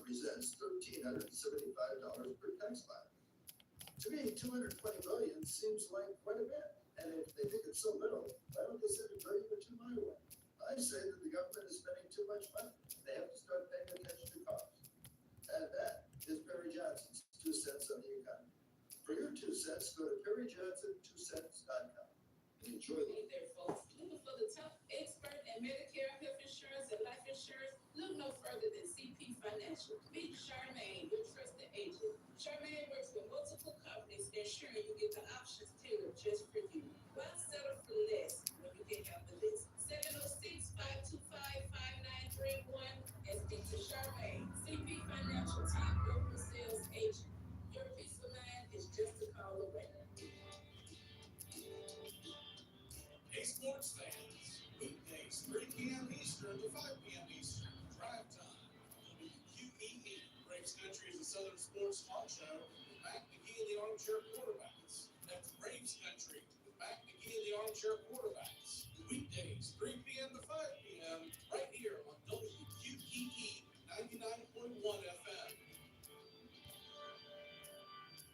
represents $1,375 per tax filing. To me, $220 million seems like quite a bit. And if they think it's so little, why don't they send a $30 to my way? I say that the government is spending too much money. They have to start paying attention to costs. And that is Perry Johnson's 2 cents on the economy. For your 2 cents, go to PerryJohnson2cents.com. Enjoy the Hey there, folks. Looking for the top expert in Medicare, health insurance, and life insurance? Look no further than CP Financial. Meet Charmaine, your trusted agent. Charmaine works with multiple companies, ensuring you get the options tailored just for you. Why settle for less when you can have the list? 706-525-5931 and speak to Charmaine. CP Financial, top local sales agent. Your peace of mind is just a call away. Hey, sports fans, weekdays 3 p.m. Eastern to 5 p.m. Eastern, drive time. WQEE, Braves Country is a Southern sports talk show with Mac McGee and the Armchair Quarterbacks. That's Braves Country with Mac McGee and the Armchair Quarterbacks. Weekdays 3 p.m. to 5 p.m. right here on WQEE 99.1 FM.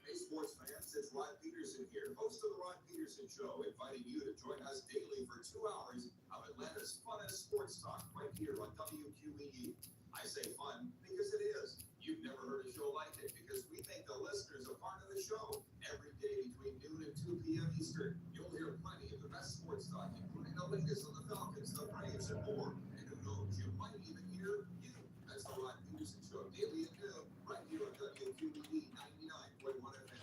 Hey, sports fans, it's Rod Peterson here, host of the Rod Peterson Show, inviting you to join us daily for 2 hours of Atlanta's funnest sports talk right here on WQEE. I say fun because it is. You've never heard a show like it because we make the listeners a part of the show. Every day between noon and 2 p.m. Eastern, you'll hear plenty of the best sports talk, including the latest on the Falcons, the Braves, and more. And who knows, you might even hear you. That's the Rod Peterson Show, daily at noon, right here on WQEE 99.1 FM.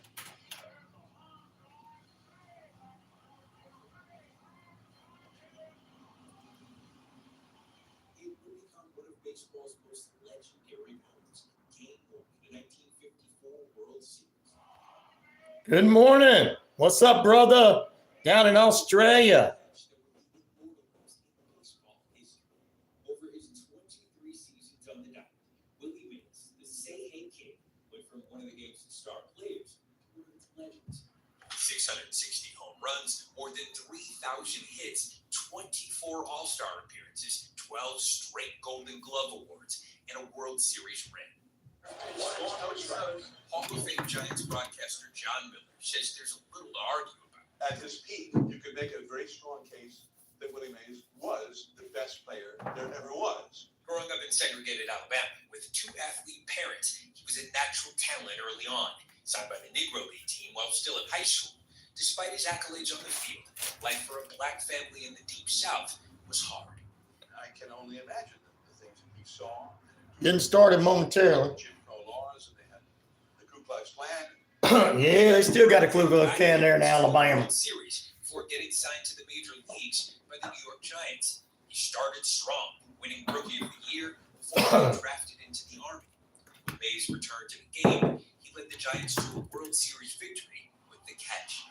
It would become one of baseball's most legendary moments. Game 1 of the 1954 World Series. Good morning. What's up, brother? Down in Australia. Over his 23 seasons on the diamond, Willie Mays, the Say Hey King, went from one of the game's star players to one of its legends. 660 home runs, more than 3,000 hits, 24 All-Star appearances, 12 straight Golden Glove Awards, and a World Series ring. Hall of Fame Giants broadcaster John Miller says there's a little to argue about. At his peak, you could make a very strong case that Willie Mays was the best player there ever was. Growing up in segregated Alabama with 2 athlete parents, he was a natural talent early on, signed by the Negro League team while still in high school. Despite his accolades on the field, life for a black family in the Deep South was hard. I can only imagine the things that he saw. Getting started momentarily. Jim Crow laws, and they had the Ku Klux Klan. Yeah, they still got a Ku Klux Klan there in Alabama. Series before getting signed to the major leagues by the New York Giants. He started strong, winning Rookie of the Year before being drafted into the Army. When Mays returned to the game, he led the Giants to a World Series victory with the catch.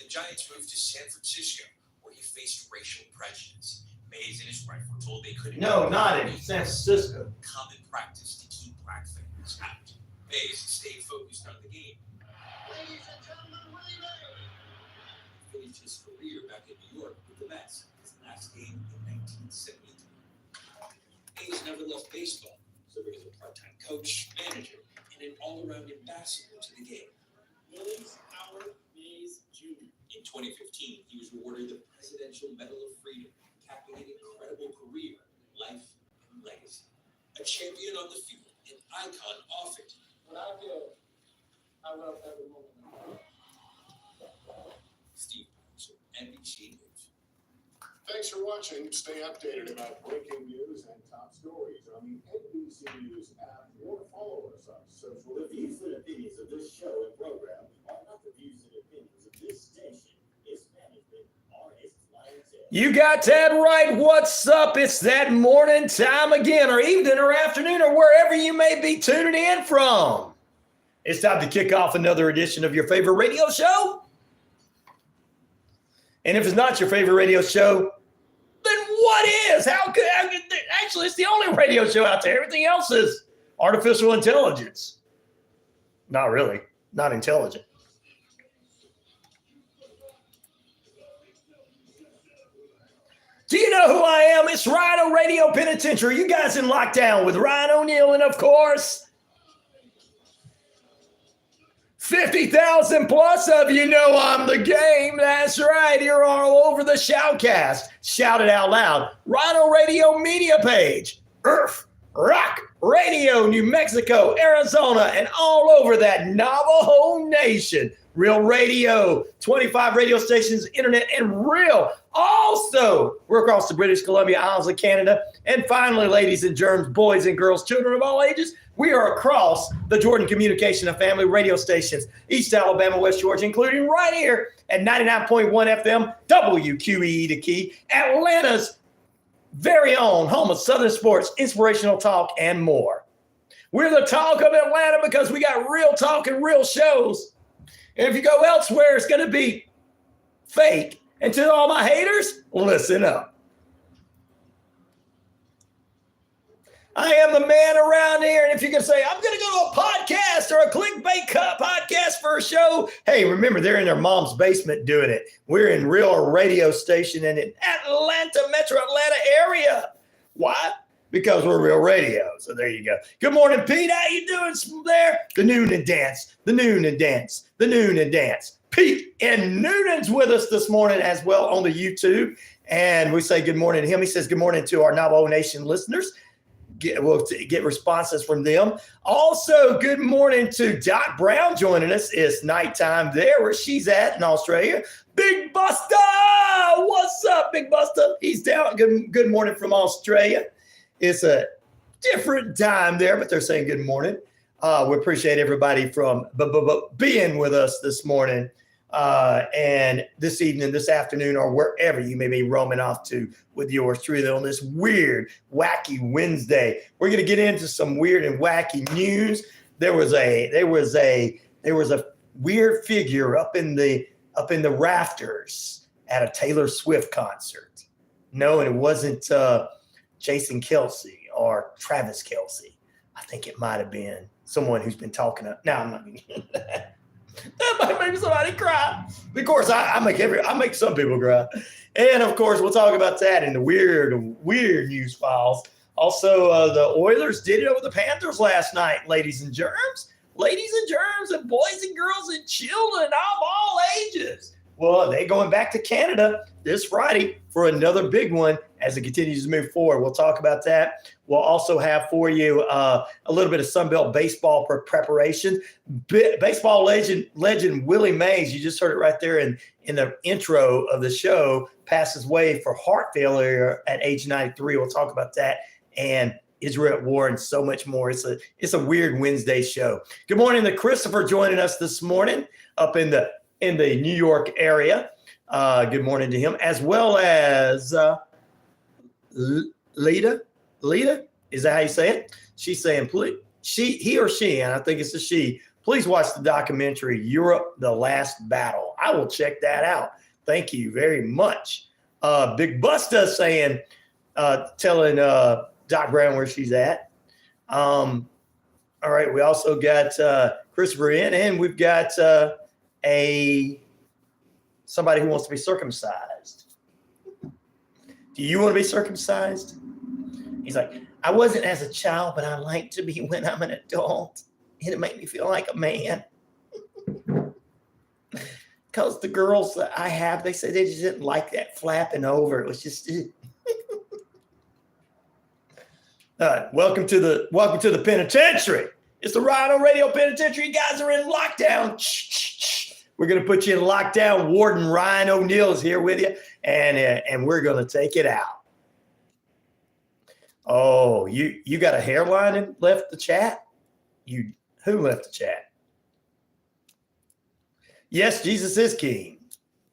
The Giants moved to San Francisco, where he faced racial prejudice. Mays and his wife were told they couldn't. No, not in San Francisco. Common practice to keep black families out. Mays stayed focused on the game. Ladies and gentlemen, Willie Mays. Finished his career back in New York with the Mets, his last game in 1973. Mays never left baseball, serving as a part-time coach, manager, and an all-around ambassador to the game. Willie Howard Mays Jr. In 2015, he was awarded the Presidential Medal of Freedom, capping an incredible career, life, and legacy. A champion on the field, an icon off it. When I did, I love every moment. Steve Patterson, NBC News. Thanks for watching. Stay updated about breaking news and top stories on the NBC News app or follow us on social. The views and opinions of this show and program are not the views and opinions of this station, its management, or its clientele. You got that right. What's up? It's that morning time again, or evening, or afternoon, or wherever you may be tuning in from. It's time to kick off another edition of your favorite radio show. And if it's not your favorite radio show, then what is? Actually, it's the only radio show out there. Everything else is artificial intelligence. Not really. Not intelligent. Do you know who I am? It's RyanORadio Penitentiary. You guys in lockdown with Ryan O'Neal and, of course, 50,000 plus of you know I'm the game. That's right. You're all over the Shoutcast. Shout it out loud. RyanORadio media page. Earth, Rock, Radio, New Mexico, Arizona, and all over that Navajo Nation. Real radio, 25 radio stations, internet, and real. Also, we're across the British Columbia Isles of Canada. And finally, ladies and germs, boys and girls, children of all ages, we are across the Jordan Communication and Family radio stations, East Alabama, West Georgia, including right here at 99.1 FM, WQEE the Key, Atlanta's very own home of Southern sports, inspirational talk, and more. We're the talk of Atlanta because we got real talk and real shows. And if you go elsewhere, it's going to be fake. And to all my haters, listen up. I am the man around here. And if you can say, I'm going to go to a podcast or a clickbait podcast for a show, hey, remember, they're in their mom's basement doing it. We're in real radio station in Atlanta, metro Atlanta area. Why? Because we're real radio. So there you go. Good morning, Pete. How you doing there? The noon and dance. The noon and dance. The noon and dance. Pete and Noonan's with us this morning as well on the YouTube. And we say good morning to him. He says good morning to our Navajo Nation listeners. We'll get responses from them. Also, good morning to Doc Brown joining us. It's nighttime there where she's at in Australia. Big Buster! What's up, Big Buster? He's down. Good morning from Australia. It's a different time there, but they're saying good morning. We appreciate everybody from being with us this morning and this evening, this afternoon, or wherever you may be roaming off to with yours truly on this weird, wacky Wednesday. We're going to get into some weird and wacky news. There was a weird figure up in the rafters at a Taylor Swift concert. No, and it wasn't Jason Kelce or Travis Kelce. I think it might have been someone who's been talking up. No, I'm not going to get that. That might make somebody cry. Of course, I make some people cry. And of course, we'll talk about that in the weird news files. Also, the Oilers did it over the Panthers last night, ladies and germs. Ladies and germs and boys and girls and children of all ages. Well, they're going back to Canada this Friday for another big one as it continues to move forward. We'll talk about that. We'll also have for you a little bit of Sunbelt baseball preparation. Baseball legend Willie Mays, you just heard it right there in the intro of the show, passes away for heart failure at age 93. We'll talk about that and Israel at war and so much more. It's a weird Wednesday show. Good morning to Christopher joining us this morning up in the New York area. Good morning to him, as well as Lita. Lita, is that how you say it? She's saying, please, he or she, and I think it's a she, please watch the documentary, Europe, The Last Battle. I will check that out. Thank you very much. Big Busta saying, telling Doc Brown where she's at. All right, we also got Christopher in, and we've got somebody who wants to be circumcised. Do you want to be circumcised? He's like, I wasn't as a child, but I like to be when I'm an adult. It'll make me feel like a man. Because the girls that I have, they say they just didn't like that flapping over. It was just welcome to the penitentiary. It's the RyanORadio Penitentiary. You guys are in lockdown. We're going to put you in lockdown. Warden Ryan O'Neal is here with you, and we're going to take it out. Oh, you got a hairline and left the chat? Who left the chat? Yes, Jesus is king,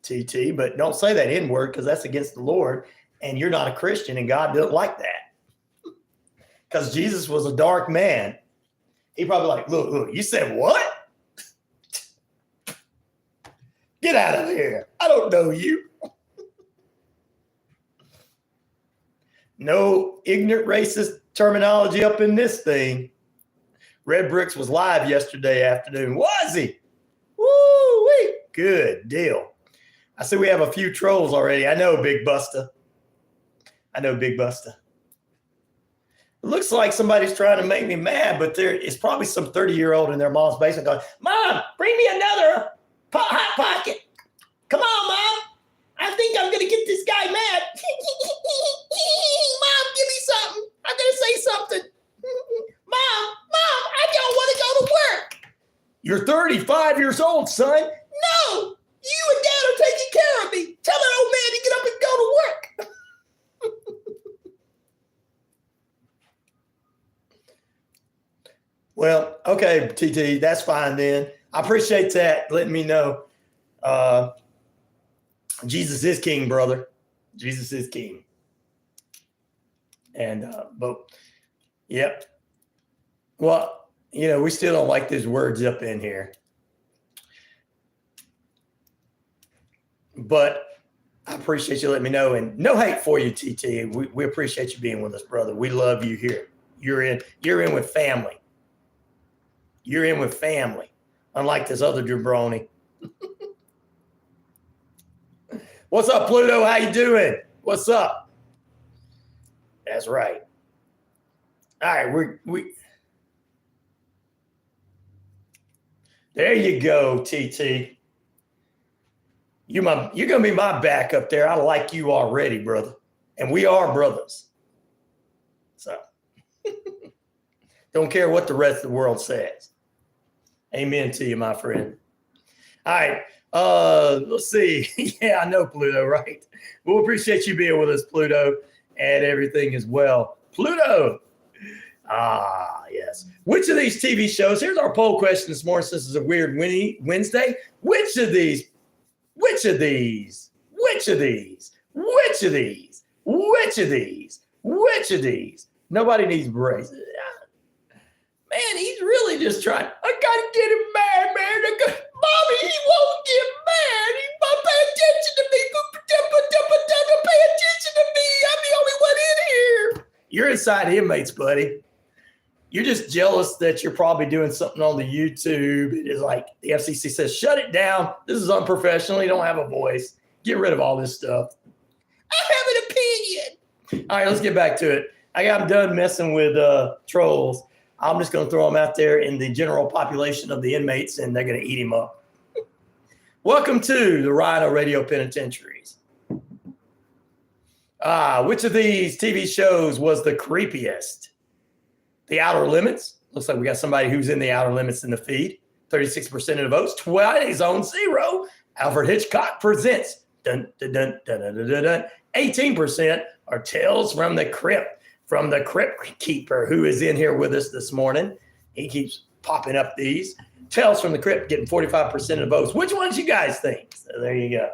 TT, but don't say that N-word because that's against the Lord, and you're not a Christian, and God doesn't like that. Because Jesus was a dark man. He probably like, look, you said what? Get out of here. I don't know you. No ignorant racist terminology up in this thing. Red Bricks was live yesterday afternoon. Was he? Woo-wee. Good deal. I see we have a few trolls already. I know, Big Busta. I know Big Buster. It looks like somebody's trying to make me mad, but there is probably some 30-year-old in their mom's basement going, Mom, bring me another hot pocket. Come on, Mom. I think I'm going to get this guy mad. Mom, give me something. I'm going to say something. Mom, I don't want to go to work. You're 35 years old, son. No, you and Dad are taking care of me. Tell that old man to get up and go to work. Well, okay, TT, that's fine then. I appreciate that. Letting me know. Jesus is king, brother. Jesus is king. And, but, yep. Well, you know, we still don't like these words up in here. But I appreciate you letting me know. And no hate for you, TT. We appreciate you being with us, brother. We love you here. You're in with family. You're in with family. Unlike this other jabroni. What's up, Pluto? How you doing? What's up? That's right. All right, we there you go, TT. You're gonna be my backup there. I like you already, brother. And we are brothers. So don't care what the rest of the world says. Amen to you, my friend. All right. Let's see. Yeah, I know Pluto, right? We'll appreciate you being with us, Pluto, and everything as well. Pluto. Ah, yes. Which of these TV shows? Here's our poll question this morning. Since it's a weird Wednesday. Which of these? Nobody needs braces. Man, he's really just trying. I gotta get him mad, man. Mommy, he won't get mad. He won't pay attention to me. Pay attention to me. I'm the only one in here. You're inside inmates, buddy. You're just jealous that you're probably doing something on the YouTube. It is like the FCC says, shut it down. This is unprofessional. You don't have a voice. Get rid of all this stuff. I have an opinion. All right, let's get back to it. I'm done messing with trolls. I'm just going to throw them out there in the general population of the inmates, and they're going to eat him up. Welcome to the RyanORadio Penitentiaries. Which of these TV shows was the creepiest? The Outer Limits. Looks like we got somebody who's in the Outer Limits in the feed. 36% of the votes. 20 Zone 0. Alfred Hitchcock presents. Dun, dun, dun, dun, dun, dun, dun, dun. 18% are Tales from the Crypt. From the Crypt Keeper, who is in here with us this morning. He keeps popping up these. Tales from the Crypt getting 45% of the votes. Which ones you guys think? So there you go.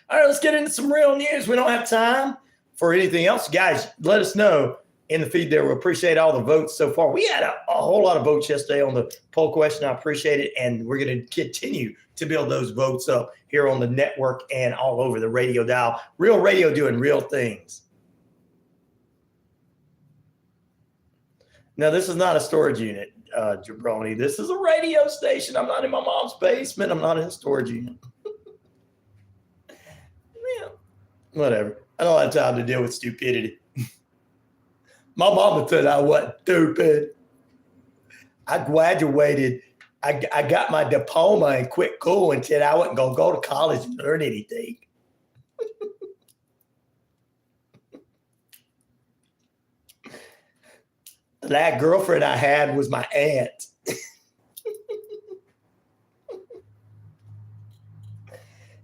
All right, let's get into some real news. We don't have time for anything else. Guys, let us know in the feed there. We appreciate all the votes so far. We had a whole lot of votes yesterday on the poll question. I appreciate it. And we're going to continue to build those votes up here on the network and all over the radio dial. Real radio doing real things. Now, this is not a storage unit, Jabroni. This is a radio station. I'm not in my mom's basement. I'm not in a storage unit. Yeah, whatever. I don't have time to deal with stupidity. My mama said I wasn't stupid. I graduated. I got my diploma and quit school and said I wasn't going to go to college and learn anything. The last girlfriend I had was my aunt.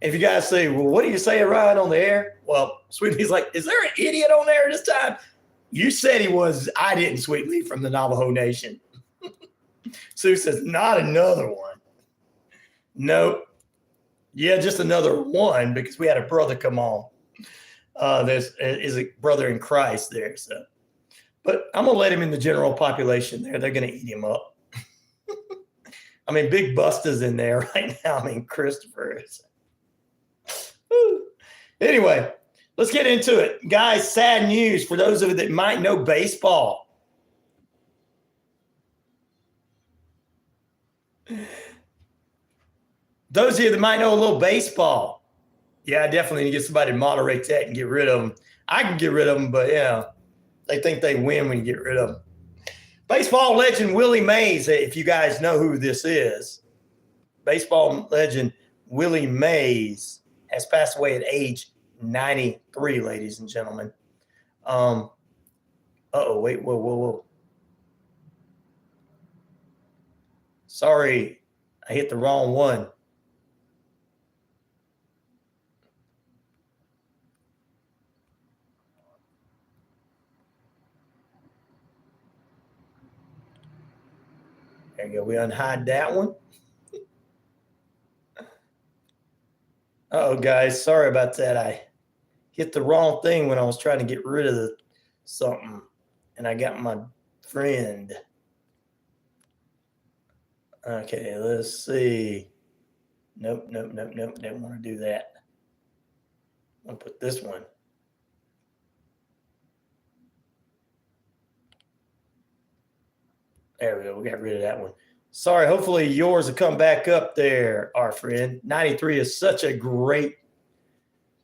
If you guys say, well, what do you say, Ryan, on the air? Well, Sweetlee's like, is there an idiot on there this time? You said he was. I didn't, Sweetlee, from the Navajo Nation. Sue says, not another one. Nope. Yeah, just another one because we had a brother come on. There's is a brother in Christ there, so. But I'm going to let him in the general population there. They're going to eat him up. I mean, Big Busta's in there right now. I mean, Christopher is. Anyway, let's get into it. Guys, sad news for those of you that might know baseball. Those of you that might know a little baseball. Yeah, I definitely need to get somebody to moderate that and get rid of them. I can get rid of them, but yeah, they think they win when you get rid of them. Baseball legend Willie Mays, if you guys know who this is, baseball legend Willie Mays has passed away at age 93, ladies and gentlemen. Wait, whoa. Sorry, I hit the wrong one. There you go. We unhide that one. Uh-oh, guys. Sorry about that. I hit the wrong thing when I was trying to get rid of something. And I got my friend. Okay, let's see. Nope. Didn't want to do that. I'll put this one. There we go. We got rid of that one. Sorry. Hopefully yours will come back up there, our friend. 93 is such a great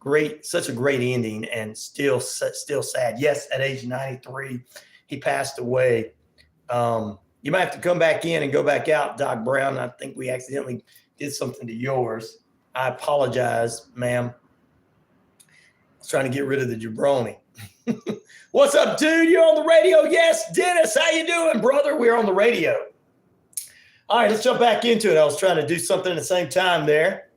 ending, and still sad. Yes, at age 93, he passed away. You might have to come back in and go back out, Doc Brown. I think we accidentally did something to yours. I apologize, ma'am. I was trying to get rid of the jabroni. What's up, dude? You're on the radio? Yes, Dennis. How you doing, brother? We're on the radio. All right, let's jump back into it. I was trying to do something at the same time there.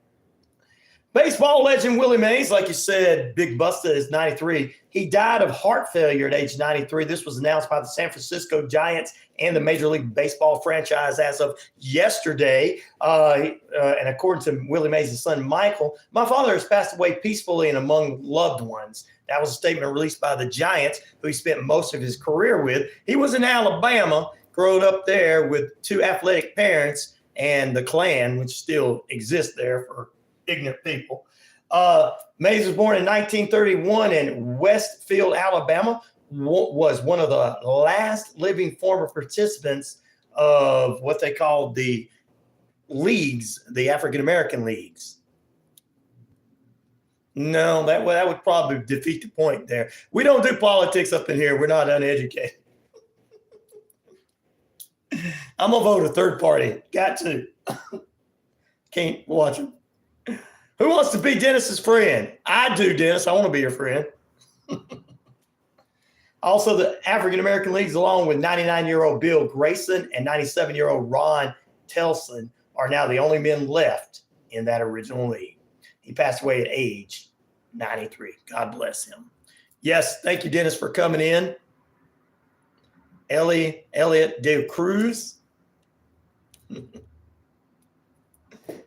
Baseball legend Willie Mays, like you said, Big Busta is 93. He died of heart failure at age 93. This was announced by the San Francisco Giants and the Major League Baseball franchise as of yesterday. And according to Willie Mays' son, Michael, my father has passed away peacefully and among loved ones. That was a statement released by the Giants, who he spent most of his career with. He was in Alabama, growing up there with two athletic parents and the Klan, which still exists there for ignorant people. Mays was born in 1931 in Westfield, Alabama, was one of the last living former participants of what they called the leagues, the African-American leagues. No, that would probably defeat the point there. We don't do politics up in here. We're not uneducated. I'm going to vote a third party. Got to. Can't watch him. Who wants to be Dennis's friend? I do, Dennis. I want to be your friend. Also, the African-American leagues, along with 99-year-old Bill Grayson and 97-year-old Ron Telson, are now the only men left in that original league. He passed away at age 93. God bless him. Yes, thank you, Dennis, for coming in. Elliot De Cruz.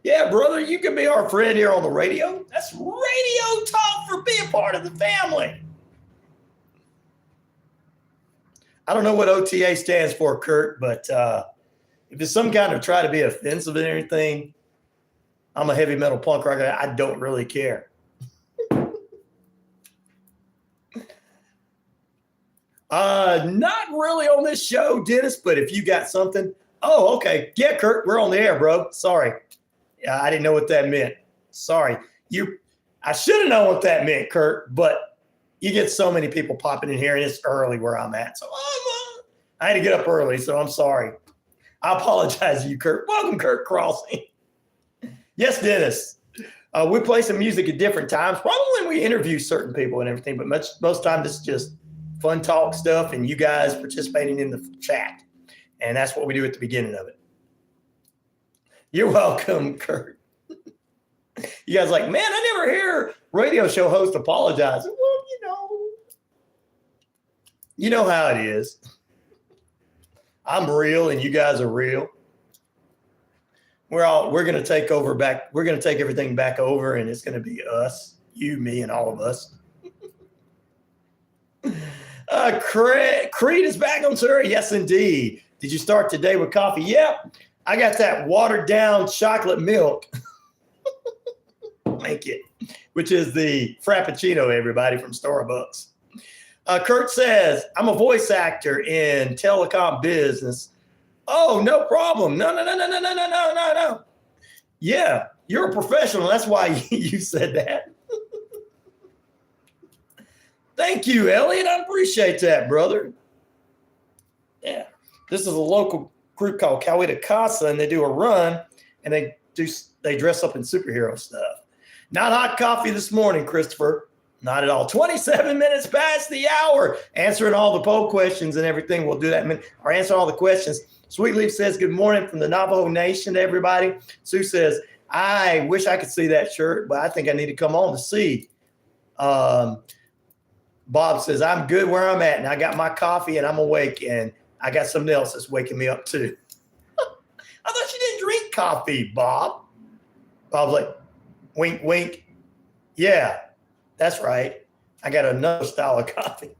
Yeah, brother, you can be our friend here on the radio. That's radio talk for being part of the family. I don't know what OTA stands for, Kurt, but if it's some kind of try to be offensive and anything, I'm a heavy metal punk rocker. I don't really care. Not really on this show, Dennis, but if you got something. Oh, okay. Yeah, Kurt, we're on the air, bro. Sorry. I didn't know what that meant. Sorry. I should have known what that meant, Kurt, but you get so many people popping in here, and it's early where I'm at. So I had to get up early, so I'm sorry. I apologize to you, Kurt. Welcome, Kurt Crossing. Yes, Dennis. We play some music at different times, probably when we interview certain people and everything, but most time this is just fun talk stuff and you guys participating in the chat. And that's what we do at the beginning of it. You're welcome, Kurt. You guys like, man, I never hear radio show host apologize. Well, you know how it is. I'm real and you guys are real. We're going to take over back. We're going to take everything back over, and it's going to be us, you, me, and all of us. Creed is back on tour. Yes, indeed. Did you start today with coffee? Yep. I got that watered down chocolate milk. Thank you. Which is the Frappuccino, everybody, from Starbucks. Kurt says, I'm a voice actor in telecom business. Oh, no problem. No. Yeah, you're a professional. That's why you said that. Thank you, Elliot. I appreciate that, brother. Yeah. This is a local group called Coweta Casa, and they do a run, and they dress up in superhero stuff. Not hot coffee this morning, Christopher. Not at all. 27 minutes past the hour. Answering all the poll questions and everything. We'll do that in a minute. Or answer all the questions. Sweet Leaf says, good morning from the Navajo Nation to everybody. Sue says, I wish I could see that shirt, but I think I need to come on to see. Bob says, I'm good where I'm at, and I got my coffee, and I'm awake, and I got something else that's waking me up too. I thought you didn't drink coffee, Bob. Bob's like, wink, wink. Yeah, that's right. I got another style of coffee.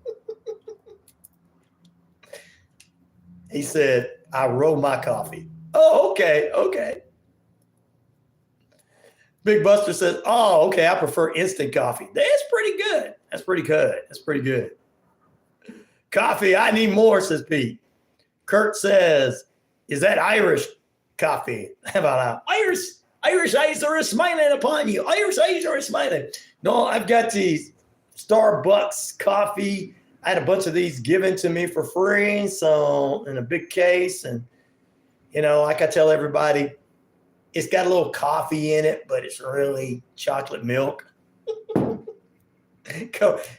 He said, I roll my coffee. Oh, okay, okay. Big Buster says, oh, okay, I prefer instant coffee. That's pretty good. That's pretty good. That's pretty good. Coffee, I need more, says Pete. Kurt says, is that Irish coffee? How about that? Irish eyes are smiling upon you. Irish eyes are smiling. No, I've got these Starbucks coffee. I had a bunch of these given to me for free, so in a big case. And, you know, like I tell everybody, it's got a little coffee in it, but it's really chocolate milk.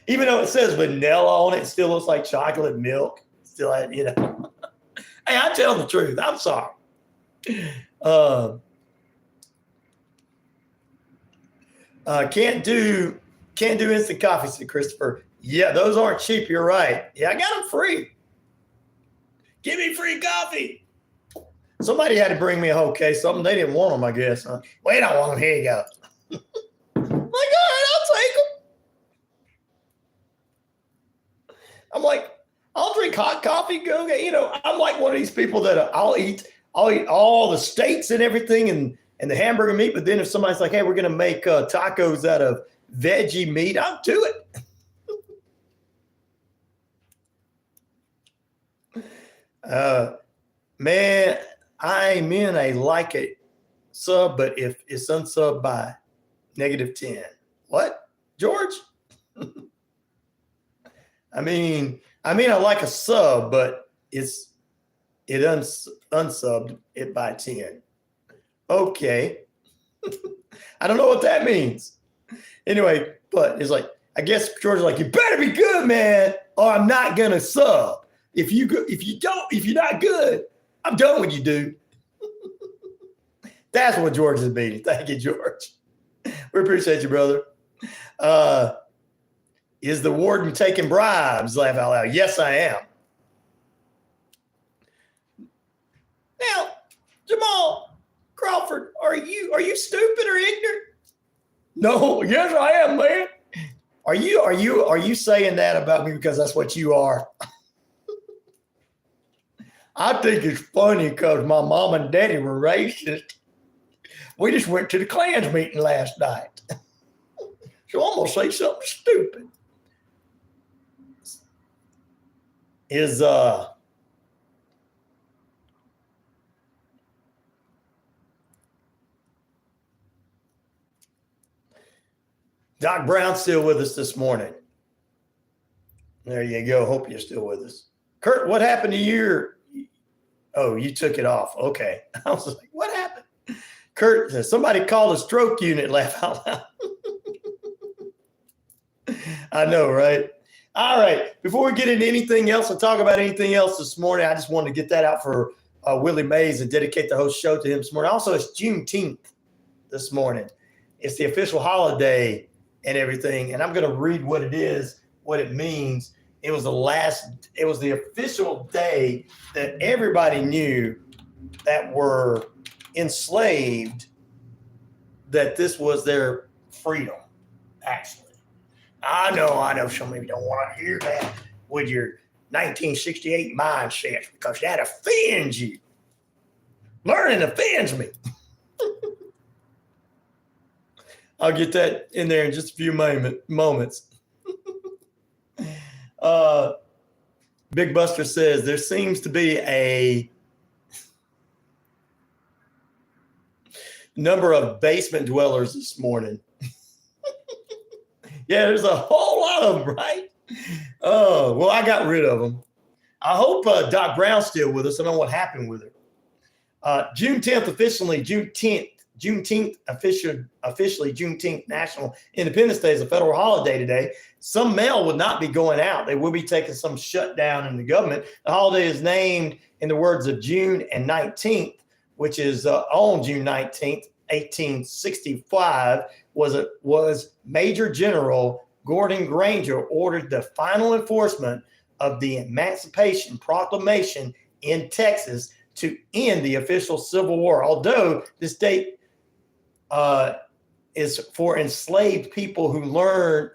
Even though it says vanilla on it, it still looks like chocolate milk. Still, you know. Hey, I tell the truth. I'm sorry. Can't do instant coffee, said Christopher. Yeah, those aren't cheap. You're right. Yeah, I got them free. Give me free coffee. Somebody had to bring me a whole case of something. They didn't want them, I guess. Huh? Well, you don't want them. Here you go. Like, all right, I'll take them. I'm like, I'll drink hot coffee. Go, you know, I'm like one of these people that I'll eat all the steaks and everything and the hamburger meat. But then if somebody's like, hey, we're going to make tacos out of veggie meat, I'll do it. Man, I like a sub, but if it's unsubbed by -10. What, George? I mean, I like a sub, but it unsubbed it by 10. Okay. I don't know what that means. Anyway, but it's like, I guess George is like, you better be good, man, or I'm not gonna sub. If you're not good, I'm done with you, dude. That's what George is meaning. Thank you, George. We appreciate you, brother. Is the warden taking bribes? Laugh out loud. Yes, I am. Now, Jamal Crawford, are you stupid or ignorant? No, yes, I am, man. Are you saying that about me because that's what you are? I think it's funny because my mom and daddy were racist. We just went to the Klans meeting last night. So I'm going to say something stupid. Is Doc Brown still with us this morning? There you go. Hope you're still with us. Kurt, what happened to your... Oh, you took it off. Okay. I was like, what happened? Kurt says, somebody called a stroke unit. Laugh out loud. I know, right? All right. Before we get into anything else and talk about anything else this morning, I just wanted to get that out for Willie Mays and dedicate the whole show to him this morning. Also, it's Juneteenth this morning. It's the official holiday and everything. And I'm going to read what it is, what it means. It was the official day that everybody knew that were enslaved, that this was their freedom, actually. I know some of you don't want to hear that with your 1968 mindset because that offends you. Learning offends me. I'll get that in there in just a few moments. Big Buster says there seems to be a number of basement dwellers this morning. Yeah, there's a whole lot of them, right? Oh, well, I got rid of them. I hope Doc Brown's still with us. I don't know what happened with her. Juneteenth officially Juneteenth National Independence Day is a federal holiday today. Some mail would not be going out. They will be taking some shutdown in the government. The holiday is named in the words of June and 19th, which is on June 19th, 1865, was Major General Gordon Granger ordered the final enforcement of the Emancipation Proclamation in Texas to end the official Civil War. Although this date is for enslaved people who learned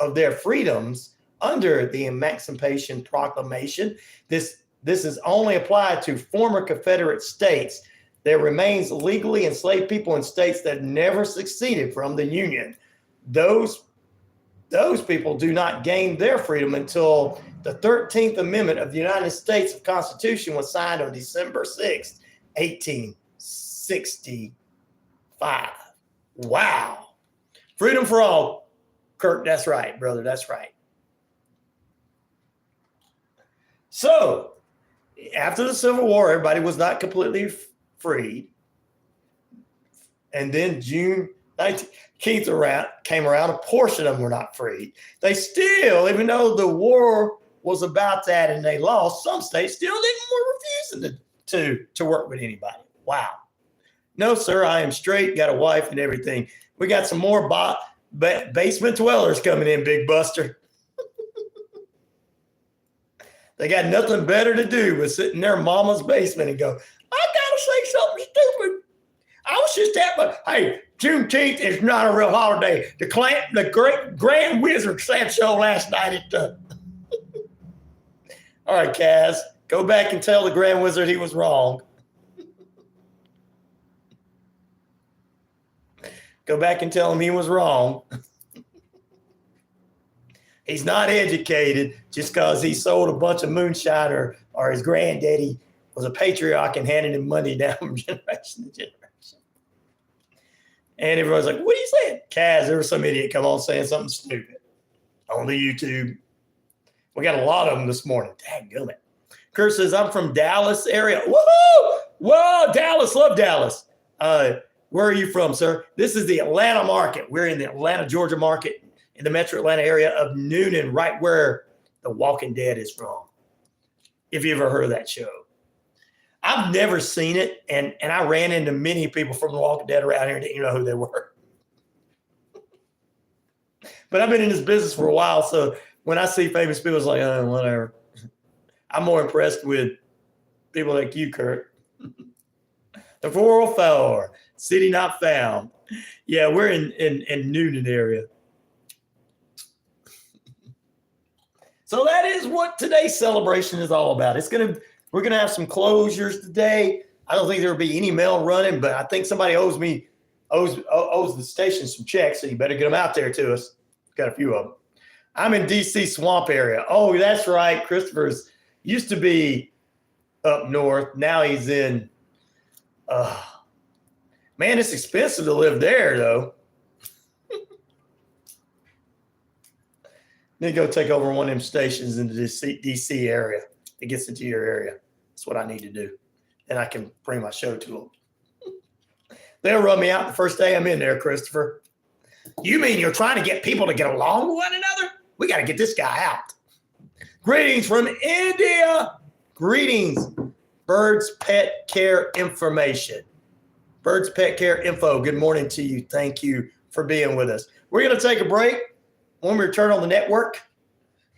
of their freedoms under the Emancipation Proclamation, this is only applied to former Confederate states. There remains legally enslaved people in states that never seceded from the Union. Those people do not gain their freedom until the 13th Amendment of the United States Constitution was signed on December 6th, 1865. Wow. Freedom for all. Kirk, that's right, brother. That's right. So, after the Civil War, everybody was not completely freed. And then June 19th came around, a portion of them were not freed. They still, even though the war was about that and they lost, some states still were refusing to work with anybody. Wow. No, sir, I am straight, got a wife and everything. We got some more basement dwellers coming in, Big Buster. They got nothing better to do but sit in their mama's basement and go, I gotta say something stupid. I was just hey, Juneteenth is not a real holiday. The great Grand Wizard said so last night at the. All right, Kaz, go back and tell the Grand Wizard he was wrong. Go back and tell him he was wrong. He's not educated just because he sold a bunch of moonshine or his granddaddy was a patriarch and handed him money down from generation to generation. And everyone's like, what are you saying? Kaz, there was some idiot come on saying something stupid on the YouTube. We got a lot of them this morning. Dadgummit. Kurt says, I'm from Dallas area. Woohoo! Whoa, Dallas. Love Dallas. Where are you from, sir? This is the Atlanta market. We're in the Atlanta, Georgia market in the metro Atlanta area of Noonan, right where The Walking Dead is from. If you ever heard of that show. I've never seen it, and I ran into many people from The Walking Dead around here and didn't even know who they were. But I've been in this business for a while, so when I see famous people, it's like, oh, whatever. I'm more impressed with people like you, Kurt. The 404, city not found. Yeah, we're in Noonan area. So that is what today's celebration is all about. We're going to have some closures today. I don't think there will be any mail running, but I think somebody owes the station some checks, so you better get them out there to us. Got a few of them. I'm in D.C. swamp area. Oh, that's right. Christopher's used to be up north. Now he's in, man, it's expensive to live there, though. Need to go take over one of them stations in the D.C. area. It gets into your area. That's what I need to do. And I can bring my show to them. They'll run me out the first day I'm in there, Christopher. You mean you're trying to get people to get along with one another? We got to get this guy out. Greetings from India. Greetings. Birds Pet Care Information. Birds Pet Care Info. Good morning to you. Thank you for being with us. We're going to take a break. When we return on the network,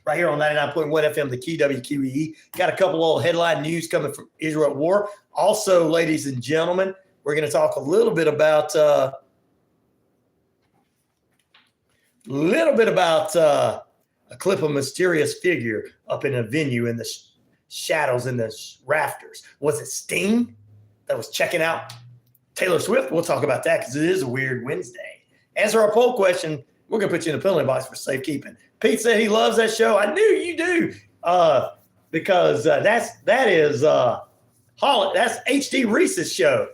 right here on 99.1 FM, the key WQEE. Got a couple little headline news coming from Israel at war. Also, ladies and gentlemen, we're going to talk a little bit about a clip of a mysterious figure up in a venue in the shadows in the rafters. Was it Sting that was checking out Taylor Swift? We'll talk about that because it is a weird Wednesday. Answer our poll question. We're going to put you in the penalty box for safekeeping. Pete said he loves that show. I knew you do because that's HD Reese's show.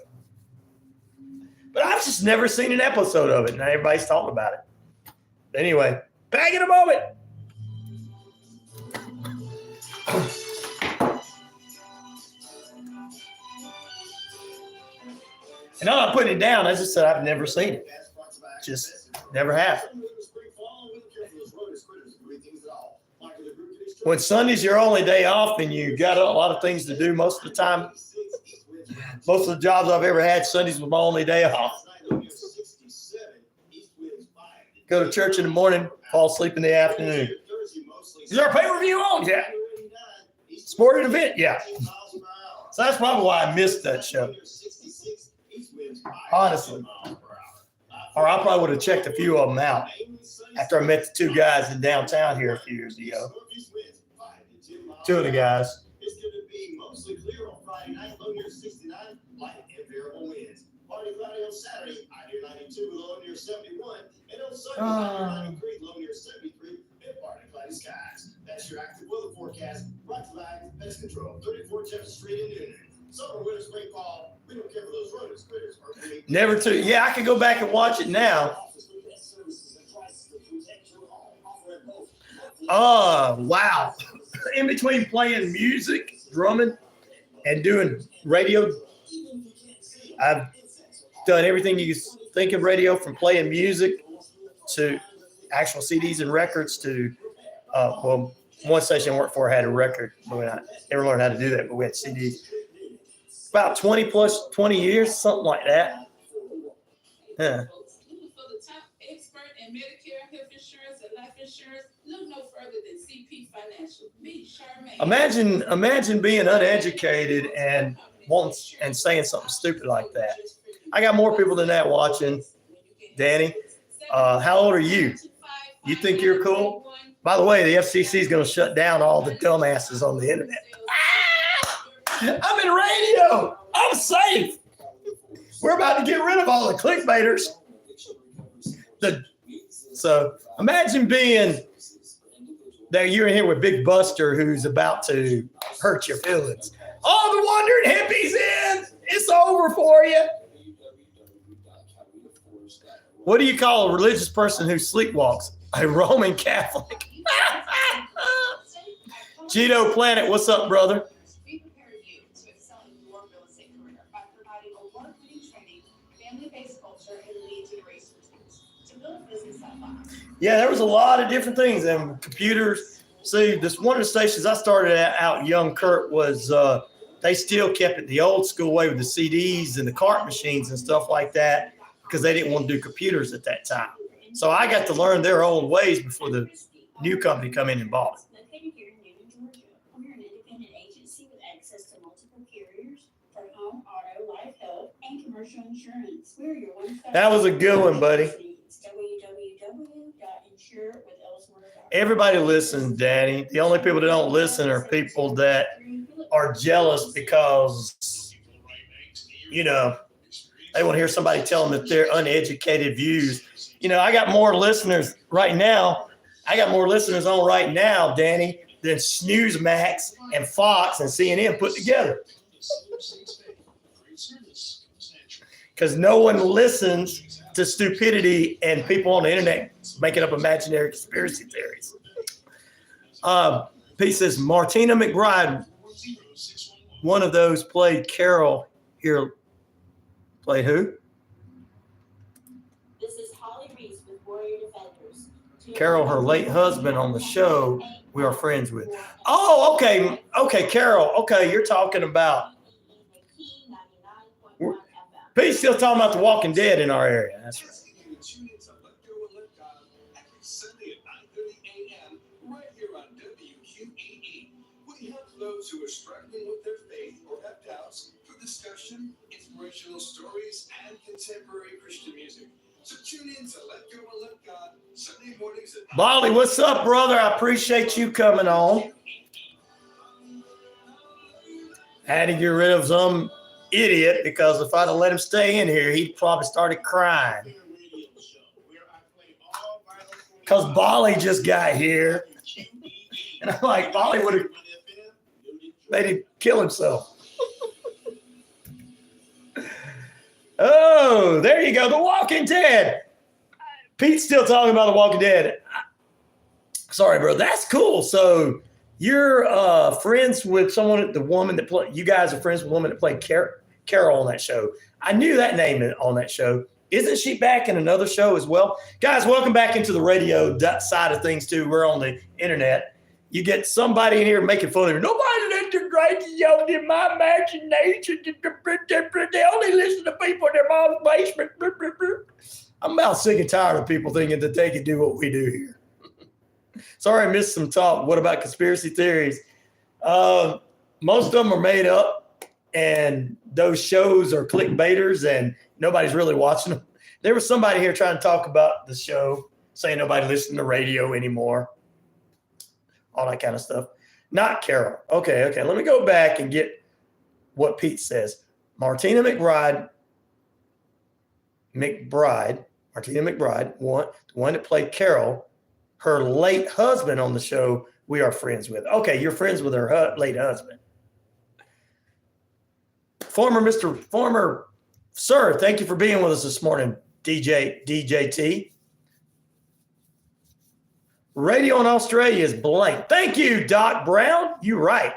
But I've just never seen an episode of it, and everybody's talking about it. Anyway, back in a moment. And I'm not putting it down. I just said I've never seen it. Just never have. When Sunday's your only day off and you got a lot of things to do most of the time, most of the jobs I've ever had, Sundays was my only day off. Go to church in the morning, fall asleep in the afternoon. Is there a pay-per-view on? Yeah. Sporting event? Yeah. So that's probably why I missed that show. Honestly. Or I probably would have checked a few of them out after I met the two guys in downtown here a few years ago. Two of the guys. It's going to be mostly clear on Friday night, low near 69, light and variable winds. Party Friday on Saturday, high near 92, low near 71, and on Sunday, high near 93, low near 73, and partly cloudy skies. That's your active weather forecast, brought to you by Pest Control, 34 Jefferson Street in Newnan. Summer, winter, spring, fall, we don't care for those rodents, critters, or create. Never to. Yeah, I could go back and watch it now. Oh, wow. In between playing music, drumming, and doing radio, I've done everything you think of radio, from playing music to actual CDs and records to, well, one station I worked for had a record, but I never learned how to do that, but we had CDs. About 20 years, something like that. Yeah. For the top expert in Medicare, health insurance, and life insurance, look no further than CP Financial. Meet Charmaine. Imagine being uneducated and saying something stupid like that. I got more people than that watching. Danny, how old are you? You think you're cool? By the way, the FCC is going to shut down all the dumbasses on the internet. I'm in radio. I'm safe. We're about to get rid of all the clickbaiters. So imagine being that you're in here with Big Buster, who's about to hurt your feelings. Oh, the wandering hippie's in. It's over for you. What do you call a religious person who sleepwalks? A Roman Catholic. Cheeto Planet, what's up, brother? We prepare you to excel in your real estate career by providing award-winning training, family-based culture, and lead generation tools to build a business that lasts. Yeah, there was a lot of different things, and computers. See, this one of the stations I started out young, Kurt, was they still kept it the old school way with the CDs and the cart machines and stuff like that, because they didn't want to do computers at that time. So I got to learn their old ways before the new company come in and bought it. Located here in Newnan, Georgia, we're an independent agency with access to multiple carriers for home, auto, life, health, and commercial insurance. We're your one-stop. That was a good one, buddy. www.insurewithellsworth.com. Everybody listens, Danny. The only people that don't listen are people that are jealous because, you know, they want to hear somebody tell them that they're uneducated views. You know, I got more listeners right now. I got more listeners on right now, Danny, than Snoozemax and Fox and CNN put together. Because no one listens to stupidity and people on the internet making up imaginary conspiracy theories. P says, Martina McBride, one of those played Carol here. Played who? This is Holly Reese with Warrior Defenders. Carol, her late husband on the show we are friends with. Oh, okay. Okay, Carol. Okay, you're talking about. Pete's still talking about The Walking Dead in our area. That's right. Tune in to Let Go and Let God every Sunday at 9:30 a.m. right here on WQEE. We help those who are struggling with their faith or have doubts for discussion, inspirational stories, and contemporary Christian music. So tune in to Let Go and Let God Sunday mornings at Bolly, what's up, brother? I appreciate you coming on. Had to get rid of some idiot because if I'd have let him stay in here, he'd probably started crying. Because Bolly just got here. And I'm like, Bolly would have made him kill himself. Oh, there you go. The Walking Dead. Pete's still talking about The Walking Dead. Sorry, bro. That's cool. So you're friends with someone, the woman that played, you guys are friends with the woman that played Carol on that show. I knew that name on that show. Isn't she back in another show as well? Guys, welcome back into the radio side of things, too. We're on the internet. You get somebody in here making fun of you. Nobody listens to radio in my imagination. They only listen to people in their mom's basement. I'm about sick and tired of people thinking that they can do what we do here. Sorry, I missed some talk. What about conspiracy theories? Most of them are made up, and those shows are clickbaiters, and nobody's really watching them. There was somebody here trying to talk about the show, saying nobody listens to radio anymore, all that kind of stuff. Not Carol. Okay. Let me go back and get what Pete says. Martina McBride, one that played Carol, her late husband on the show, we are friends with. Okay, you're friends with her late husband. Former sir, thank you for being with us this morning, DJT. Radio in Australia is blank. Thank you, Doc Brown. You're right.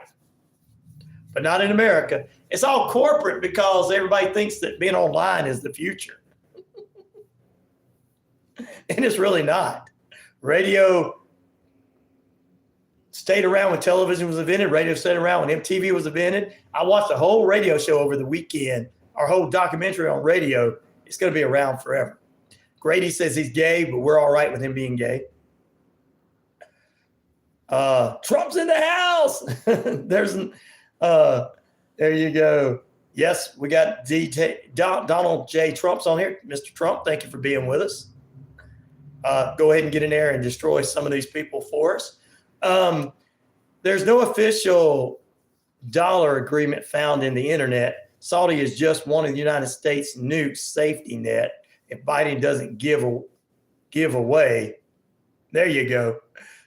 But not in America. It's all corporate because everybody thinks that being online is the future. And it's really not. Radio stayed around when television was invented. Radio stayed around when MTV was invented. I watched a whole radio show over the weekend, our whole documentary on radio. It's going to be around forever. Grady says he's gay, but we're all right with him being gay. Trump's in the house. There you go. Yes, we got Donald J. Trump's on here. Mr. Trump, thank you for being with us. Go ahead and get in there and destroy some of these people for us. There's no official dollar agreement found in the internet. Saudi is just one of the United States' nukes safety net. If Biden doesn't give away, there you go.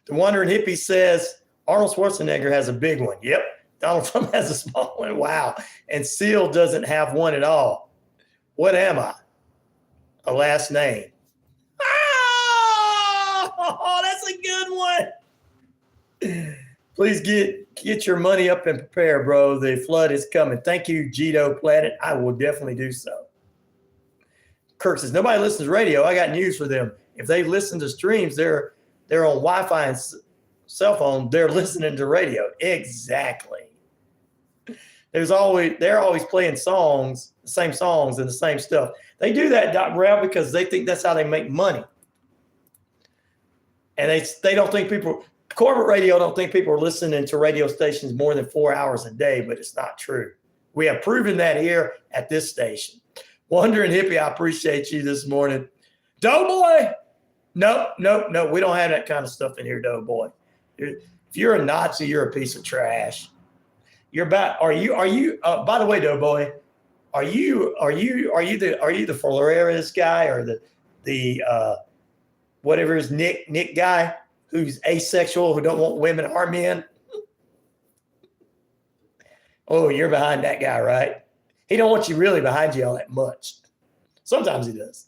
The Wandering Hippie says Arnold Schwarzenegger has a big one. Yep. Donald Trump has a small one. Wow. And Seal doesn't have one at all. What am I? A last name. Oh, that's a good one. Please get your money up and prepare, bro. The flood is coming. Thank you, Jito Planet. I will definitely do so. Kirk says, nobody listens to radio. I got news for them. If they listen to streams, they're on Wi-Fi and cell phone. They're listening to radio. Exactly. They're always playing songs, the same songs and the same stuff. They do that, Doc Brown, because they think that's how they make money. And they don't think corporate radio don't think people are listening to radio stations more than 4 hours a day, but it's not true. We have proven that here at this station. Wandering Hippie, I appreciate you this morning. Doughboy. No. We don't have that kind of stuff in here, Doughboy. If you're a Nazi, you're a piece of trash. Are you by the way, Doughboy, are you the Flores guy or the whatever is Nick guy who's asexual, who don't want women or men? Oh, you're behind that guy, right? He don't want you really behind you all that much. Sometimes he does.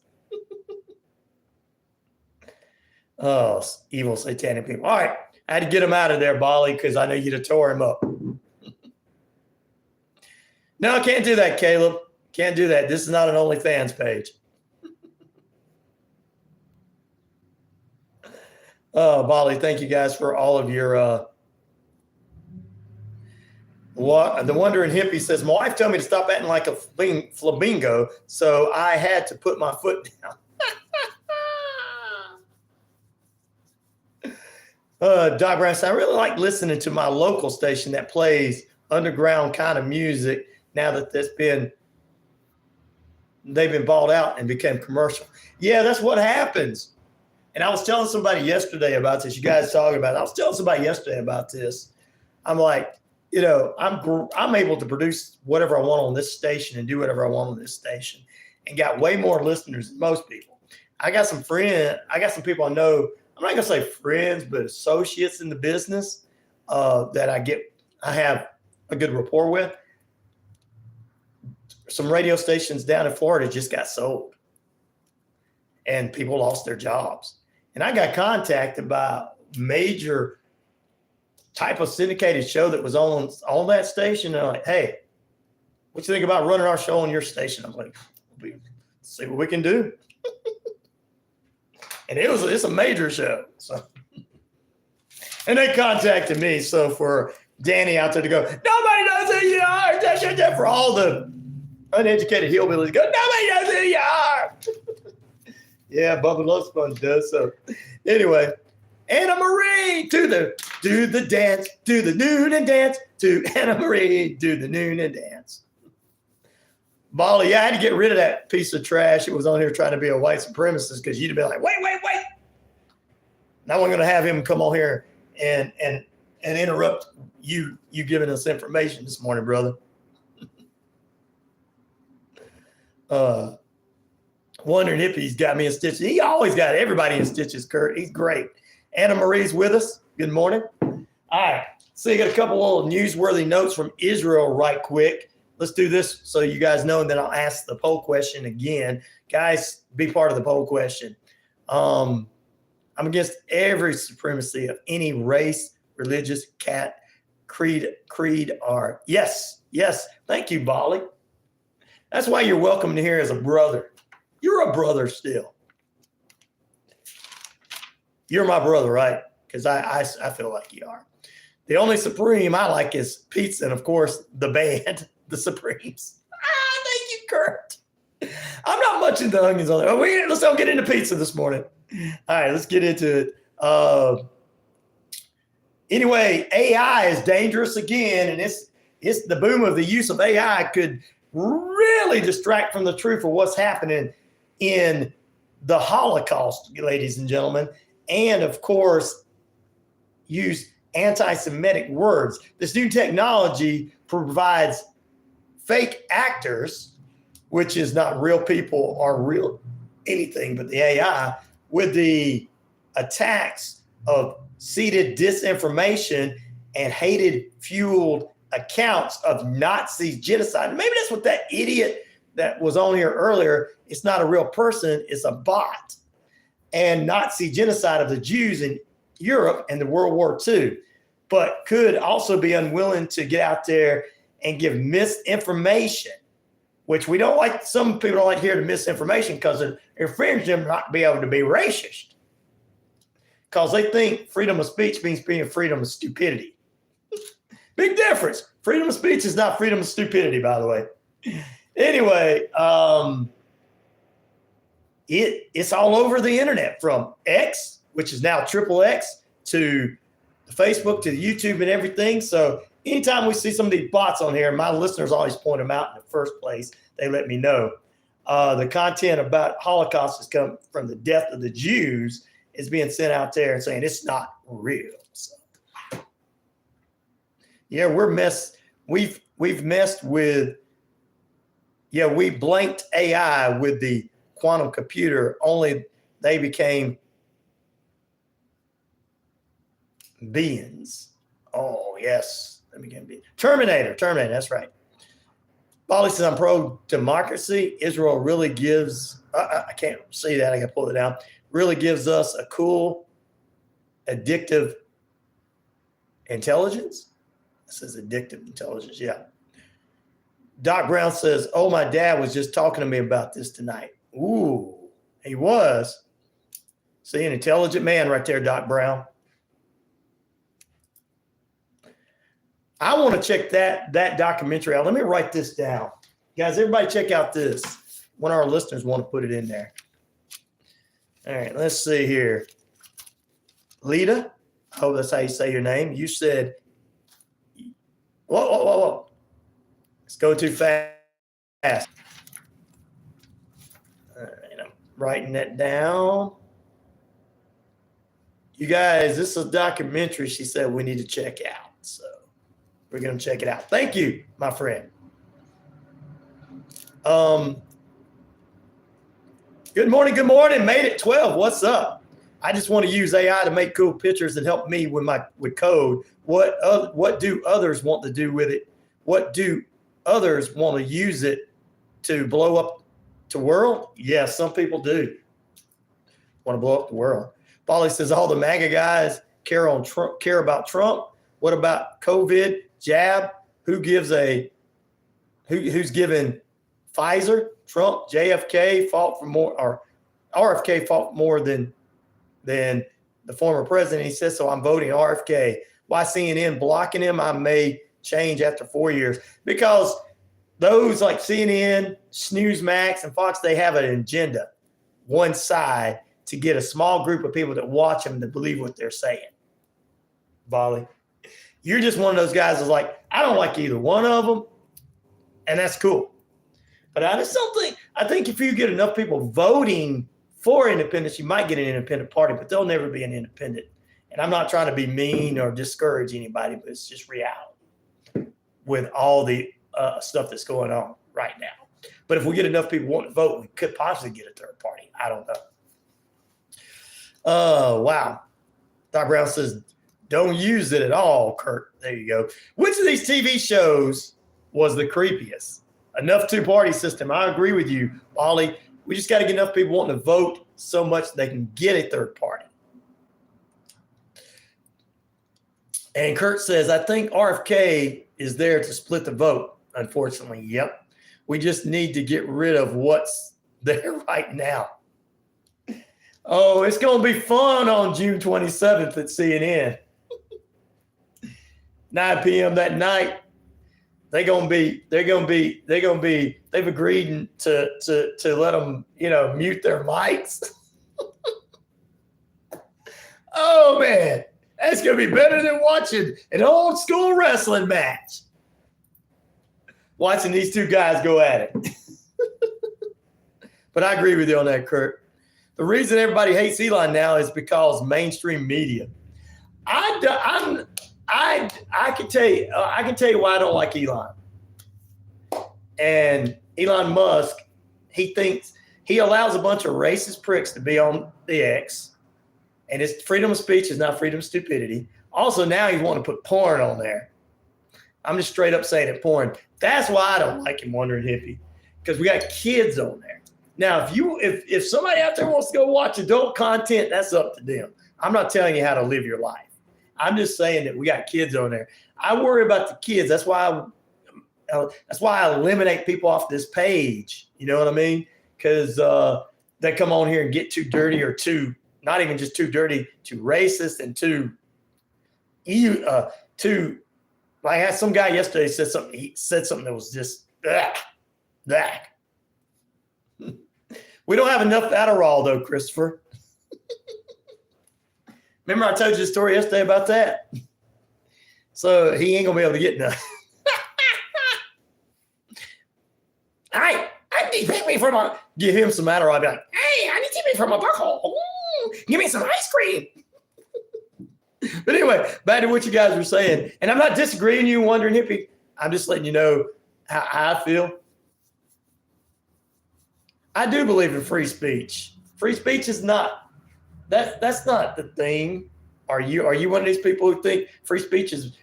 Oh, evil satanic people. All right. I had to get him out of there, Bolly, because I know you'd have tore him up. No, I can't do that, Caleb. Can't do that. This is not an OnlyFans page. Oh, Bolly, thank you guys for all of your the Wandering Hippie says, my wife told me to stop acting like a flamingo, so I had to put my foot down. Doc Brown said, I really like listening to my local station that plays underground kind of music now that they've been bought out and became commercial. Yeah, that's what happens. And I was telling somebody yesterday about this. You guys talking about it. I was telling somebody yesterday about this. I'm like, I'm able to produce whatever I want on this station and do whatever I want on this station and got way more listeners than most people. I got some people I know. I'm not going to say friends, but associates in the business that I have a good rapport with. Some radio stations down in Florida just got sold and people lost their jobs. And I got contacted by a major type of syndicated show that was on that station. And I'm like, hey, what you think about running our show on your station? I'm like, see what we can do. And it's a major show. So, and they contacted me. So for Danny out there to go, nobody knows who you are. For all the uneducated hillbillies, go, nobody knows who you are. Yeah, Bubba Love Sponge does. So anyway, Anna Marie, do the dance, do the noon and dance, to Anna Marie, do the noon and dance. Molly, I had to get rid of that piece of trash. It was on here trying to be a white supremacist because you'd have been like, wait. Now I'm going to have him come on here and interrupt you giving us information this morning, brother. Wondering if he's got me in stitches. He always got everybody in stitches, Kurt. He's great. Anna Marie's with us. Good morning. All right. So you got a couple little newsworthy notes from Israel right quick. Let's do this so you guys know, and then I'll ask the poll question again. Guys, be part of the poll question. I'm against every supremacy of any race, religious, creed, or yes. Thank you, Bolly. That's why you're welcome to here as a brother. You're a brother still. You're my brother, right? Because I feel like you are. The only Supreme I like is pizza, and of course the band, the Supremes. Thank you, Kurt. I'm not much into onions on there. Let's don't get into pizza this morning. All right, let's get into it. Anyway, AI is dangerous again, and it's the boom of the use of AI could really distract from the truth of what's happening in the Holocaust, ladies and gentlemen, and of course, use anti-Semitic words. This new technology provides fake actors, which is not real people or real anything but the AI, with the attacks of seeded disinformation and hated-fueled accounts of Nazi genocide. Maybe that's what that idiot that was on here earlier, it's not a real person, it's a bot. And Nazi genocide of the Jews in Europe and the World War II, but could also be unwilling to get out there and give misinformation, which we don't like. Some people don't like hearing misinformation because it infringes them not to be able to be racist, because they think freedom of speech means being freedom of stupidity. Big difference. Freedom of speech is not freedom of stupidity, by the way. Anyway, it's all over the internet, from X, which is now XXX, to the Facebook, to the YouTube and everything. So anytime we see some of these bots on here, my listeners always point them out in the first place. They let me know. The content about Holocaust has come from the death of the Jews is being sent out there and saying it's not real. So, yeah, we've messed with, we blanked AI with the quantum computer, only they became beings. Oh, yes. They became beings. Terminator, that's right. Bolly says, I'm pro-democracy. Israel really gives, I can't see that. I got to pull it down. Really gives us a cool, addictive intelligence. It says addictive intelligence, yeah. Doc Brown says, oh, my dad was just talking to me about this tonight. Ooh, he was. See, an intelligent man right there, Doc Brown. I want to check that documentary out. Let me write this down. Guys, everybody check out this. One of our listeners want to put it in there. All right, let's see here. Lita, I hope that's how you say your name. You said, whoa. Let's go too fast. All right, I'm writing that down. You guys, this is a documentary she said we need to check out. So we're going to check it out. Thank you, my friend. Good morning. Made it 12. What's up? I just want to use AI to make cool pictures and help me with code. What do others want to do with it? What do others want to use it to blow up the world? Yeah, some people do want to blow up the world. Polly says all the MAGA guys care about Trump. What about COVID, jab? Who gives a who's given Pfizer, Trump, JFK fought for more, or RFK fought more than the former president. He says, so I'm voting RFK. Why CNN blocking him? I may change after 4 years, because those like CNN, Newsmax, and Fox, they have an agenda, one side, to get a small group of people that watch them to believe what they're saying. Volley, you're just one of those guys that's like, I don't like either one of them, and that's cool. But I just don't think, I think if you get enough people voting for independence, you might get an independent party, but they'll never be an independent. And I'm not trying to be mean or discourage anybody, but it's just reality with all the stuff that's going on right now. But if we get enough people wanting to vote, we could possibly get a third party. I don't know. Oh, wow. Doc Brown says, don't use it at all, Kurt. There you go. Which of these TV shows was the creepiest? Enough two-party system. I agree with you, Ollie. We just got to get enough people wanting to vote so much they can get a third party. And Kurt says, I think RFK is there to split the vote. Unfortunately, yep. We just need to get rid of what's there right now. Oh, it's going to be fun on June 27th at CNN. 9 p.m. that night. They've agreed to let them, mute their mics. Oh man, that's going to be better than watching an old school wrestling match. Watching these two guys go at it. But I agree with you on that, Kurt. The reason everybody hates Elon now is because mainstream media. I can tell you why I don't like Elon. And Elon Musk, he thinks he allows a bunch of racist pricks to be on the X, and his freedom of speech is not freedom of stupidity. Also, now he's wanting to put porn on there. I'm just straight up saying it, porn. That's why I don't like him, Wandering Hippie, because we got kids on there. Now, if somebody out there wants to go watch adult content, that's up to them. I'm not telling you how to live your life. I'm just saying that we got kids on there. I worry about the kids. That's why I eliminate people off this page. You know what I mean? Because they come on here and get too dirty, or too, not even just too dirty, too racist, and too like I had some guy yesterday said something. He said something that was just that. We don't have enough Adderall though, Christopher. Remember I told you the story yesterday about that? So he ain't gonna be able to get none. I need me for my, give him some Adderall. I'd be like, hey, I need me for my buckhole. Ooh, give me some ice cream. But anyway, back to what you guys were saying. And I'm not disagreeing you, Wandering Hippie. I'm just letting you know how I feel. I do believe in free speech. Free speech is not, that's not the thing. Are you one of these people who think free speech is,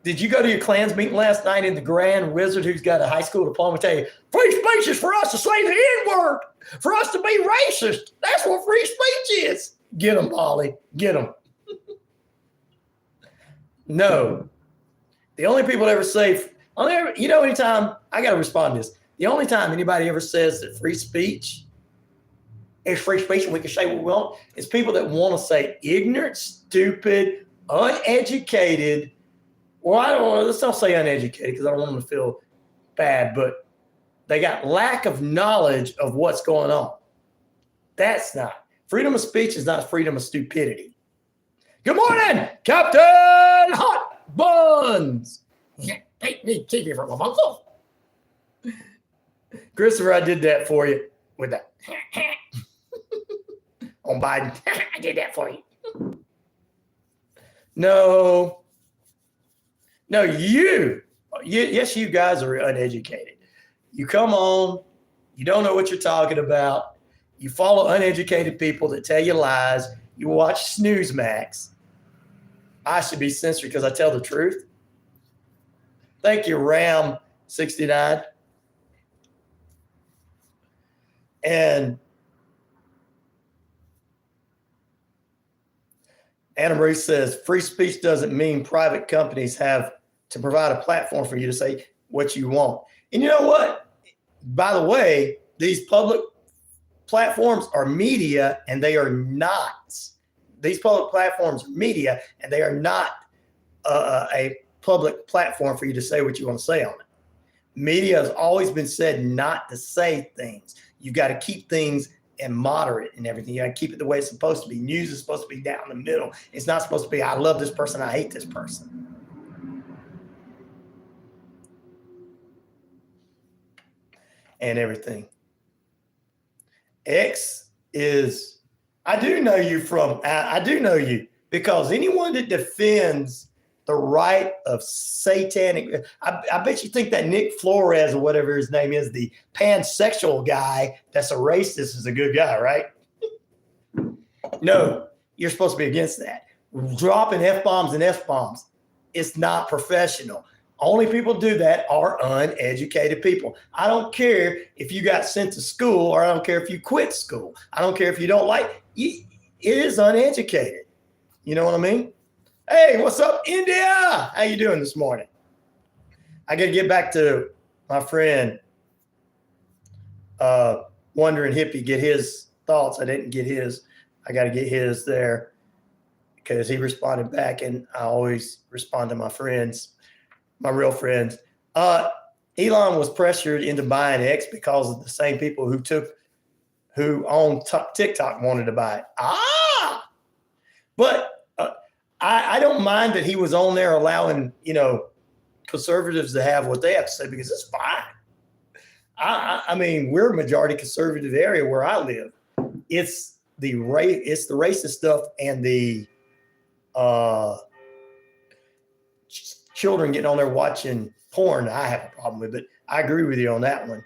did you go to your Klans meeting last night in the Grand Wizard who's got a high school diploma tell you, free speech is for us to say the N-word, for us to be racist. That's what free speech is. Get them, Molly. Get them. No. The only people that ever say, anytime, I got to respond to this. The only time anybody ever says that free speech is free speech and we can say what we want is people that want to say ignorant, stupid, uneducated. Well, let's not say uneducated because I don't want them to feel bad, but they got lack of knowledge of what's going on. That's not. Freedom of speech is not freedom of stupidity. Good morning, Captain Hot Buns. Take me TV from a bungle. Christopher, I did that for you with that. On Biden. I did that for you. No, yes, you guys are uneducated. You come on, you don't know what you're talking about. You follow uneducated people that tell you lies. You watch Newsmax. I should be censored because I tell the truth. Thank you, Ram69. And Anna Marie says, free speech doesn't mean private companies have to provide a platform for you to say, what you want. And you know what? By the way, these public platforms are media, and they are not. These public platforms are media, and they are not a public platform for you to say what you want to say on it. Media has always been said not to say things. You got to keep things and moderate and everything. You got to keep it the way it's supposed to be. News is supposed to be down the middle. It's not supposed to be, I love this person, I hate this person. And everything. X is, I do know you because anyone that defends the right of satanic, I bet you think that Nick Flores or whatever his name is, the pansexual guy that's a racist, is a good guy, right? No, you're supposed to be against that. Dropping F-bombs and F-bombs, it's not professional. Only people do that are uneducated people. I don't care if you got sent to school, or I don't care if you quit school. I don't care if you don't like it. It is uneducated. You know what I mean? Hey, what's up, India? How you doing this morning? I got to get back to my friend, Wondering Hippie, get his thoughts. I didn't get his. I got to get his there because he responded back, and I always respond to my friends, my real friends. Elon was pressured into buying X because of the same people who own TikTok wanted to buy it. But I don't mind that he was on there allowing, conservatives to have what they have to say, because it's fine. I mean, we're a majority conservative area where I live. It's the racist stuff and the children getting on there watching porn I have a problem with, but I agree with you on that one.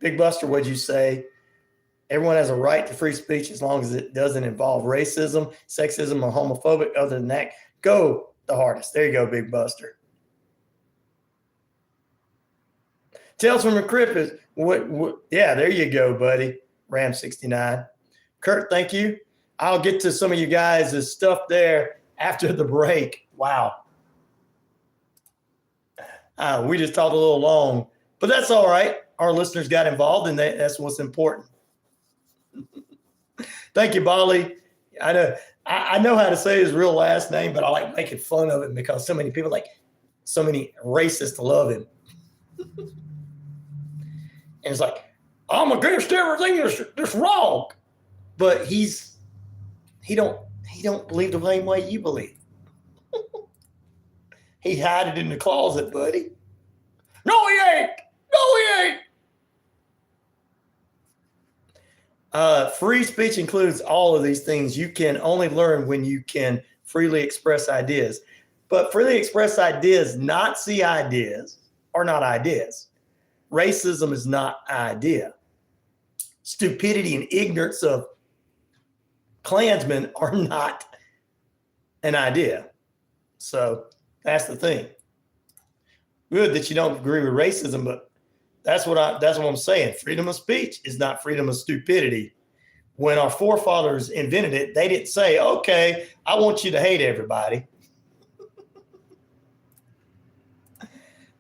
Big Buster, what'd you say? Everyone has a right to free speech as long as it doesn't involve racism, sexism, or homophobic. Other than that, go the hardest. There you go, Big Buster. Tales from the Crypt is what? Yeah, there you go, buddy. Ram 69. Kurt, thank you. I'll get to some of you guys' stuff there after the break. Wow. We just talked a little long, but that's all right. Our listeners got involved, and that's what's important. Thank you, Bali. I know how to say his real last name, but I like making fun of him because so many people, so many racists, love him. And it's like, I'm against everything that's wrong, but he don't believe the same way you believe. He hide it in the closet, buddy. No, he ain't. Free speech includes all of these things. You can only learn when you can freely express ideas. But freely express ideas, not see ideas, are not ideas. Racism is not an idea. Stupidity and ignorance of Klansmen are not an idea. So that's the thing. Good that you don't agree with racism, but that's what I'm saying. Freedom of speech is not freedom of stupidity. When our forefathers invented it, they didn't say, okay, I want you to hate everybody.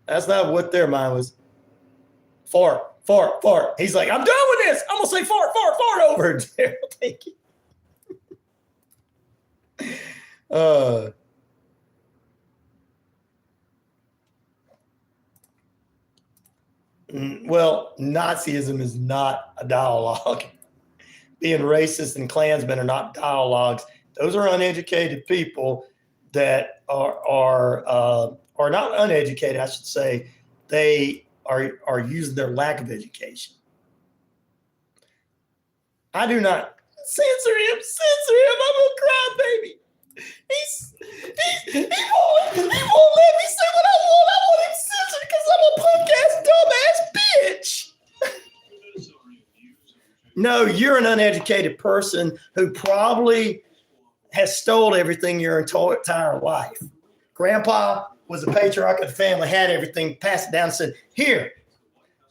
That's not what their mind was. Fart. He's like, I'm done with this. I'm going to say fart over there. Thank you. Well, Nazism is not a dialogue. Being racist and Klansmen are not dialogues. Those are uneducated people that are not uneducated, I should say. They are using their lack of education. I do not censor him. I'm gonna cry, baby. He won't let me say what I want. I want him censored because I'm a punk ass, dumbass bitch. No, you're an uneducated person who probably has stole everything your entire life. Grandpa was a patriarch of the family, had everything, passed it down, and said, here,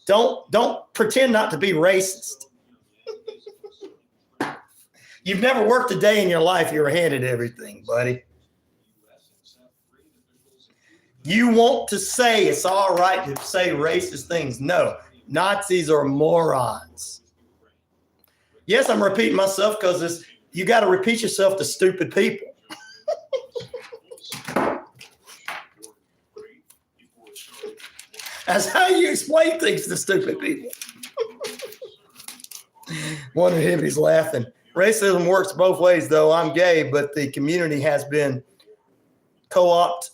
don't pretend not to be racist. You've never worked a day in your life. You were handed everything, buddy. You want to say it's all right to say racist things. No, Nazis are morons. Yes, I'm repeating myself because you got to repeat yourself to stupid people. That's how you explain things to stupid people. One of the hippies laughing. Racism works both ways, though. I'm gay, but the community has been co-opted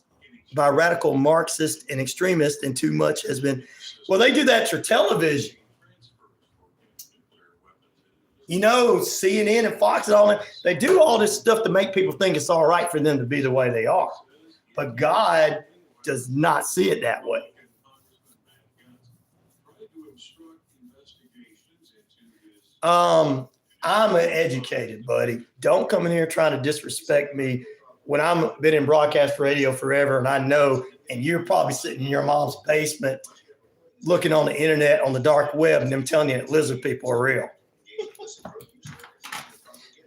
by radical Marxists and extremists, and too much has been. Well, they do that through television. You know, CNN and Fox and all that, they do all this stuff to make people think it's all right for them to be the way they are. But God does not see it that way. I'm an educated buddy. Don't come in here trying to disrespect me when I've been in broadcast radio forever, and I know, and you're probably sitting in your mom's basement looking on the internet on the dark web and them telling you that lizard people are real.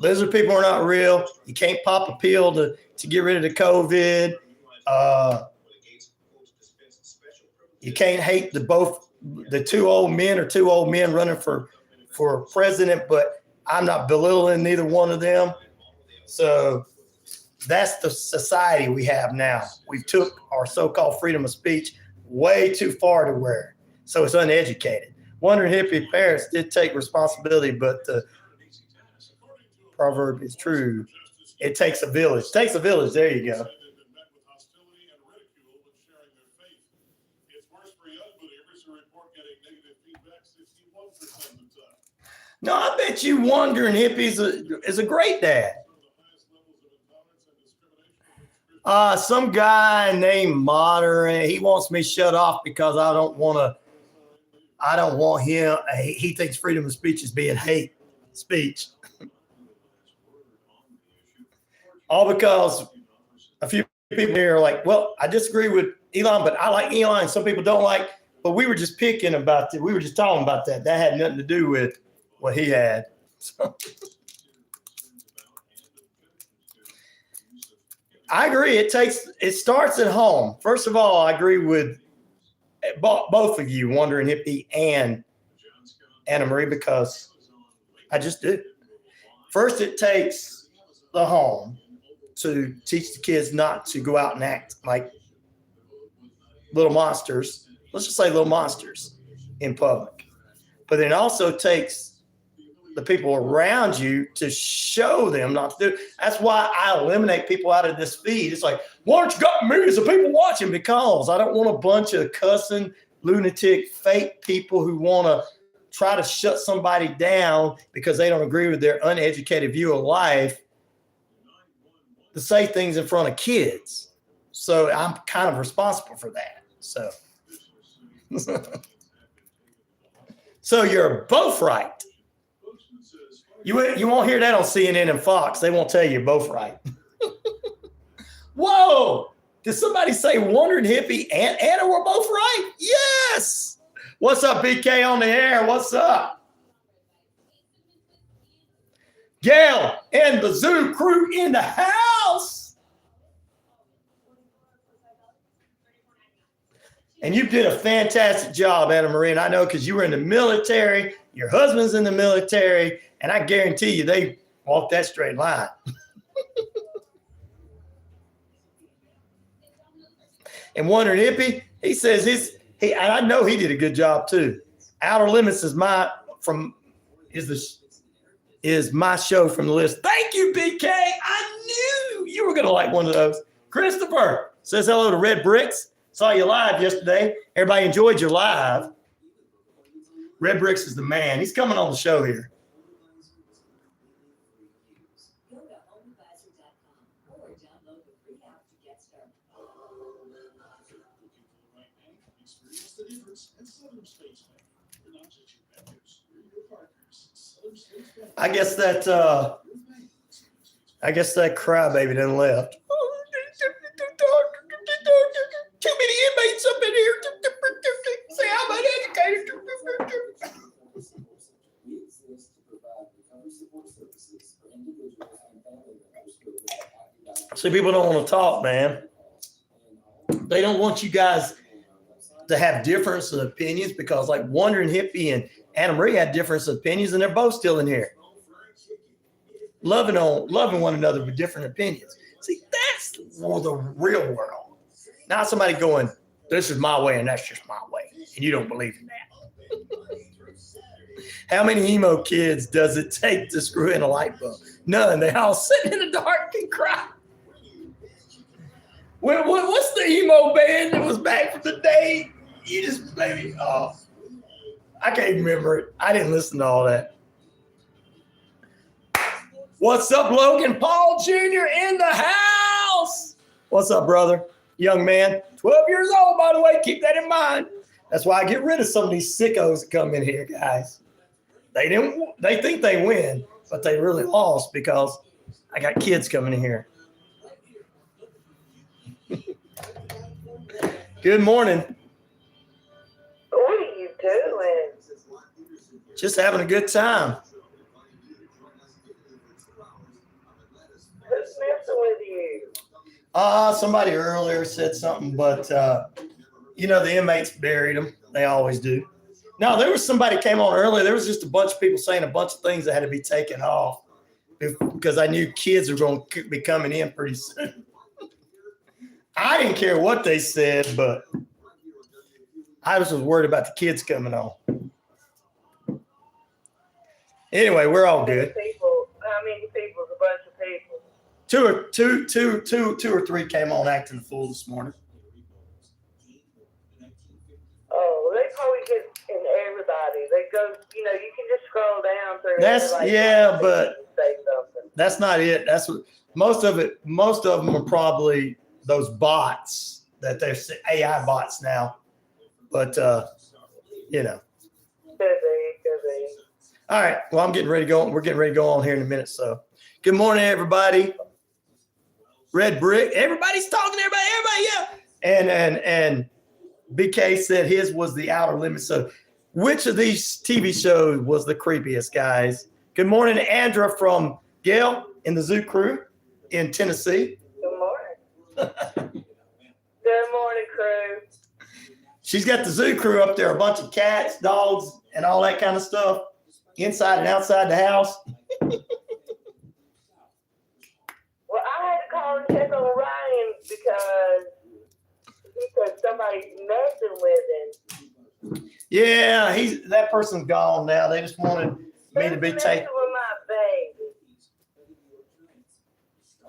Lizard people are not real. You can't pop a pill to get rid of the COVID. You can't hate the two old men running for president, but I'm not belittling neither one of them. So that's the society we have now. We took our so-called freedom of speech way too far to where, so it's uneducated. Wondering hippie parents did take responsibility, but the proverb is true. It takes a village. It takes a village. There you go. No, I bet you Wondering Hippies is a great dad. Some guy named Modern, he wants me shut off because I don't want him. He thinks freedom of speech is being hate speech. All because a few people here are like, well, I disagree with Elon, but I like Elon. Some people don't like, but we were just picking about it. We were just talking about that. That had nothing to do with what he had. So. I agree. It starts at home. First of all, I agree with both of you, Wondering Hippie and Anna Marie, because I just do. First, it takes the home to teach the kids not to go out and act like little monsters. Let's just say little monsters in public. But it also takes the people around you to show them not to do it. That's why I eliminate people out of this feed. It's like, why aren't you got millions of people watching? Because I don't want a bunch of cussing, lunatic, fake people who want to try to shut somebody down because they don't agree with their uneducated view of life to say things in front of kids. So I'm kind of responsible for that. So you're both right. You won't hear that on CNN and Fox. They won't tell you you're both right. Whoa! Did somebody say Wondering Hippie and Anna were both right? Yes! What's up, BK on the air? What's up? Gail and the Zoo crew in the house. And you did a fantastic job, Anna Marie. And I know because you were in the military, your husband's in the military, and I guarantee you they walked that straight line. And Wondering Hippie, he says and I know he did a good job too. Outer Limits is my show from the list. Thank you, BK. I knew you were gonna like one of those. Christopher says hello to Red Bricks. Saw you live yesterday. Everybody enjoyed your live. Red Bricks is the man. He's coming on the show here. I guess that crybaby done left. Too many inmates up in here. Say I'm uneducated. See, people don't want to talk, man. They don't want you guys to have difference of opinions because like Wandering Hippie and Anna Marie had difference of opinions and they're both still in here. Loving one another with different opinions. See, that's the real world. Not somebody going, this is my way and that's just my way. And you don't believe in that. How many emo kids does it take to screw in a light bulb? None. They all sitting in the dark and cry. What's the emo band that was back from the day? You just maybe, I can't remember it. I didn't listen to all that. What's up, Logan Paul Jr. in the house? What's up, brother? Young man, 12 years old, by the way. Keep that in mind. That's why I get rid of some of these sickos that come in here, guys. They think they win, but they really lost because I got kids coming in here. Good morning. What are you doing? Just having a good time. Who's messing with you? Somebody earlier said something, but the inmates buried them. They always do. No, there was somebody came on earlier. There was just a bunch of people saying a bunch of things that had to be taken off because I knew kids were going to be coming in pretty soon. I didn't care what they said, but I was just worried about the kids coming on. Anyway, we're all good. How many people? A bunch of people. Two or three came on acting the fool this morning. Oh, they probably get in everybody. They go, you can just scroll down through. But that's not it. That's what most of them are probably those bots that they're AI bots now. But Could be. All right. Well, I'm getting ready to go. We're getting ready to go on here in a minute. So good morning, everybody. Red Brick. Everybody's talking to everybody. Yeah. And BK said his was the Outer Limits. So which of these TV shows was the creepiest, guys? Good morning, Andra from Gail in the Zoo Crew in Tennessee. Good morning. Good morning, crew. She's got the Zoo Crew up there, a bunch of cats, dogs, and all that kind of stuff, inside and outside the house. Well, I had to call and check on Ryan because somebody's messing with him. Yeah, that person's gone now. They just wanted me to be taken. With my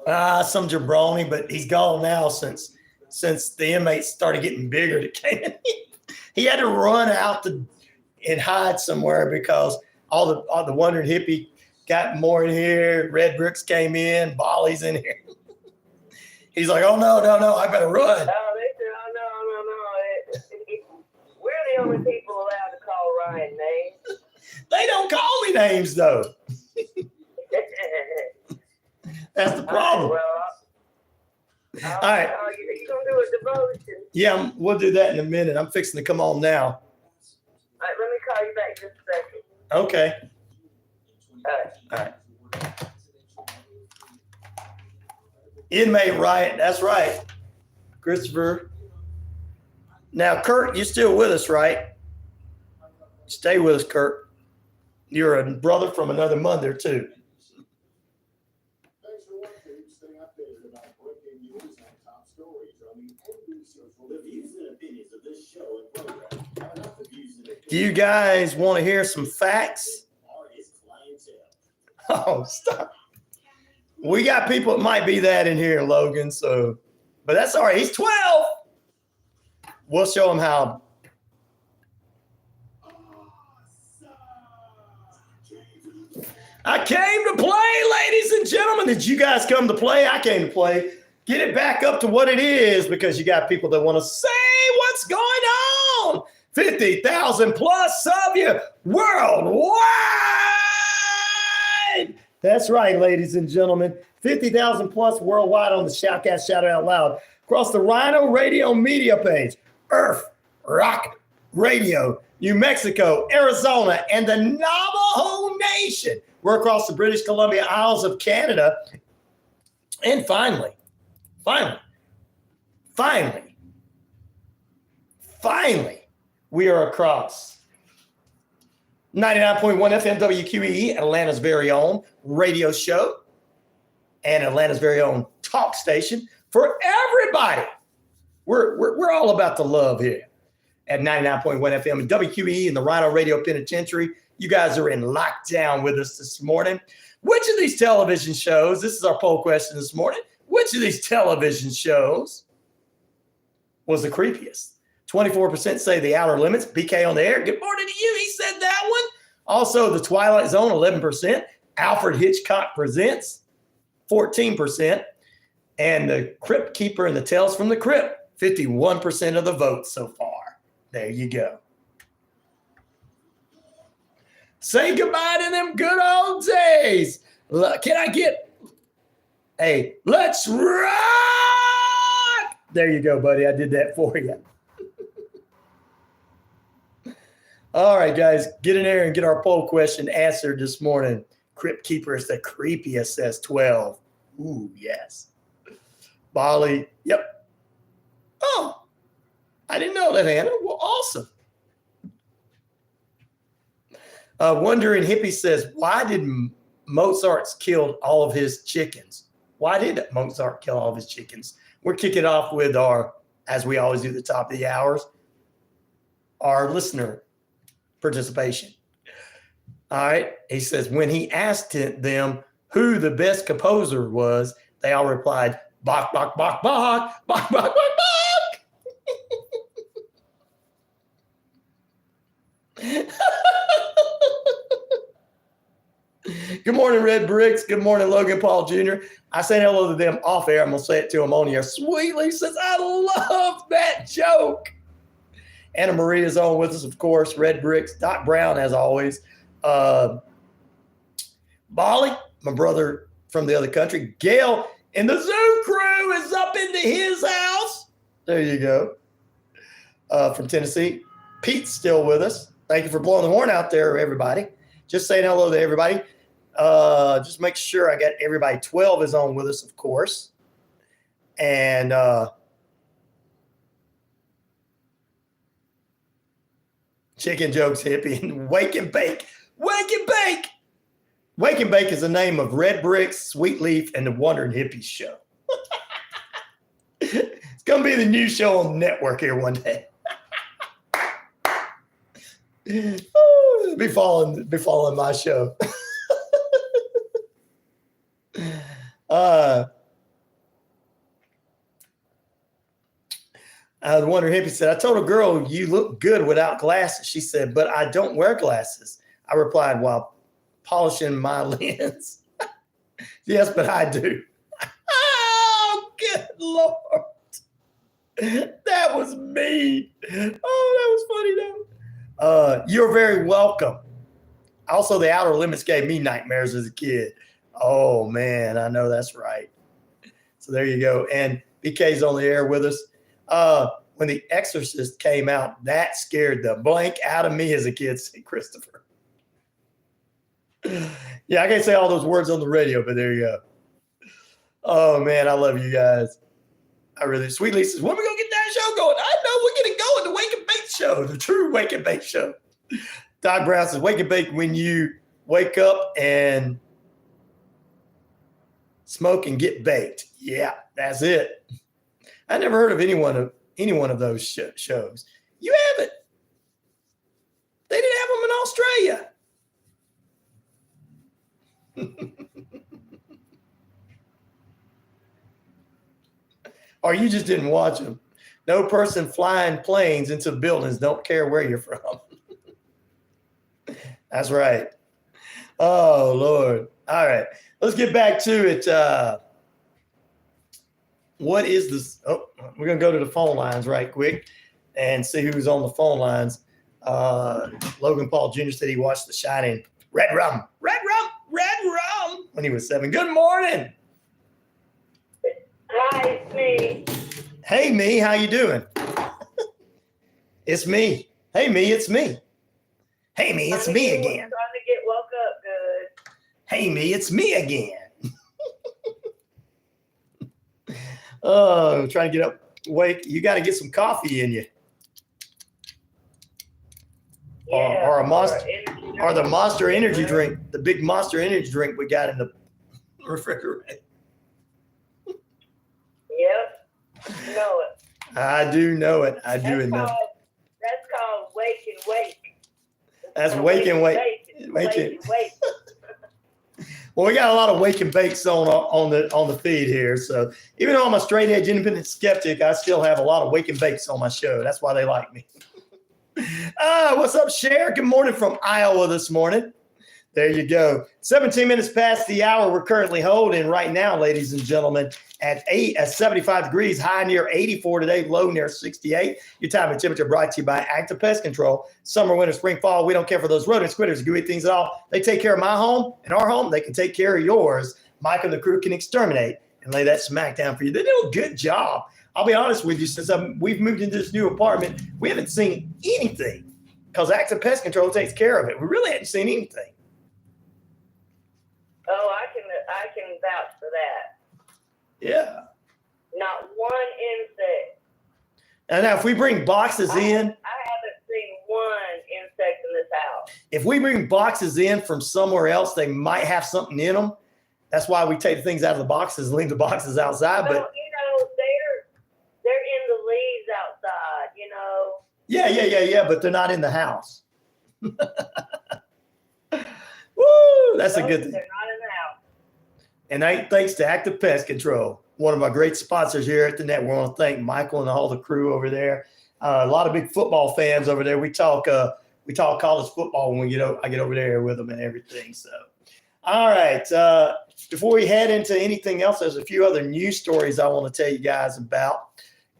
baby. Some jabroni, but he's gone now since the inmates started getting bigger. He had to run out and hide somewhere because all the Wandering Hippie got more in here. Red Bricks came in. Bolly's in here. He's like, oh, no, I better run. Oh, they said, no. We're the only people allowed to call Ryan names. They don't call me names, though. That's the problem. All right. You gonna do a devotion? Yeah, we'll do that in a minute. I'm fixing to come on now. All right, let me call you back just a second. Okay. All right. Inmate riot. That's right. Christopher. Now, Kurt, you're still with us, right? Stay with us, Kurt. You're a brother from another mother, too. Thanks for watching. Stay updated about breaking news and top stories on the NBC Social. The views and opinions of this show and program are not the views and opinions Do you guys want to hear some facts? or his clientele. Oh, stop. We got people that might be that in here, Logan. So, but that's all right. He's 12. We'll show him how. I came to play, ladies and gentlemen. Did you guys come to play? I came to play. Get it back up to what it is because you got people that want to say what's going on. 50,000 plus of you worldwide. That's right, ladies and gentlemen. 50,000 plus worldwide on the Shoutcast Shout It Out Loud. Across the RyanORadio media page. Earth Rock Radio, New Mexico, Arizona, and the Navajo Nation. We're across the British Columbia Isles of Canada. And finally, Finally, we are across 99.1 FM WQEE, Atlanta's very own radio show and Atlanta's very own talk station for everybody. We're all about the love here at 99.1 FM and WQEE and the RyanORadio Penitentiary. You guys are in lockdown with us this morning. Which of these television shows, this is our poll question this morning, which of these television shows was the creepiest? 24% say The Outer Limits. BK on the air. Good morning to you. He said that one. Also, The Twilight Zone, 11%. Alfred Hitchcock Presents, 14%. And The Crypt Keeper and the Tales from the Crypt, 51% of the vote so far. There you go. Say goodbye to them good old days. Can I get a let's rock? There you go, buddy. I did that for you. All right, guys, get in there and get our poll question answered this morning. Crypt Keeper is the creepiest, says 12. Ooh, yes. Bali, yep. Oh, I didn't know that, Hannah. Well, awesome. Wondering Hippie says, why did Mozart kill all of his chickens? Why did Mozart kill all of his chickens? We're kicking off with our, as we always do at the top of the hours, our listener participation. All right. He says, when he asked them who the best composer was, they all replied, Bach, Bach, Bach, Bach, Bach, Bach, Bach, Bach. Good morning, Red Bricks. Good morning, Logan Paul Jr. I say hello to them off air. I'm going to say it to them on here. Sweetly says, I love that joke. Anna Maria is on with us, of course. Red Bricks. Doc Brown, as always. Bali, my brother from the other country. Gail and the Zoo crew is up into his house. There you go. From Tennessee. Pete's still with us. Thank you for blowing the horn out there, everybody. Just saying hello to everybody. Just make sure I got everybody. 12 is on with us, of course. And Chicken Jokes Hippie and Wake and Bake. Wake and Bake. Wake and Bake is the name of Red Bricks, Sweet Leaf, and the Wandering Hippies show. It's going to be the new show on the network here one day. Be following my show. The Wonder Hippie said, I told a girl you look good without glasses. She said, but I don't wear glasses. I replied while polishing my lens. Yes, but I do. Oh, good Lord. That was mean. Oh, that was funny though. You're very welcome. Also, The Outer Limits gave me nightmares as a kid. Oh, man, I know that's right. So there you go. And BK's on the air with us. When The Exorcist came out, that scared the blank out of me as a kid, said Christopher. Yeah, I can't say all those words on the radio, but there you go. Oh, man, I love you guys. I really, Sweet Lisa says, when are we going to get that show going? I know we're getting going, the Wake and Bake show, the true Wake and Bake show. Doc Brown says, wake and bake when you wake up and smoke and get baked. Yeah, that's it. I never heard of any one of those shows. You haven't. They didn't have them in Australia. Or you just didn't watch them. No person flying planes into buildings, don't care where you're from. That's right. Oh, Lord. All right. Let's get back to it. What is this? Oh, we're going to go to the phone lines right quick and see who's on the phone lines. Logan Paul Jr. said he watched The Shining. Red rum when he was 7. Good morning. Hi, it's me. Hey, me. How you doing? It's me. Hey, me. It's me. Hey, me. It's me again. Trying to get woke up good. Hey, me. It's me again. Oh, trying to get up. Wake. You got to get some coffee in you. or a monster, energy or the drink. Monster Energy drink, the big Monster Energy drink we got in the refrigerator. Yep. You know it. I do know it. I do That's know. called wake and wake. That's wake and wake. Wake and wake. Well, we got a lot of wake and bakes on the feed here. So even though I'm a straight edge independent skeptic, I still have a lot of wake and bakes on my show. That's why they like me. What's up, Cher? Good morning from Iowa this morning. There you go. 17 minutes past the hour we're currently holding right now, ladies and gentlemen, at 75 degrees, high near 84 today, low near 68. Your time and temperature brought to you by Active Pest Control. Summer, winter, spring, fall, we don't care for those rodents, critters, gooey things at all. They take care of my home and our home. They can take care of yours. Mike and the crew can exterminate and lay that smack down for you. They do a good job. I'll be honest with you, since we've moved into this new apartment, we haven't seen anything because Active Pest Control takes care of it. We really haven't seen anything. Oh, I can vouch for that. Yeah. Not one insect. And now if we bring boxes in, I haven't seen one insect in this house. if we bring boxes in from somewhere else, they might have something in them. That's why we take things out of the boxes and leave the boxes outside. Well, But they're in the leaves outside, yeah. But they're not in the house. Woo! That's a good thing. They're not in the house. And thanks to Active Pest Control, one of my great sponsors here at the network. I want to thank Michael and all the crew over there. A lot of big football fans over there. We talk college football when I get over there with them and everything. So, all right. Before we head into anything else, there's a few other news stories I want to tell you guys about,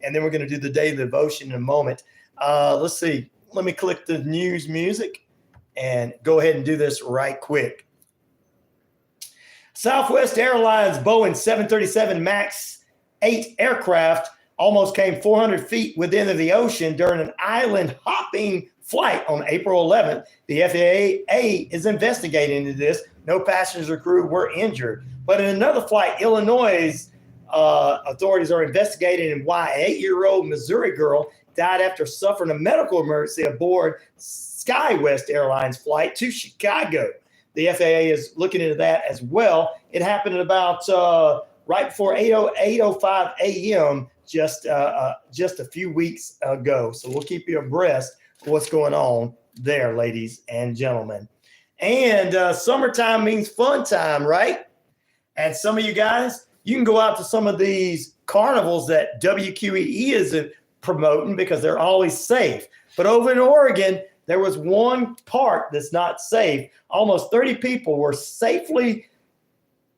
and then we're going to do the daily devotion in a moment. Let's see. Let me click the news music and go ahead and do this right quick. Southwest Airlines Boeing 737 MAX 8 aircraft almost came 400 feet within the ocean during an island hopping flight on April 11th. The FAA is investigating into this. No passengers or crew were injured. But in another flight, Illinois authorities are investigating why an 8-year-old Missouri girl died after suffering a medical emergency aboard SkyWest Airlines flight to Chicago. The FAA is looking into that as well. It happened at about right before 8:05 a.m. just a few weeks ago. So we'll keep you abreast of what's going on there, ladies and gentlemen. And summertime means fun time, right? And some of you guys, you can go out to some of these carnivals that WQEE is promoting because they're always safe. But over in Oregon, there was one part that's not safe. Almost 30 people were safely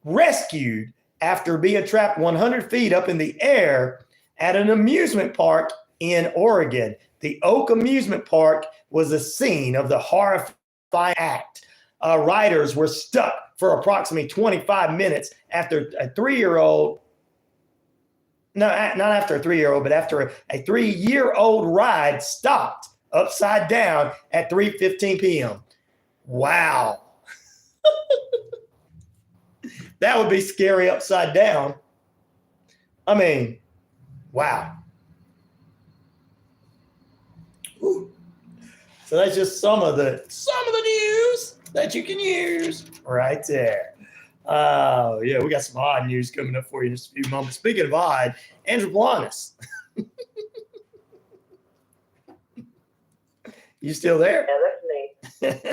rescued after being trapped 100 feet up in the air at an amusement park in Oregon. The Oak Amusement Park was the scene of the horrifying act. Riders were stuck for approximately 25 minutes after a 3-year-old, not after a 3-year-old, but after a 3-year-old ride stopped upside down at 3:15 p.m. Wow. That would be scary upside down. I mean, wow. Ooh. So that's just some of the news that you can use right there. Oh, yeah, we got some odd news coming up for you in just a few moments. Speaking of odd, Andrew Blanis. You still there? Yeah, that's me.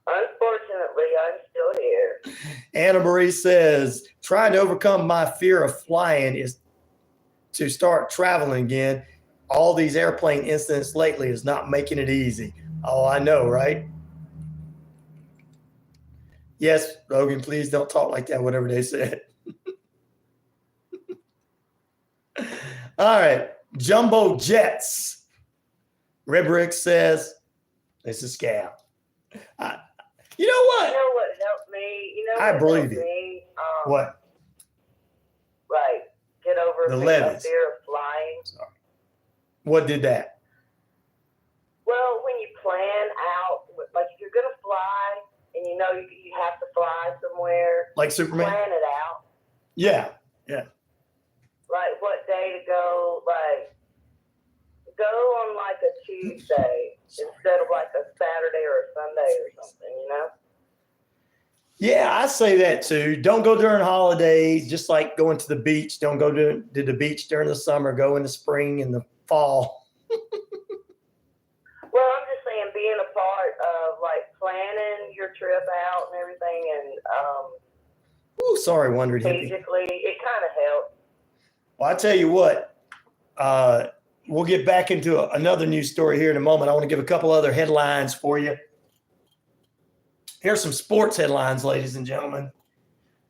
Unfortunately, I'm still here. Anna Marie says, trying to overcome my fear of flying is to start traveling again. All these airplane incidents lately is not making it easy. Oh, I know, right? Yes, Logan, please don't talk like that, whatever they said. All right. Jumbo Jets. Ribrick says, it's a scam. You know what? You know what helped me? I believe you. What? Right. Get over The the levees. fear of flying. Sorry. What did that? Well, when you plan out, like if you're going to fly and you know you have to fly somewhere, Like Superman? plan it out. Yeah. Like what day to go, like go on like a Tuesday instead of like a Saturday or a Sunday or something, you know? Yeah, I say that too. Don't go during holidays, just like going to the beach. Don't go to the beach during the summer. Go in the spring and the fall. Well, I'm just saying being a part of like planning your trip out and everything, and Ooh, sorry, Wondered Hippie. strategically, it kind of helps. Well, I tell you what, we'll get back into another news story here in a moment. I want to give a couple other headlines for you. Here's some sports headlines, ladies and gentlemen.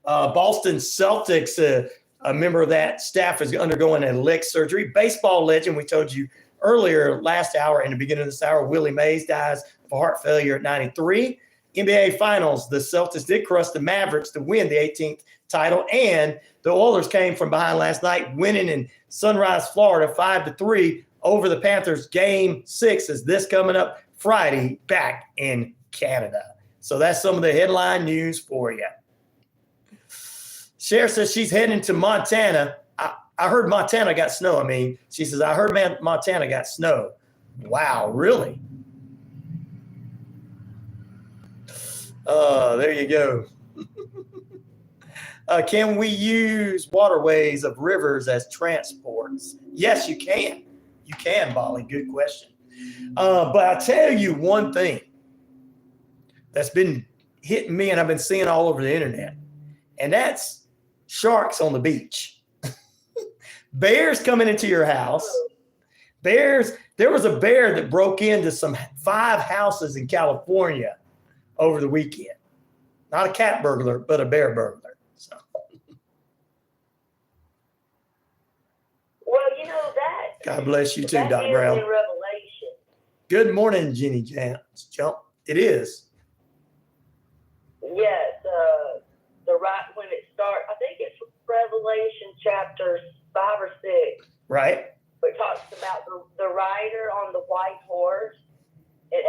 Boston Celtics, a member of that staff is undergoing a leg surgery. Baseball legend, we told you earlier last hour, in the beginning of this hour, Willie Mays dies of a heart failure at 93. NBA Finals, the Celtics did crush the Mavericks to win the 18th title, and the Oilers came from behind last night, winning in Sunrise, Florida, 5-3 over the Panthers. Game 6 is this coming up Friday back in Canada. So that's some of the headline news for you. Cher says she's heading to Montana. I heard Montana got snow. She says, I heard Montana got snow. Wow, really? There you go. Can we use waterways of rivers as transports? Yes, you can. You can, Bolly. Good question. But I'll tell you one thing that's been hitting me and I've been seeing all over the internet, and that's sharks on the beach. Bears coming into your house. Bears. There was a bear that broke into 5 houses in California over the weekend. Not a cat burglar, but a bear burglar. So. Well, you know that. God bless you too, that Doc is Brown. in Revelation. Good morning, Jenny Jump. It is. Yes, when it starts, I think it's Revelation chapter 5 or 6. Right. Where it talks about the rider on the white horse. It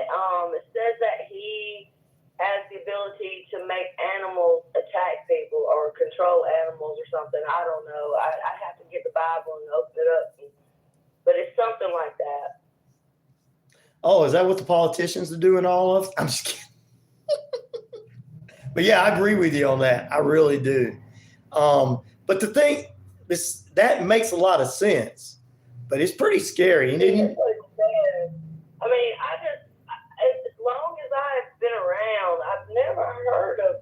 says that he has the ability to make animals attack people or control animals or something. I don't know. I have to get the Bible and open it up. But it's something like that. Oh, is that what the politicians are doing all of? I'm just kidding. But yeah, I agree with you on that. I really do. But the thing is, that makes a lot of sense, but it's pretty scary. I mean, as long as I've been around, I've never heard of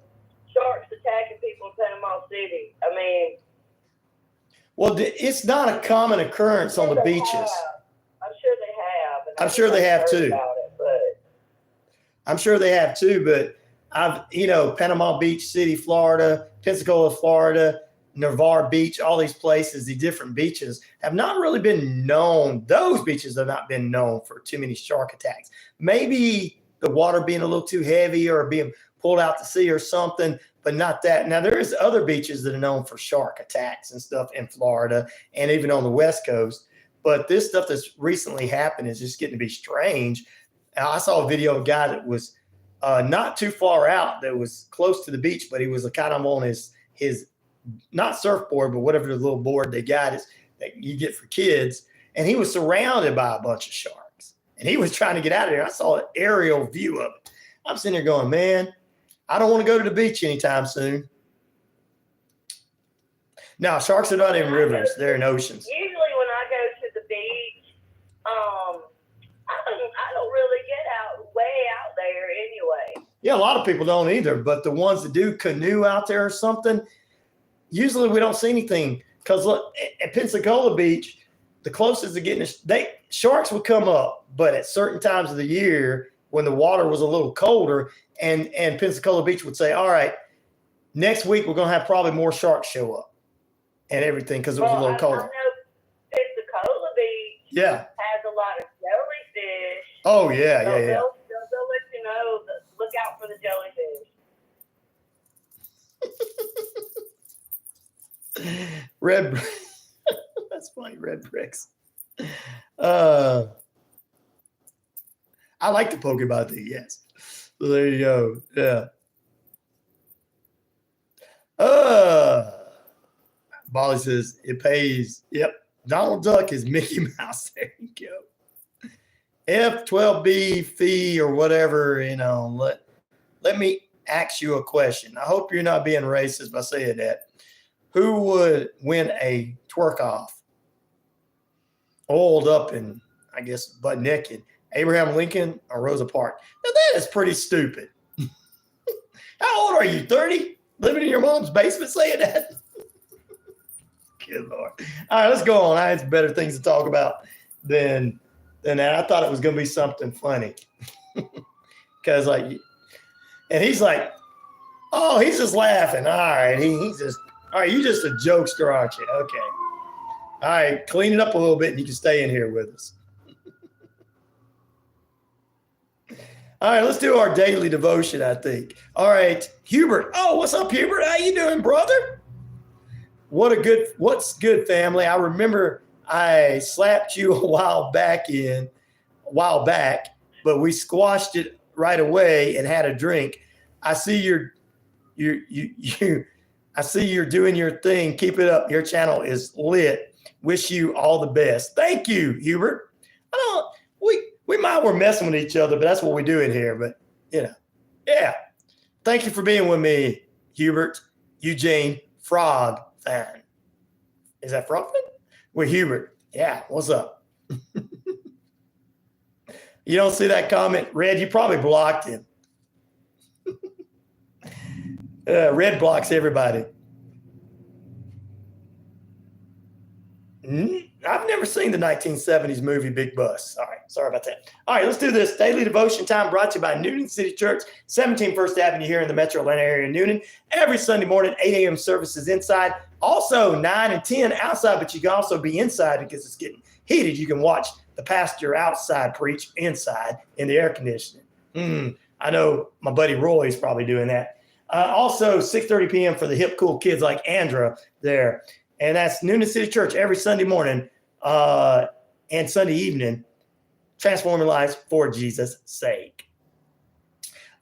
sharks attacking people in Panama City. I mean, well, it's not a common occurrence on the beaches. I'm sure they have. I'm sure they have too. I'm sure they have too, but Panama Beach City, Florida, Pensacola, Florida, Navarre Beach, all these places, the different beaches have not really been known. Those beaches have not been known for too many shark attacks. Maybe the water being a little too heavy or being pulled out to sea or something, but not that. Now, there is other beaches that are known for shark attacks and stuff in Florida and even on the West Coast. But this stuff that's recently happened is just getting to be strange. I saw a video of a guy that was not too far out, that was close to the beach, but he was kind of on his not surfboard, but whatever the little board they got is that you get for kids. And he was surrounded by a bunch of sharks. And he was trying to get out of there. I saw an aerial view of it. I'm sitting there going, man, I don't want to go to the beach anytime soon. Now, sharks are not in rivers. They're in oceans. Usually when I go to the beach, I don't really get way out there anyway. Yeah, a lot of people don't either. But the ones that do canoe out there or something, usually we don't see anything. Because look, at Pensacola Beach, the closest to getting sharks would come up, but at certain times of the year when the water was a little colder, and Pensacola Beach would say, all right, next week we're going to have probably more sharks show up and everything because it was a little colder. I know Pensacola Beach has a lot of jellyfish. Oh, yeah. They'll let you know, look out for the jellyfish. Red that's funny, red bricks. I like the Pokemon thing, yes. So there you go. Yeah. Bolly says it pays. Yep. Donald Duck is Mickey Mouse. There you go. F12B fee or whatever, let me ask you a question. I hope you're not being racist by saying that. Who would win a twerk off? Oiled up and, I guess, butt naked. Abraham Lincoln or Rosa Parks? Now, that is pretty stupid. How old are you, 30? Living in your mom's basement saying that? Good Lord. All right, let's go on. I had some better things to talk about than that. I thought it was going to be something funny. Because, and he's like, oh, he's just laughing. All right, he's just, all right, you're just a jokester, aren't you? Okay. All right, clean it up a little bit and you can stay in here with us. All right, let's do our daily devotion, I think. All right, Hubert. Oh, what's up, Hubert? How you doing, brother? What's good, family? I remember I slapped you a while back, but we squashed it right away and had a drink. I see you're doing your thing. Keep it up. Your channel is lit. Wish you all the best. Thank you, Hubert. We might were messing with each other, but that's what we do in here. But yeah. Thank you for being with me, Hubert. Eugene Frog fan. Is that Frog fan? With Hubert. Yeah. What's up? You don't see that comment, Red? You probably blocked him. Red blocks everybody. I've never seen the 1970s movie Big Bus. All right, sorry about that. All right, let's do this. Daily Devotion Time brought to you by Noonan City Church, 17 First Avenue here in the Metro Atlanta area in Noonan. Every Sunday morning, 8 a.m. services inside. Also 9 and 10 outside, but you can also be inside because it's getting heated. You can watch the pastor outside preach inside in the air conditioning. I know my buddy Roy is probably doing that. Also 6:30 p.m. for the hip, cool kids like Andra there. And that's Noonan City Church every Sunday morning and Sunday evening, transforming lives for Jesus' sake.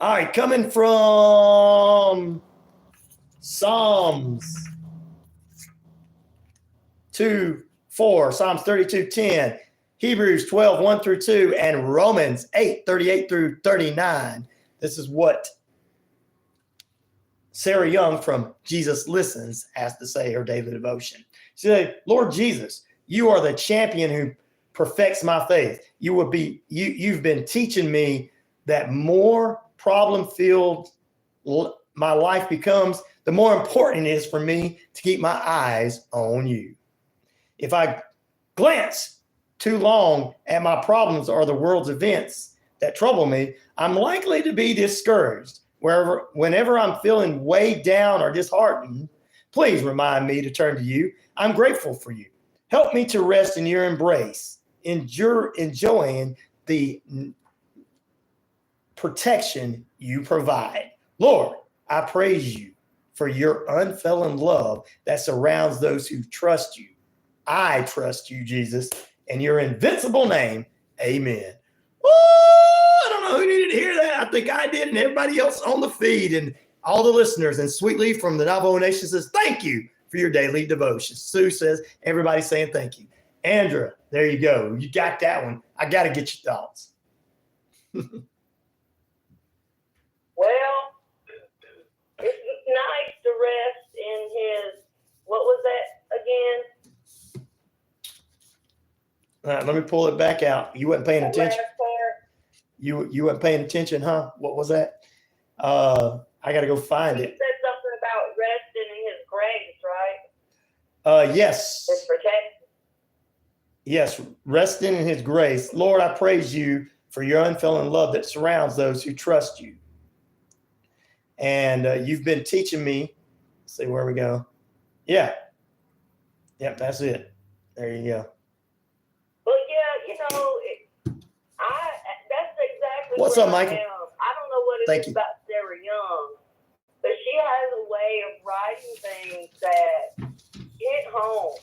All right, coming from Psalms 2:4, Psalms 32:10, Hebrews 12:1-2, and Romans 8:38-39. This is what Sarah Young from Jesus Listens has to say her daily devotion. She said, Lord Jesus, you are the champion who perfects my faith. You've been teaching me that more problem-filled my life becomes, the more important it is for me to keep my eyes on you. If I glance too long at my problems or the world's events that trouble me, I'm likely to be discouraged. Whenever I'm feeling weighed down or disheartened, please remind me to turn to you. I'm grateful for you. Help me to rest in your embrace, enjoying the protection you provide. Lord, I praise you for your unfailing love that surrounds those who trust you. I trust you, Jesus, in your invincible name. Amen. I don't know who needed to hear that. I think I did, and everybody else on the feed and all the listeners. And Sweet Lee from the Navajo Nation says, thank you for your daily devotion. Sue says, everybody's saying thank you. Andra, there you go. You got that one. I got to get your thoughts. Well, it's nice to rest in his, what was that again? All right, let me pull it back out. You weren't paying attention. You weren't paying attention, huh? What was that? I got to go find it. You said something about resting in his grace, right? Yes. His protection. Yes, resting in his grace. Lord, I praise you for your unfailing love that surrounds those who trust you. And you've been teaching me. Let's see where we go. Yeah. Yep, that's it. There you go. Well, yeah, that's exactly What's where up, Michael? I am. I don't know what it is about Sarah Young, but she has a way of writing things that hit home,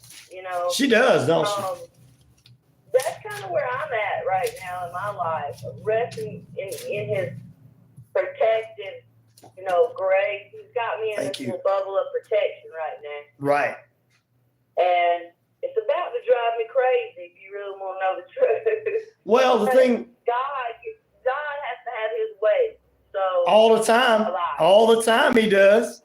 She does, don't she? That's kind of where I'm at right now in my life, resting in his protective, grace. He's got me in this little bubble of protection right now. Right. And it's about to drive me crazy if you really want to know the truth. Well, the thing All the time. alive. All the time he does.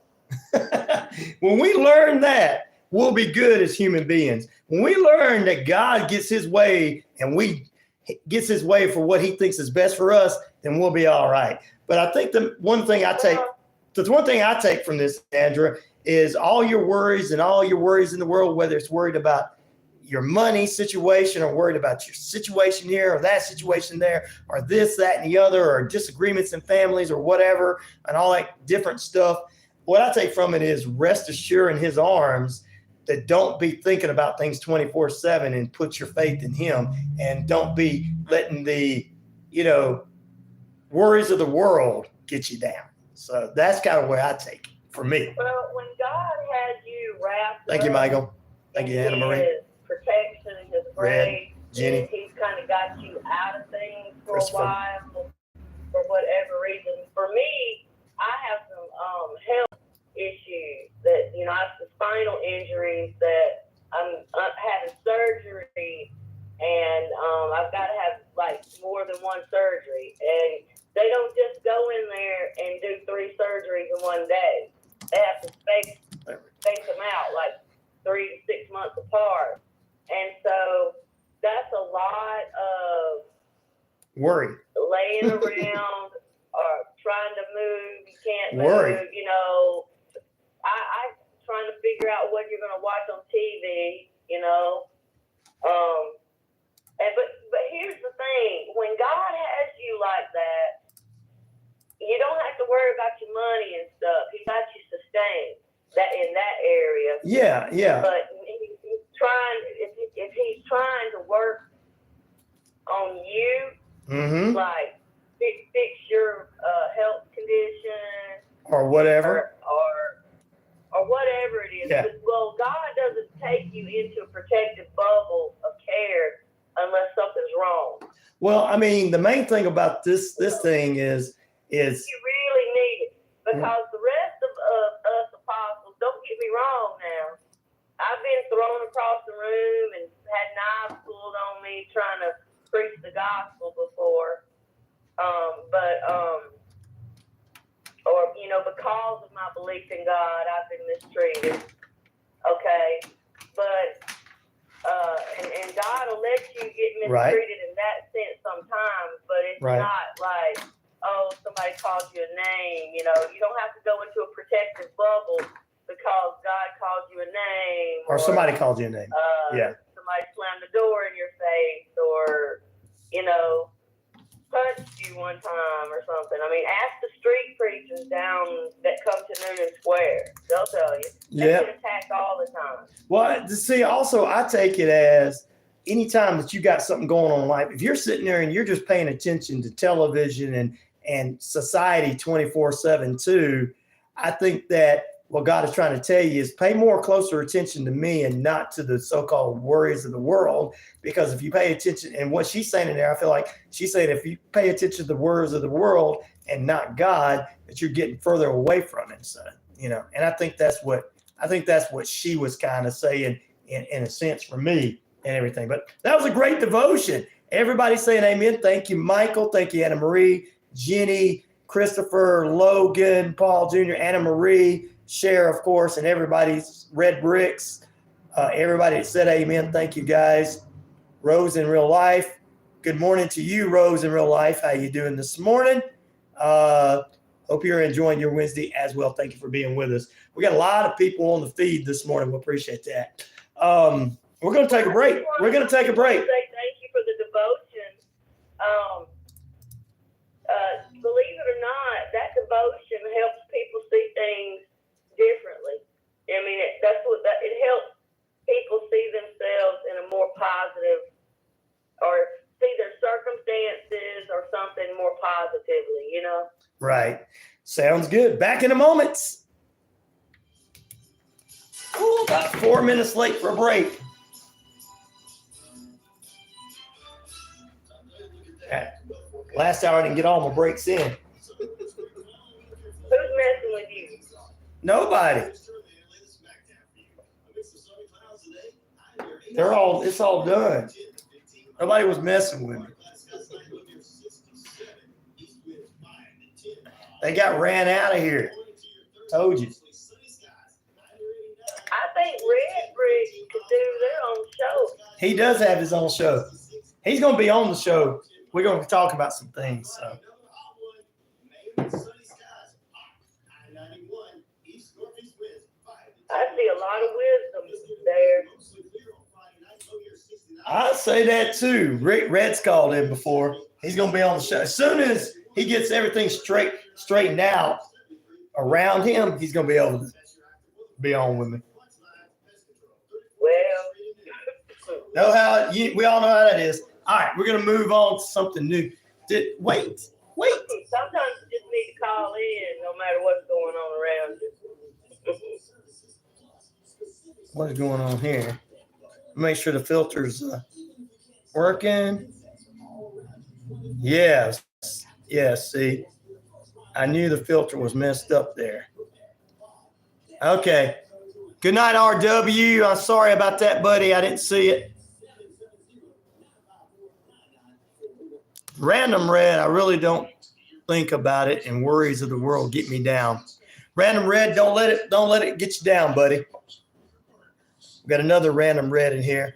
When we learn that, we'll be good as human beings. When we learn that God gets his way and we gets his way for what he thinks is best for us, then we'll be all right. But I think the one thing I take from this, Andrea, is all your worries in the world, whether it's worried about your money situation or worried about your situation here or that situation there or this, that, and the other, or disagreements in families or whatever, and all that different stuff. What I take from it is rest assured in his arms, that don't be thinking about things 24/7 and put your faith in him, and don't be letting the, worries of the world get you down. So that's kind of where I take it for me. Well, when God has you wrapped Thank you, Michael. Thank you, Anna Marie. His protection, his Red, grace, Jenny. and he's kind of got you out of things for a Christopher. while, for whatever reason. For me, I have some health issues that, I have some spinal injuries that I'm having surgery, and I've got to have like more than one surgery, and they don't just go in there and do 3 surgeries in one day. They have to space them out like 3 to 6 months apart, and so that's a lot of Worry. laying around or trying to move. You can't Worry. move, I trying to figure out what you're going to watch on TV, but here's the thing: when God has you like that, you don't have to worry about your money and stuff. He got you sustained in that area. Yeah, yeah. But he's trying. If he's trying to work on you, Mm-hmm. like fix your health condition Or whatever. or whatever it is. Yeah. Well, God doesn't take you into a protective bubble of care unless something's wrong. Well, I mean, the main thing about this thing is You really need it, because the rest of us apostles, don't get me wrong now, I've been thrown across the room and had knives pulled on me trying to preach the gospel before, because of my belief in God, I've been mistreated. Okay, but and God will let you get mistreated in that sense sometimes, but it's not like, oh, somebody called you a name. You don't have to go into a protective bubble because God called you a name, or somebody called you a name. Somebody slammed the door in your face, or punched you one time or something. I mean, ask the street preachers down that come to Noonan Square. They'll tell you. They get attacked all the time. Well, see, also I take it as anytime that you got something going on in life, if you're sitting there and you're just paying attention to television and society 24/7 too, I think that what God is trying to tell you is pay more closer attention to me and not to the so-called worries of the world. Because if you pay attention, and what she's saying in there, I feel like she's saying if you pay attention to the worries of the world and not God, that you're getting further away from it. So, and I think that's what she was kind of saying in a sense for me and everything. But that was a great devotion. Everybody saying amen. Thank you, Michael. Thank you, Anna Marie, Jenny, Christopher, Logan, Paul Jr., Anna Marie, Cher, of course, and everybody's Red Bricks. Everybody that said amen. Thank you, guys. Rose in real life. Good morning to you, Rose in real life. How you doing this morning? Hope you're enjoying your Wednesday as well. Thank you for being with us. We got a lot of people on the feed this morning. We appreciate that. We're going to take a break. We're going to take a break. Thank you for the devotion. Believe it or not, that devotion helps people see things differently. I mean, it helps people see themselves in a more positive, or see their circumstances or something more positively, Right. Sounds good. Back in a moment. Cool. About 4 minutes late for a break. Last hour I didn't get all my breaks in. Who's messing with you? Nobody. It's all done. Nobody was messing with me. They got ran out of here. Told you. I think Red Brick could do their own show. He does have his own show. He's going to be on the show. We're going to talk about some things. So. I see a lot of wisdom there. I say that too. Rick Red's called in before. He's going to be on the show. As soon as he gets everything straightened out around him, he's going to be able to be on with me. Well, we all know how that is. All right, we're going to move on to something new. Wait. sometimes you just need to call in no matter what's going on around you. What is going on here? Make sure the filter's working. Yes. See, I knew the filter was messed up there. Okay. Good night, RW. I'm sorry about that, buddy. I didn't see it. Random Red, I really don't think about it, and worries of the world get me down. Random Red, don't let it get you down, buddy. We got another Random Red in here.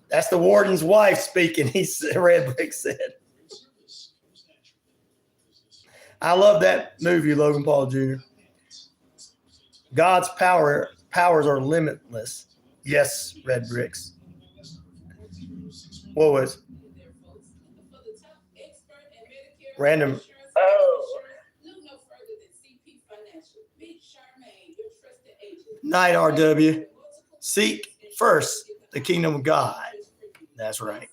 That's the warden's wife speaking. He said, Red Brick said. I love that movie, Logan Paul Jr. God's powers are limitless. Yes, Red Bricks. What was? Random. Oh. Night, RW. Seek first the kingdom of God. That's right.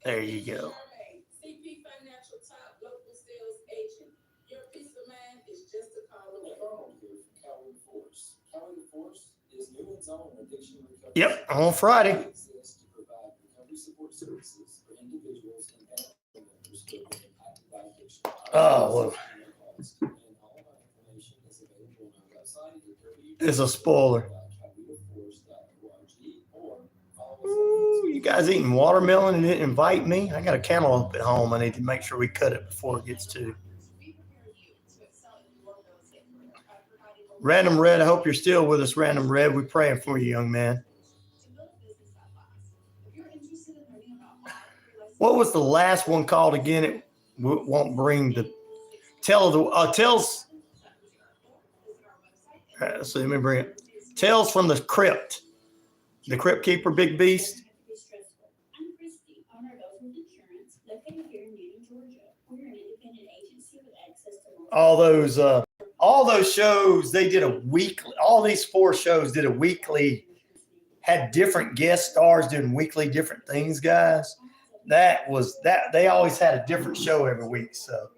There you go. Yep, on Friday. Oh, well. It's a spoiler. Ooh, you guys eating watermelon and didn't invite me? I got a cantaloupe at home. I need to make sure we cut it before it gets too. Random Red, I hope you're still with us, Random Red. We're praying for you, young man. What was the last one called again? It won't bring the tells. So let me bring it. Tales from the Crypt. The Crypt Keeper, Big Beast. All those shows, they did a weekly. All these 4 shows did a weekly. Had different guest stars doing weekly different things, guys. That they always had a different show every week. So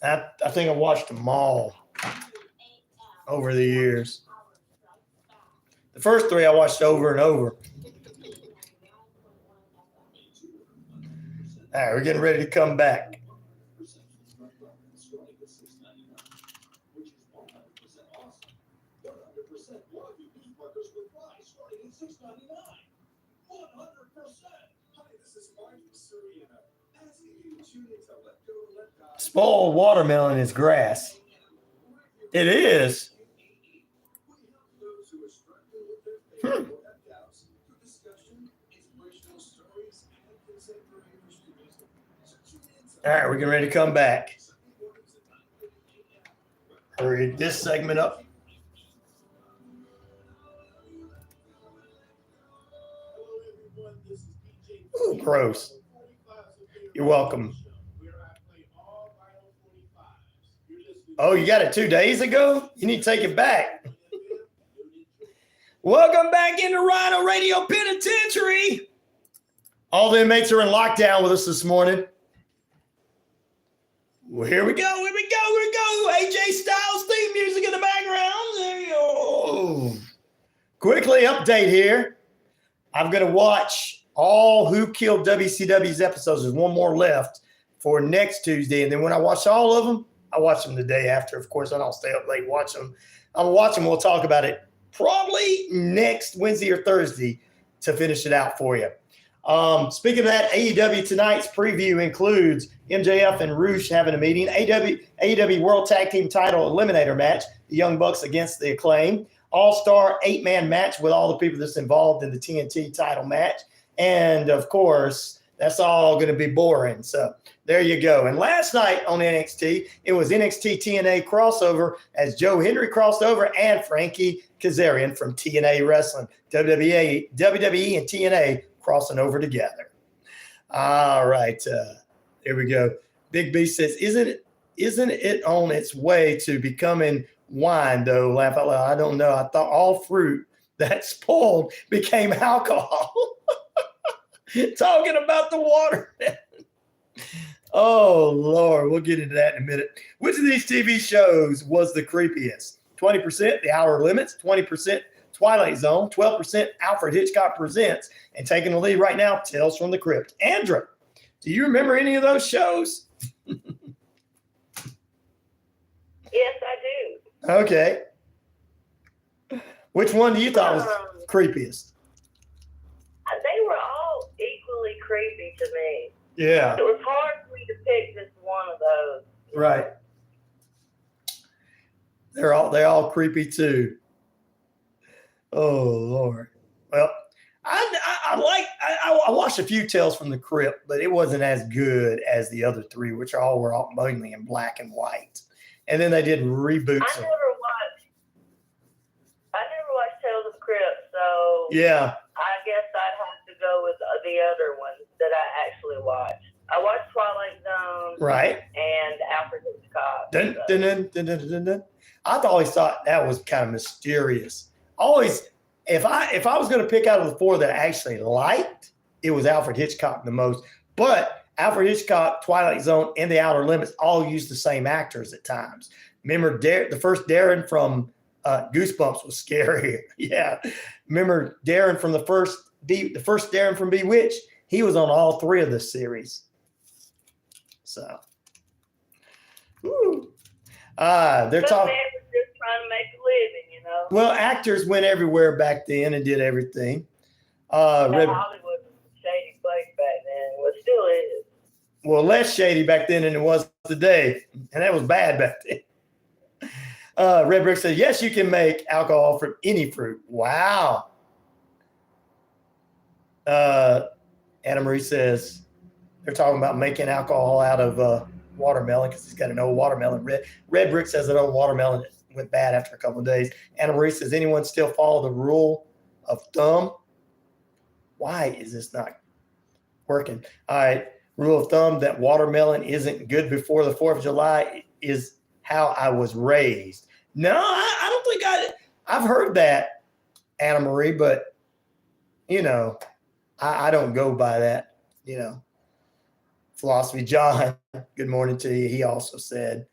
I think I watched them all over the years. The first 3 I watched over and over. All right, we're getting ready to come back. Spoiled watermelon is grass. It is. All right, we're getting ready to come back. Hurry this segment up. Ooh, gross. You're welcome. Oh, you got it 2 days ago? You need to take it back. Welcome back into RyanORadio Penitentiary. All the inmates are in lockdown with us this morning. Well, here we go. AJ Styles theme music in the background. There you go. Quickly update here. I'm going to watch all Who Killed WCW's episodes. There's one more left for next Tuesday. And then when I watch all of them, I watch them the day after. Of course, I don't stay up late watch them. I'll watch them. We'll talk about it probably next Wednesday or Thursday to finish it out for you. Speaking of that, AEW tonight's preview includes MJF and Roosh having a meeting, AEW World Tag Team Title Eliminator match, the Young Bucks against the Acclaim, All-Star 8-man match with all the people that's involved in the TNT title match, and of course, that's all going to be boring. So there you go. And last night on NXT, it was NXTNA crossover as Joe Hendry crossed over and Frankie Kazarian from TNA Wrestling, WWE and TNA crossing over together. All right, here we go. Big B says, "Isn't it on its way to becoming wine?" Though, laugh out loud. I don't know. I thought all fruit that spoiled became alcohol. Talking about the water. Oh Lord, we'll get into that in a minute. Which of these TV shows was the creepiest? 20% The Outer Limits, 20% Twilight Zone, 12% Alfred Hitchcock Presents, and taking the lead right now, Tales from the Crypt. Andra, do you remember any of those shows? Yes, I do. Okay. Which one do you thought was creepiest? They were all equally creepy to me. Yeah. It was hard for me to pick just one of those. Right. They're all creepy too. Oh Lord. Well, I watched a few Tales from the Crypt, but it wasn't as good as the other three, which were all mainly in black and white. And then they did reboots. I never watched Tales of the Crypt, so Yeah. I guess I'd have to go with the other ones that I actually watched. I watched Twilight Zone, Right. and Alfred Hitchcock. Dun, dun, dun, dun, dun, dun, dun. I always thought that was kind of mysterious. Always, if I was going to pick out of the four that I actually liked, it was Alfred Hitchcock the most. But Alfred Hitchcock, Twilight Zone, and The Outer Limits all use the same actors at times. Remember, the first Darren from Goosebumps was scary. Yeah. Remember Darren from the first Darren from Bewitched? He was on all three of the series. So, they're talking. Man was just trying to make a living, you know. Well, actors went everywhere back then and did everything. Hollywood was a shady place back then. Well, it still is. Well, less shady back then than it was today, and that was bad back then. Red Brick says, yes, you can make alcohol from any fruit. Wow. Anna Marie says they're talking about making alcohol out of watermelon because he's got an old watermelon. Red Brick says that old watermelon went bad after a couple of days. Anna Marie says, anyone still follow the rule of thumb? Why is this not working? All right. Rule of thumb that watermelon isn't good before the 4th of July is how I was raised. No, I don't think I've heard that, Anna Marie, but, you know, I don't go by that, you know. Philosophy John, good morning to you. He also said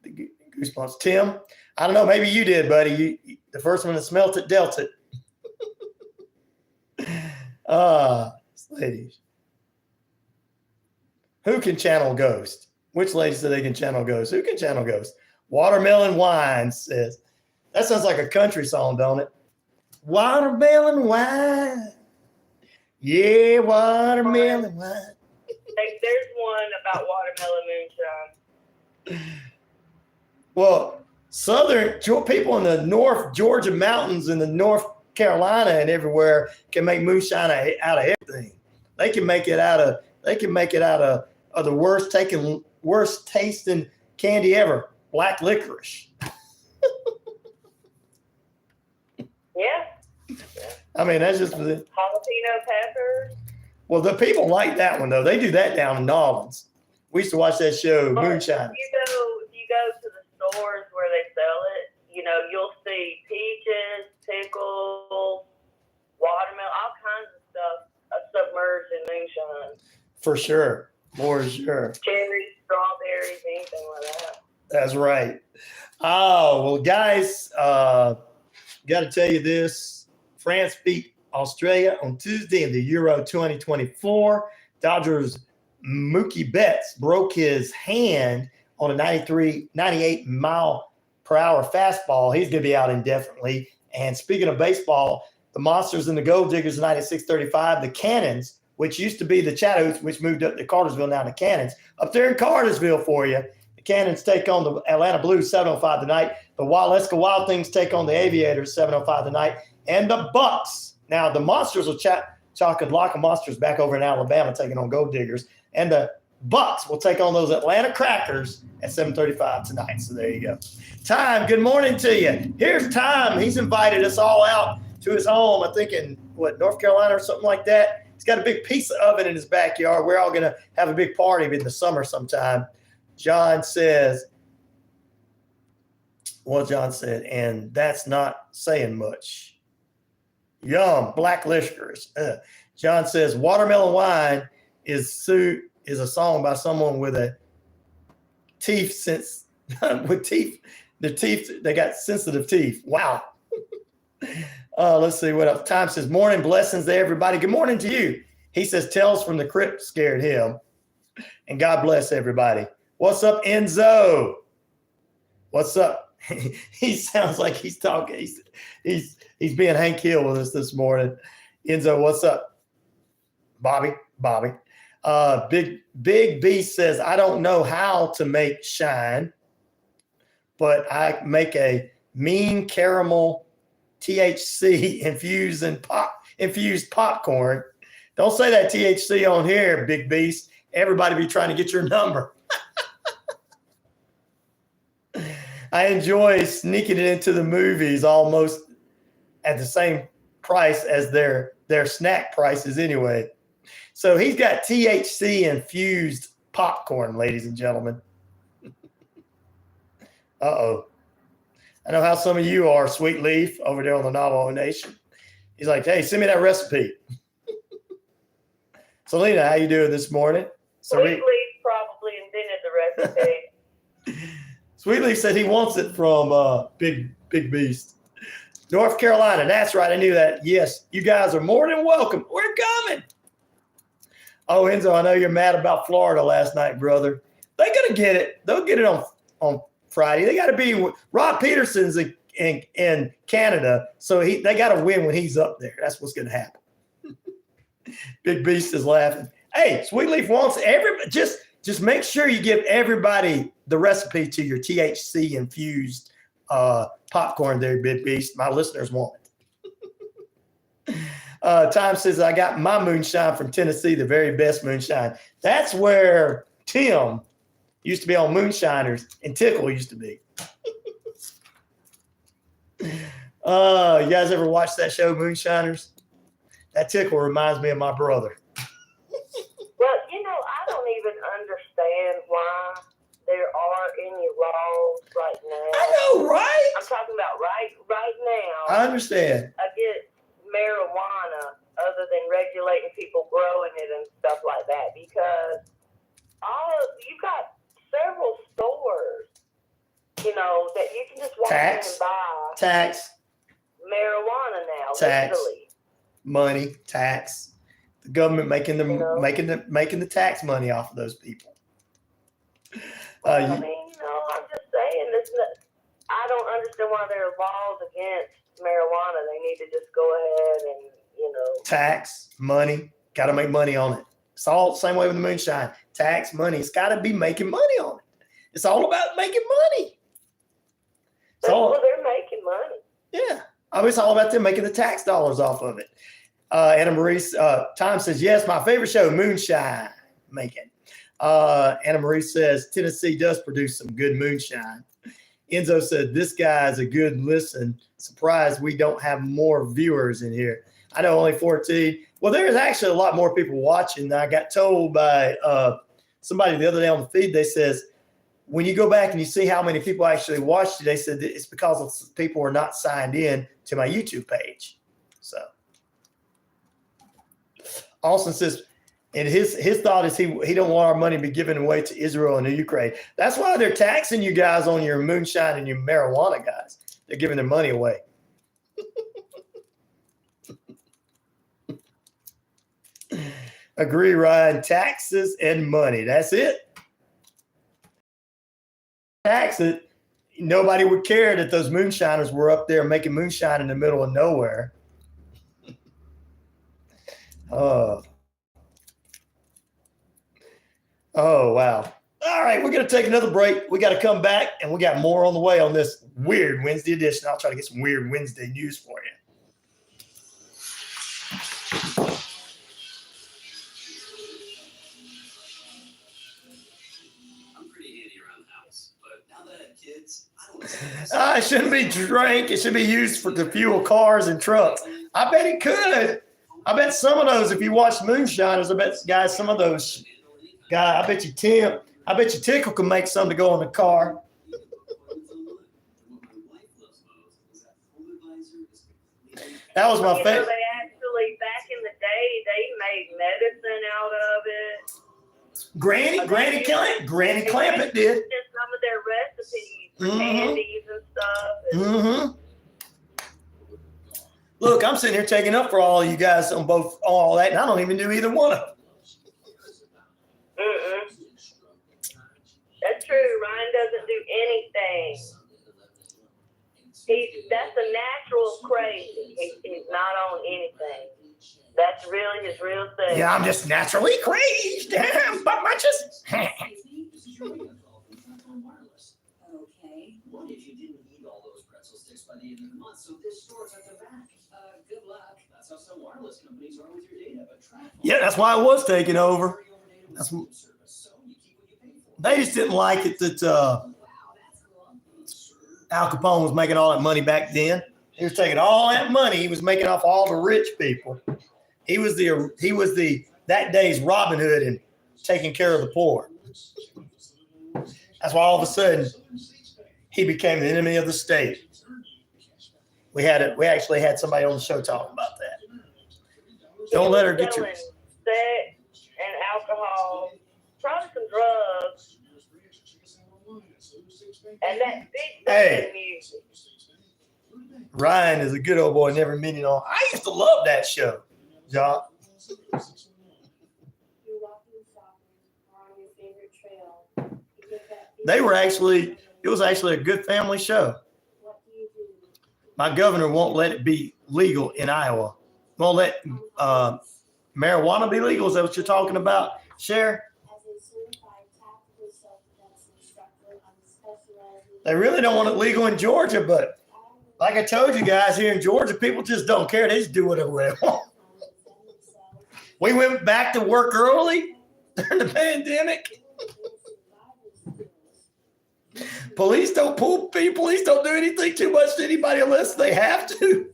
the Goosebumps. Tim, I don't know. Maybe you did, buddy. You the first one that smelt it, dealt it. Ladies. Who can channel ghost? Which lady said they can channel ghost? Who can channel ghost? Watermelon Wine says. That sounds like a country song, don't it? Watermelon wine. Yeah, watermelon wine. There's one about watermelon moonshine. Well, southern people in the North Georgia mountains and the North Carolina and everywhere can make moonshine out of everything. They can make it out of the worst tasting candy ever, black licorice. Yeah. I mean, that's just jalapeno peppers. Well, the people like that one though. They do that down in New Orleans. We used to watch that show, Moonshine. If you go to the stores where they sell it, you know, you'll see peaches, pickles, watermelon, all kinds of stuff submerged in moonshine. For sure. For sure. Cherries, strawberries, anything like that. That's right. Oh, well, guys, got to tell you this. France beat Australia on Tuesday in the Euro 2024. Dodgers' Mookie Betts broke his hand on a 98 mile per hour fastball. He's going to be out indefinitely. And speaking of baseball, the Monsters and the Gold Diggers tonight at 6:35. The Cannons, which used to be the Chattanooga, which moved up to Cartersville, now the Cannons, up there in Cartersville for you. The Cannons take on the Atlanta Blues 7:05 tonight. The Waleska Wild Things take on the Aviators 7:05 tonight. And the Bucks. Now, the Monsters will chalk and lock of Monsters back over in Alabama taking on Gold Diggers. And the Bucks will take on those Atlanta Crackers at 7:35 tonight. So there you go. Time, good morning to you. Here's Time. He's invited us all out to his home, I think in, North Carolina or something like that. He's got a big piece of oven in his backyard. We're all going to have a big party in the summer sometime. John says, John said, and that's not saying much. Yum, black licorice. John says, watermelon wine is a song by someone with a teeth with teeth. The teeth, they got sensitive teeth. Wow. Let's see what else. Time says, morning blessings to everybody. Good morning to you. He says, Tales from the Crypt scared him. And God bless everybody. What's up, Enzo? What's up? He sounds like he's talking. He's being Hank Hill with us this morning. Enzo, what's up? Bobby. Big B says, I don't know how to make shine, but I make a mean caramel THC infused popcorn. Don't say that THC on here, Big Beast. Everybody be trying to get your number. I enjoy sneaking it into the movies almost at the same price as their snack prices anyway. So he's got THC infused popcorn, ladies and gentlemen. Uh-oh. I know how some of you are, Sweet Leaf, over there on the Navajo Nation. He's like, hey, send me that recipe. Selena, how you doing this morning? Sweet Leaf probably invented the recipe. Sweet Leaf said he wants it from Big Beast. North Carolina, that's right. I knew that. Yes, you guys are more than welcome. We're coming. Oh, Enzo, I know you're mad about Florida last night, brother. They're going to get it. They'll get it on Friday. They got to be – Rod Peterson's in Canada, so they got to win when he's up there. That's what's going to happen. Big Beast is laughing. Hey, Sweet Leaf wants everybody – just make sure you give everybody the recipe to your THC-infused popcorn there, Big Beast. My listeners want it. Time says, I got my moonshine from Tennessee, the very best moonshine. That's where Tim used to be on Moonshiners and Tickle used to be. You guys ever watch that show, Moonshiners? That Tickle reminds me of my brother. Well, I don't even understand why there are any laws right now. I know, right? I'm talking about right now. I understand. Against marijuana, other than regulating people growing it and stuff like that, because you got several stores, that you can just walk in and buy tax marijuana now. Tax legally. Money, tax. The government making the tax money off of those people. I'm just saying, I don't understand why there are laws against marijuana. They need to just go ahead and, tax, money, got to make money on it. It's all the same way with the moonshine. Tax, money. It's got to be making money on it. It's all about making money. Well, they're making money. Yeah. It's all about them making the tax dollars off of it. Anna Marie, Tom says, yes, my favorite show, Moonshine making. Anna Marie says, Tennessee does produce some good moonshine. Enzo said, this guy is a good listen. Surprised we don't have more viewers in here. I know only 14. Well, there's actually a lot more people watching. I got told by somebody the other day on the feed, they says, when you go back and you see how many people actually watched it, they said it's because people are not signed in to my YouTube page. So Austin says, and his thought is he don't want our money to be given away to Israel and the Ukraine. That's why they're taxing you guys on your moonshine and your marijuana, guys. They're giving their money away. Agree, Ryan. Taxes and money. That's it. Tax it. nobody would care that those moonshiners were up there making moonshine in the middle of nowhere. Oh, wow. All right, we're going to take another break. We got to come back, and we got more on the way on this Weird Wednesday edition. I'll try to get some Weird Wednesday news for you. I'm pretty handy around the house, but now that I have kids, I don't It shouldn't be drank. It should be used to fuel cars and trucks. I bet it could. I bet some of those, if you watch Moonshiners, I bet, guys, some of those guys, I bet you Tickle can make some to go in the car. That was my favorite. They actually, back in the day, they made medicine out of it. Granny Clampett did. Some of their recipes for candies and stuff. Mm-hmm. Look, I'm sitting here taking up for all of you guys on all that, and I don't even do either one of them. That's true. Ryan doesn't do anything. That's a natural crazy. He's not on anything. That's really his real thing. Yeah, I'm just naturally crazed. But my just. Okay. What if you didn't eat all those pretzel sticks by the end of the month? So this store's at the back. Good luck. That's how some wireless companies are with your data. But Yeah, that's why I was taking over. They just didn't like it that Al Capone was making all that money back then. He was taking all that money he was making off all the rich people. He was that day's Robin Hood and taking care of the poor. That's why all of a sudden he became the enemy of the state. We actually had somebody on the show talking about that. Don't let her get your sex and alcohol, probably some drugs, and that big thing in music. Ryan is a good old boy, never meaning on. I used to love that show, John. It was actually a good family show. My governor won't let it be legal in Iowa. Won't let marijuana be legal. Is that what you're talking about, Cher? They really don't want it legal in Georgia, but like I told you guys, here in Georgia, people just don't care. They just do whatever they want. We went back to work early during the pandemic. Police don't pull people. Police don't do anything too much to anybody unless they have to.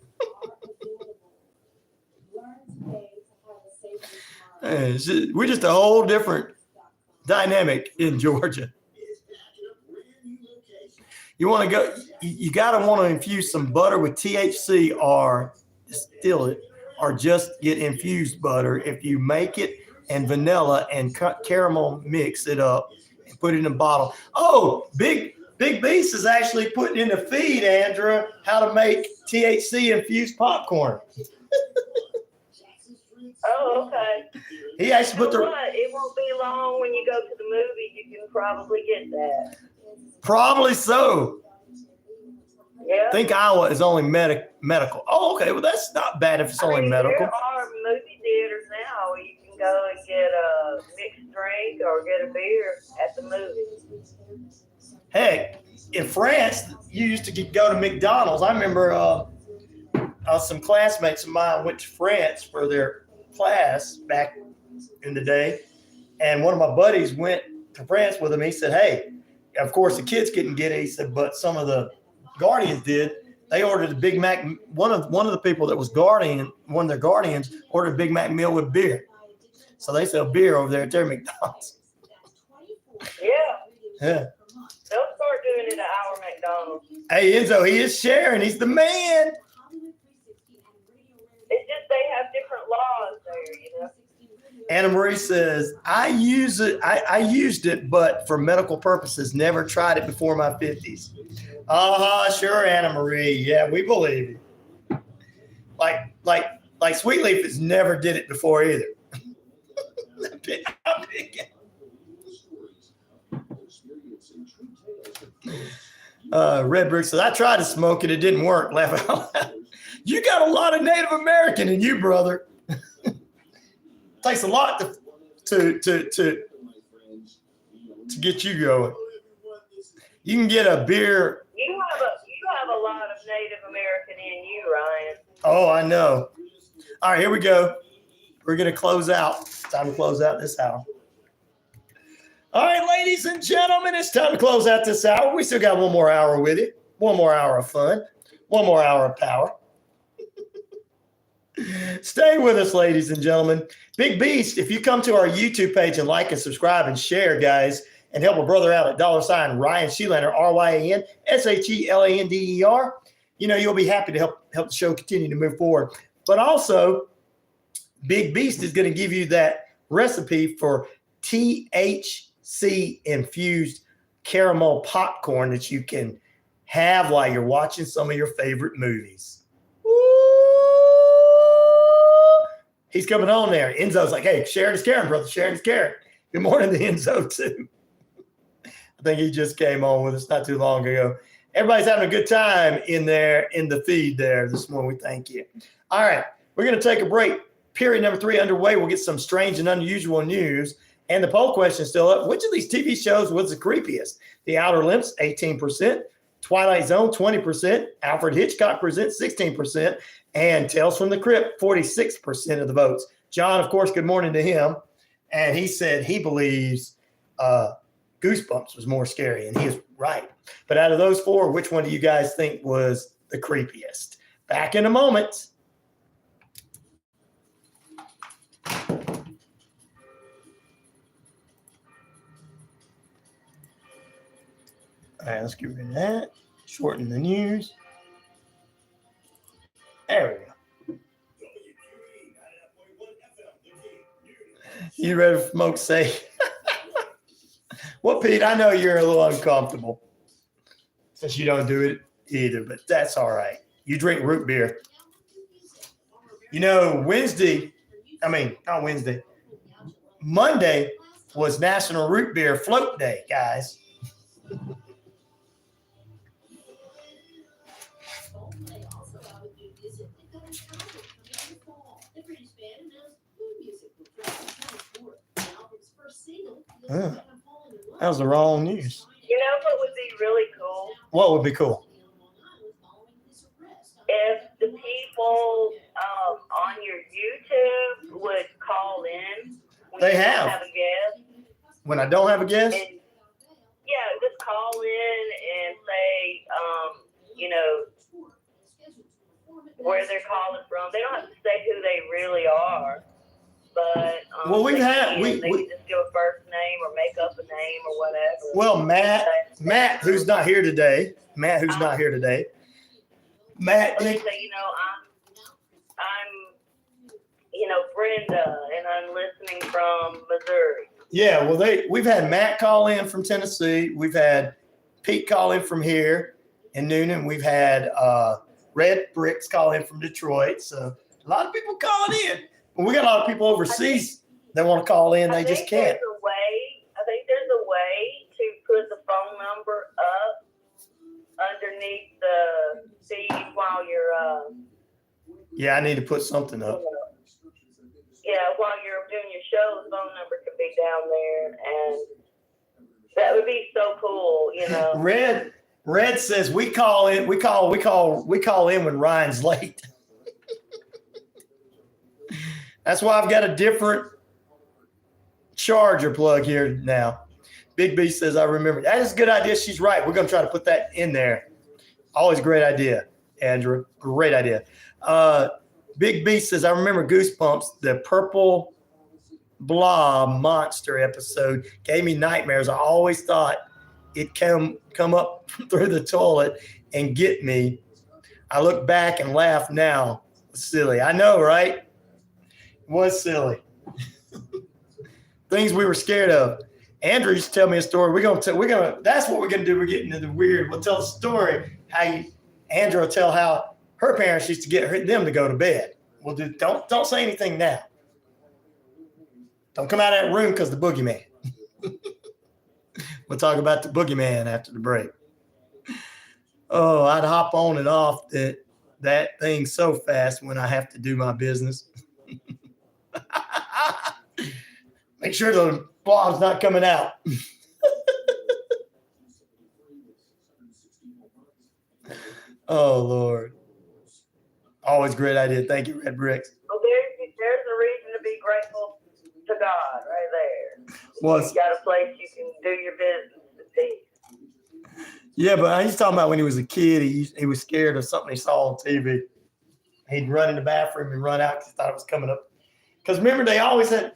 We're just a whole different dynamic in Georgia. You want to go, you got to want to infuse some butter with THC or distill it or just get infused butter. If you make it and vanilla and caramel, mix it up and put it in a bottle. Oh, Big Beast is actually putting in the feed, Andrea, how to make THC infused popcorn. Oh, okay. He actually put It won't be long when you go to the movie. You can probably get that. Probably so. Yeah. I think Iowa is only medical. Oh, okay. Well, that's not bad if it's only medical. There are movie theaters now where you can go and get a mixed drink or get a beer at the movies. Heck, in France, you used to go to McDonald's. I remember some classmates of mine went to France for their class back in the day. And one of my buddies went to France with him. He said, hey, of course, the kids couldn't get it. He said, but some of the guardians did. They ordered a Big Mac. One of the people that was guardian, one of their guardians, ordered a Big Mac meal with beer. So they sell beer over there at their McDonald's. Yeah. They'll start doing it at our McDonald's. Hey, Enzo, he is sharing. He's the man. It's just they have different laws there, you know. Anna Marie says, I used it, but for medical purposes, never tried it before my 50s. Sure, Anna Marie. Yeah, we believe you. Like Sweet Leaf has never did it before either. Red Brick says, I tried to smoke it. It didn't work. Laugh out loud. You got a lot of Native American in you, brother. Takes a lot to get you going. You can get a beer. You have a lot of Native American in you, Ryan. Oh, I know. All right, here we go. We're going to close out. It's time to close out this hour. All right, ladies and gentlemen, it's time to close out this hour. We still got one more hour with you. One more hour of fun. One more hour of power. Stay with us, ladies and gentlemen. Big Beast, if you come to our YouTube page and like and subscribe and share, guys, and help a brother out at $RyanShelander, RyanShelander, you'll be happy to help the show continue to move forward. But also, Big Beast is going to give you that recipe for THC infused caramel popcorn that you can have while you're watching some of your favorite movies. He's coming on there. Enzo's like, hey, sharing is caring, brother. Sharing is caring. Good morning to Enzo, too. I think he just came on with us not too long ago. Everybody's having a good time in there in the feed there this morning. We thank you. All right. We're going to take a break. Period number 3 underway. We'll get some strange and unusual news. And the poll question is still up. Which of these TV shows was the creepiest? The Outer Limits, 18%. Twilight Zone, 20%. Alfred Hitchcock Presents, 16%. And Tales from the Crypt, 46% of the votes. John, of course, good morning to him. And he said he believes Goosebumps was more scary. And he is right. But out of those 4, which one do you guys think was the creepiest? Back in a moment. All right, let's get rid of that. Shorten the news. There we go. You ready for smoke say? Well, Pete, I know you're a little uncomfortable since you don't do it either, but that's all right. You drink root beer. Monday was National Root Beer Float Day, guys. That was the wrong news. You know what would be really cool? What would be cool? If the people on your YouTube would call in when They you have. don't have a guest. When I don't have a guest? And, yeah, just call in and say, where they're calling from. They don't have to say who they really are. But Well, they can just give a first name or make up a name or whatever. Well, Matt, who's not here today. Matt, They say, I'm Brenda, and I'm listening from Missouri. Yeah, well, we've had Matt call in from Tennessee. We've had Pete call in from here in Noonan. We've had Red Bricks call in from Detroit. So a lot of people calling in. But we got a lot of people overseas that want to call in. They just can't. I think there's a way to put the phone number up underneath the feed while you're. Yeah, I need to put something up. Yeah, while you're doing your show, the phone number could be down there, and that would be so cool, Red says we call in when Ryan's late. That's why I've got a different charger plug here now. Big B says, I remember. That is a good idea. She's right. We're going to try to put that in there. Always a great idea, Andrew. Great idea. Big B says, I remember Goosebumps, the purple blob monster episode gave me nightmares. I always thought it'd come up through the toilet and get me. I look back and laugh now. Silly. I know, right? It was silly. Things we were scared of. Andrew used to tell me a story. That's what we're going to do. We're getting into the weird. We'll tell a story. Andrew will tell how her parents used to get them to go to bed. Don't say anything now. Don't come out of that room because the boogeyman. We'll talk about the boogeyman after the break. Oh, I'd hop on and off that thing so fast when I have to do my business. Make sure the blob's not coming out. Oh, Lord. Always great idea. Thank you, Red Bricks. Well, there's a reason to be grateful to God right there. Was You got a place you can do your business in peace. Yeah, but he's talking about when he was a kid, he was scared of something he saw on TV. He'd run in the bathroom and run out because he thought it was coming up. Because remember, they the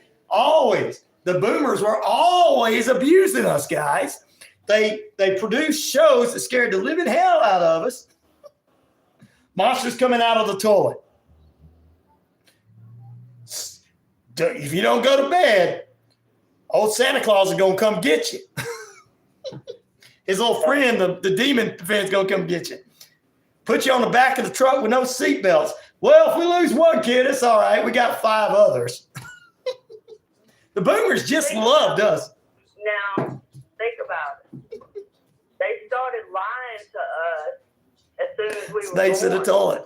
boomers were always abusing us, guys. They produced shows that scared the living hell out of us. Monsters coming out of the toilet. If you don't go to bed, old Santa Claus is going to come get you. His little friend, the demon friend's going to come get you. Put you on the back of the truck with no seatbelts. Well, if we lose one kid, it's all right. We got 5 others. The boomers just loved us. Now, think about it. They started lying to us as soon as we were Snakes in the toilet.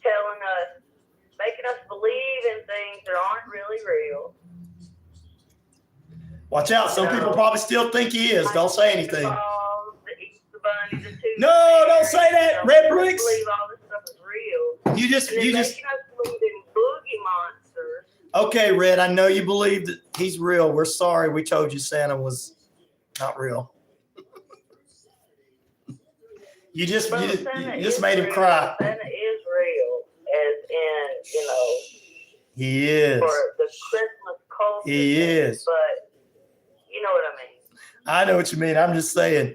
telling us, making us believe in things that aren't really real. Watch out. Some people probably still think he is. Don't say anything. The bunny, the tooth No, don't say that. Red Bricks. Believe all this stuff is real. You just Making us believe in boogie monsters. Okay, Red, I know you believe that he's real. We're sorry we told you Santa was not real. You just made him cry. Santa is real, as in, He is. for the Christmas culture. He is. But you know what I mean. I know what you mean. I'm just saying.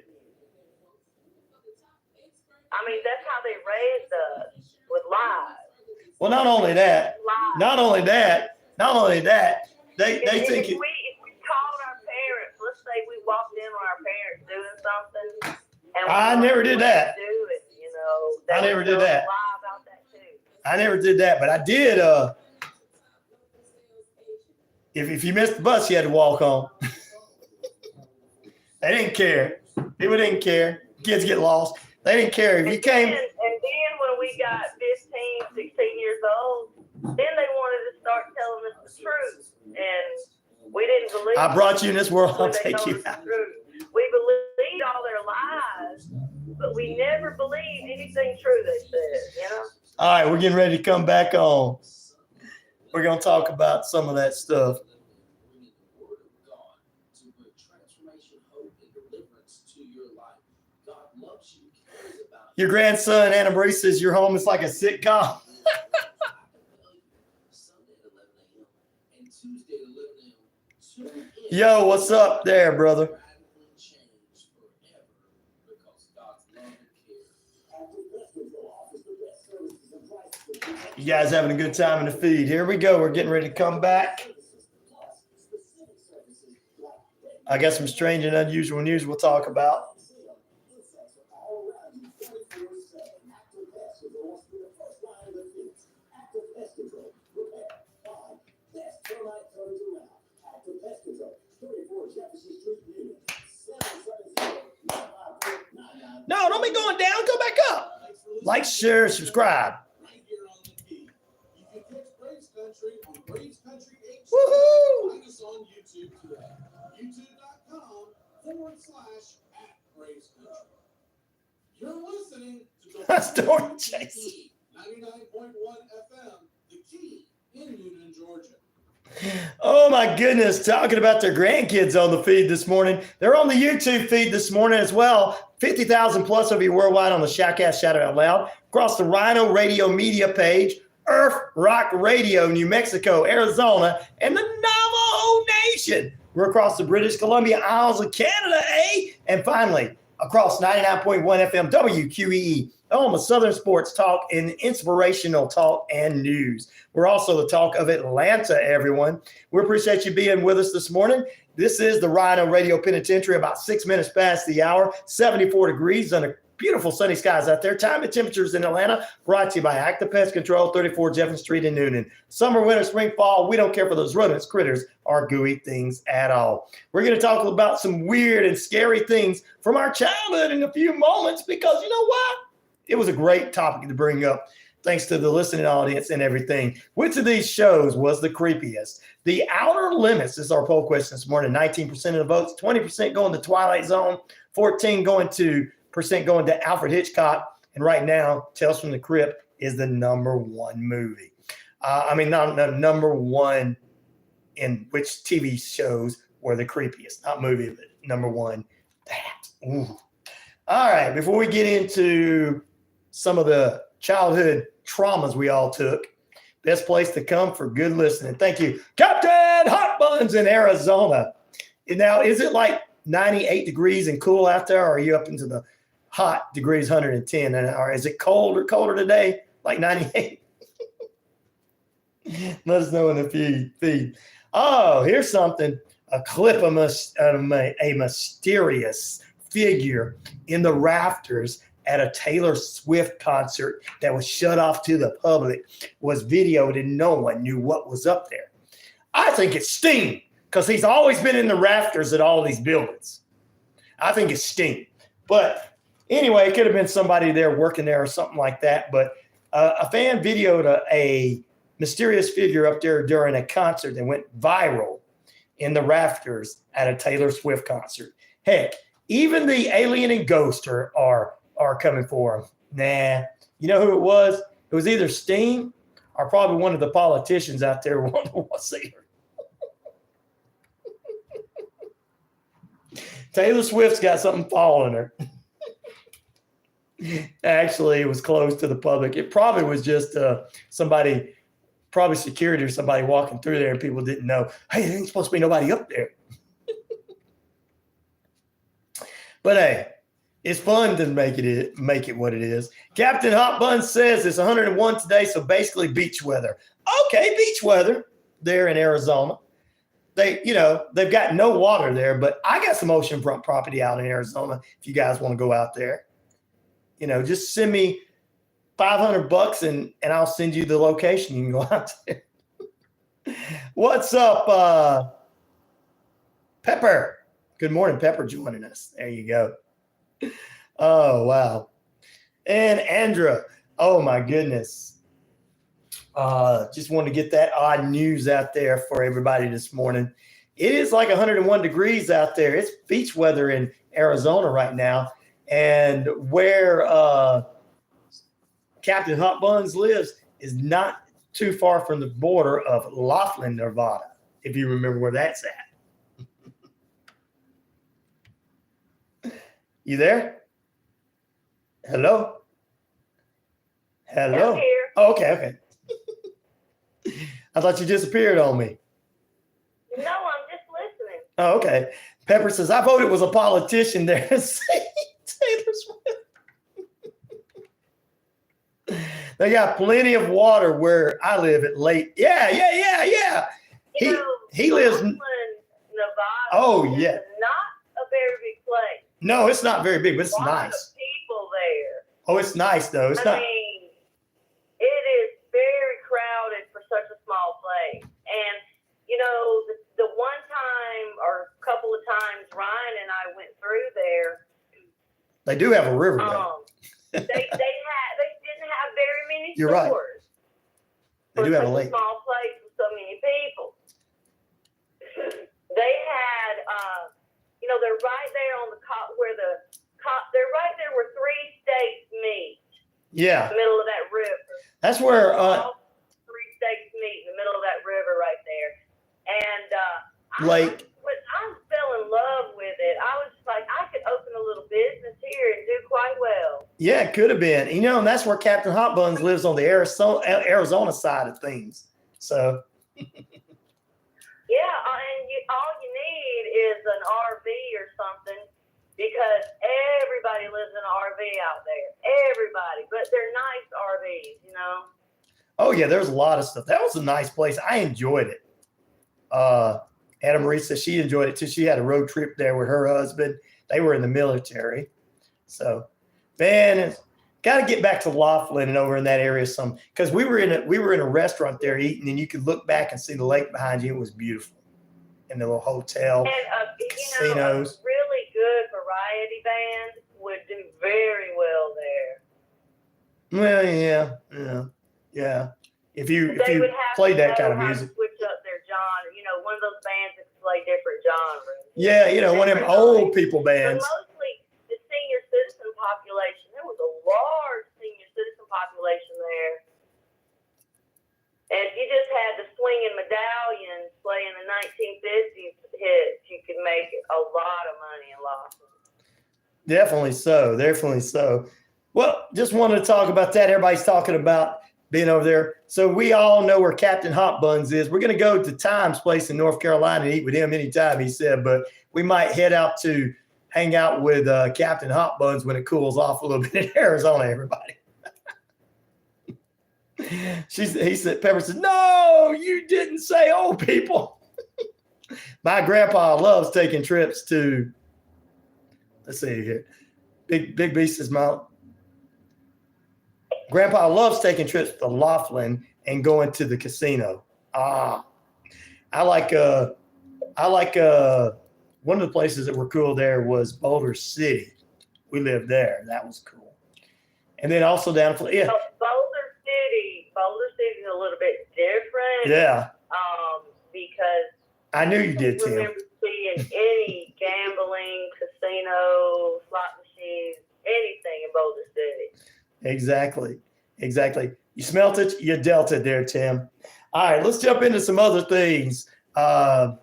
I mean, that's how they raised us, with lies. Well, not only that, they If think we called our parents, let's say we walked in on our parents doing something, and I never did that. Do it, I never did that. Lie about that too. I never did that, but I did. If you missed the bus, you had to walk home. They didn't care. People didn't care. Kids get lost. They didn't care. If you came. And then when we got 15, 16 years old, then they wanted to start telling us the truth. And we didn't believe. I brought you in this world. when I'll they take told you us the out. truth. We believed all their lies, but we never believed anything true they said, All right, we're getting ready to come back on. We're going to talk about some of that stuff. Your grandson, Anna Marie, says your home is like a sitcom. Yo, what's up there, brother? You guys having a good time in the feed. Here we go. We're getting ready to come back. I got some strange and unusual news we'll talk about. No, don't be going down. Go back up. Like, share, subscribe. Woohoo! Find us on YouTube today. YouTube.com/@BravesCountry. You're listening to Storm Chase. 99.1 FM, The Key in Newton, Georgia. Oh my goodness, talking about their grandkids on the feed this morning. They're on the YouTube feed this morning as well. 50,000 plus of you worldwide on the Shoutcast Shout Out Loud. Across the RyanORadio media page, Earth Rock Radio, New Mexico, Arizona, and the Navajo Nation. We're across the British Columbia Isles of Canada, And finally, across 99.1 FM WQEE, home of Southern sports talk and inspirational talk and news. We're also the talk of Atlanta, everyone. We appreciate you being with us this morning. This is the RyanORadio Penitentiary, about 6 minutes past the hour, 74 degrees under beautiful sunny skies out there. Time and temperatures in Atlanta, brought to you by Active Pest Control, 34 Jefferson Street in Newnan. Summer, winter, spring, fall, we don't care for those rodents, critters, or gooey things at all. We're going to talk about some weird and scary things from our childhood in a few moments because you know what? it was a great topic to bring up. Thanks to the listening audience and everything. Which of these shows was the creepiest? The Outer Limits is our poll question this morning. 19% of the votes, 20% going to Twilight Zone, 14% going to Alfred Hitchcock, and right now, Tales from the Crypt is the number one movie. Not number one in which TV shows were the creepiest. Not movie, but number one. That. Ooh. All right, before we get into some of the childhood traumas we all took, best place to come for good listening. Thank you, Captain Hot Buns in Arizona. Now, is it like 98 degrees and cool out there, or are you up into the hot degrees, 110? Or is it colder today, like 98? Let us know in the feed. Oh, here's something. A clip of a mysterious figure in the rafters at a Taylor Swift concert that was shut off to the public was videoed and no one knew what was up there. I think it's Sting because he's always been in the rafters at all these buildings. I think it's Sting. But anyway, it could have been somebody there working there or something like that. But a fan videoed a mysterious figure up there during a concert that went viral in the rafters at a Taylor Swift concert. Heck, even the alien and ghost are coming for him. Nah, you know who it was? It was either Sting or probably one of the politicians out there wanting to see her. Taylor Swift's got something following her. Actually, it was closed to the public. It probably was just somebody, probably security or somebody walking through there and people didn't know, hey, there ain't supposed to be nobody up there. But hey, it's fun to make it what it is. Captain Hot Bun says it's 101 today, so basically beach weather. Okay, beach weather there in Arizona. They've got no water there, but I got some oceanfront property out in Arizona. If you guys want to go out there, just send me $500 and I'll send you the location. You can go out there. What's up, Pepper? Good morning, Pepper, joining us. There you go. Oh, wow. And Andra, oh, my goodness. Just wanted to get that odd news out there for everybody this morning. It is like 101 degrees out there. It's beach weather in Arizona right now. And where Captain Hot Buns lives is not too far from the border of Laughlin, Nevada, if you remember where that's at. You there? Hello? I'm here. Oh, okay. I thought you disappeared on me. No, I'm just listening. Oh, okay. Pepper says, I voted was a politician there. Taylor Swift. They got plenty of water where I live at Lake. Yeah. He lives in Nevada. Oh, yeah. Is not a very big place. No, it's not very big, but it's A lot nice. of people there. Oh, it's nice though. It's not. It is very crowded for such a small place. And the one time or couple of times Ryan and I went through there. They do have a river though. They didn't have very many You're right. stores. They do have a For lake. such a small place with so many people. They had, they're right there on the they're right there where three states meet. Yeah. In the middle of that river. That's where All three states meet in the middle of that river right there. And I fell in love with it. I was like, I could open a little business here and do quite well. Yeah, it could have been. And that's where Captain Hot Buns lives on the Arizona side of things. So. Yeah, and all you need is an RV or something because everybody lives in an RV out there. Everybody. But they're nice RVs, Oh, yeah, there's a lot of stuff. That was a nice place. I enjoyed it. Anna Marie says she enjoyed it too. She had a road trip there with her husband. They were in the military. So, man, got to get back to Laughlin and over in that area some because we were in a restaurant there eating, and you could look back and see the lake behind you. It was beautiful. And the little hotel, and casinos. A really good variety band would do very well there. Well, yeah. If you They would have played to that kind know of how music. to switch up their genre. You know, one of those bands that can play different genres. Yeah, one of them old people But bands. mostly the senior citizen population. There was a large senior citizen population there. And if you just had the swinging medallions playing the 1950s hits, you could make a lot of money in Lawson. Definitely so. Well, just wanted to talk about that. Everybody's talking about being over there. So we all know where Captain Hot Buns is. We're going to go to Time's place in North Carolina and eat with him anytime, he said, but we might head out to hang out with Captain Hot Buns when it cools off a little bit in Arizona, everybody. Pepper said, no, you didn't say old people. My grandpa loves taking trips to, let's see here. Big Beast is my grandpa loves taking trips to Laughlin and going to the casino. I like one of the places that were cool there was Boulder City. We lived there. That was cool. And then also down Boulder City is a little bit different. Yeah. Because I knew you did, Tim. I remember seeing any gambling, casino, slot machines, anything in Boulder City. Exactly. You smelt it, you dealt it there, Tim. All right, let's jump into some other things. As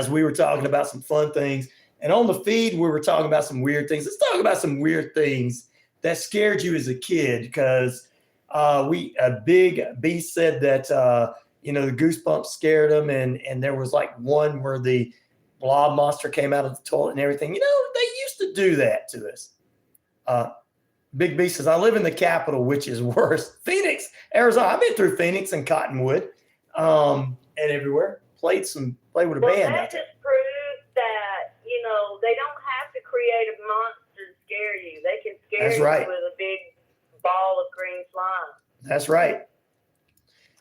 we were talking about some fun things. And on the feed, we were talking about some weird things. Let's talk about some weird things that scared you as a kid, because Big B said that the goosebumps scared him, and there was like one where the blob monster came out of the toilet and everything. They used to do that to us. Big B says, I live in the capital, which is worse. Phoenix, Arizona. I've been through Phoenix and Cottonwood and everywhere. Played with a band out there. That just proves that, they don't have to create a monster to scare you. They can scare you with a big ball of green slime. That's right.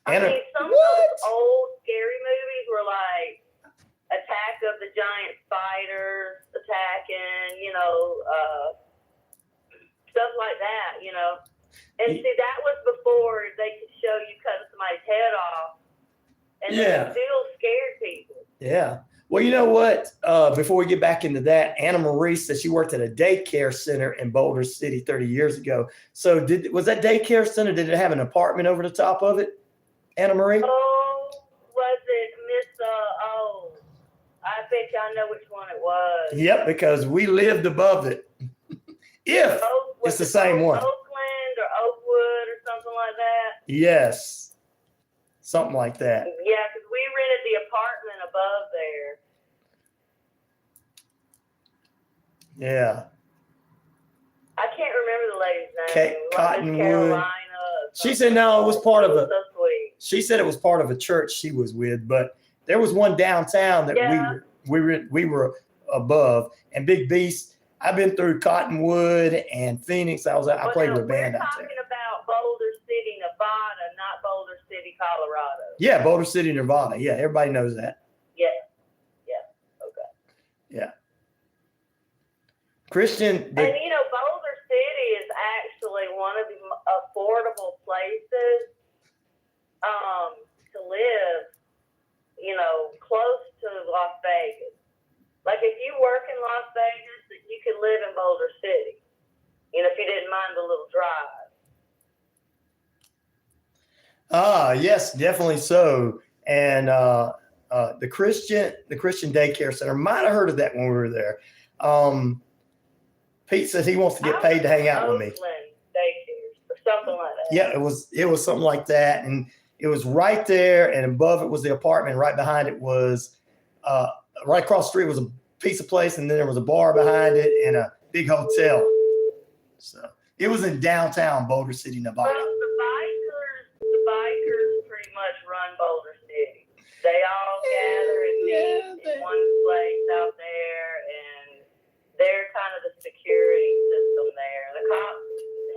Some of those old scary movies were like Attack of the Giant Spiders, attacking, stuff like that, And see, that was before they could show you cutting somebody's head off. And they still scared people. Yeah. Well, you know what? Before we get back into that, Anna Marie said she worked at a daycare center in Boulder City 30 years ago. So was that daycare center, did it have an apartment over the top of it, Anna Marie? Oh, was it Miss, I bet y'all know which one it was. Yep, because we lived above it. It's the same one. Oakland or Oakwood or something like that? Yes. Something like that. Yeah, because we rented the apartment above there. Yeah. I can't remember the lady's name. Cottonwood. Carolina. She said no, it was part of so sweet. She said it was part of a church she was with, but there was one downtown that we were above. And Big Beast, I've been through Cottonwood and Phoenix. I played with a band out there. We're talking about Boulder City, Nevada, not Boulder City, Colorado. Yeah, Boulder City, Nevada. Yeah, everybody knows that. Yeah. Okay. Yeah. Christian. And Boulder City is actually one of the affordable places to live, close to Las Vegas. Like if you work in Las Vegas, you could live in Boulder City, if you didn't mind the little drive. Yes, definitely so. And the Christian daycare center, might have heard of that when we were there. Pete says he wants to get paid to hang out with me. Daycare or something like that. Yeah, it was something like that, and it was right there, and above it was the apartment. Right behind it was right across the street was a pizza place, and then there was a bar behind it and a big hotel. So it was in downtown Boulder City, Nevada. Well, the bikers pretty much run Boulder City. They all gather and meet in one place out there, and they're kind of the security system there. The cops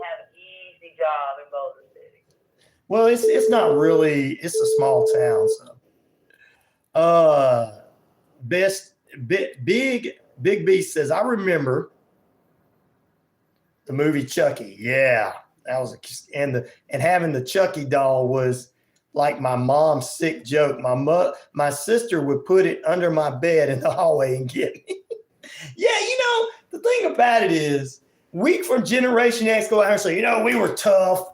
have an easy job in Boulder City. Well, it's not really. It's a small town, so. Big B says, I remember the movie Chucky. Yeah, and having the Chucky doll was like my mom's sick joke. My sister would put it under my bed in the hallway and get me. Yeah, the thing about it is, we from Generation X go out and say, we were tough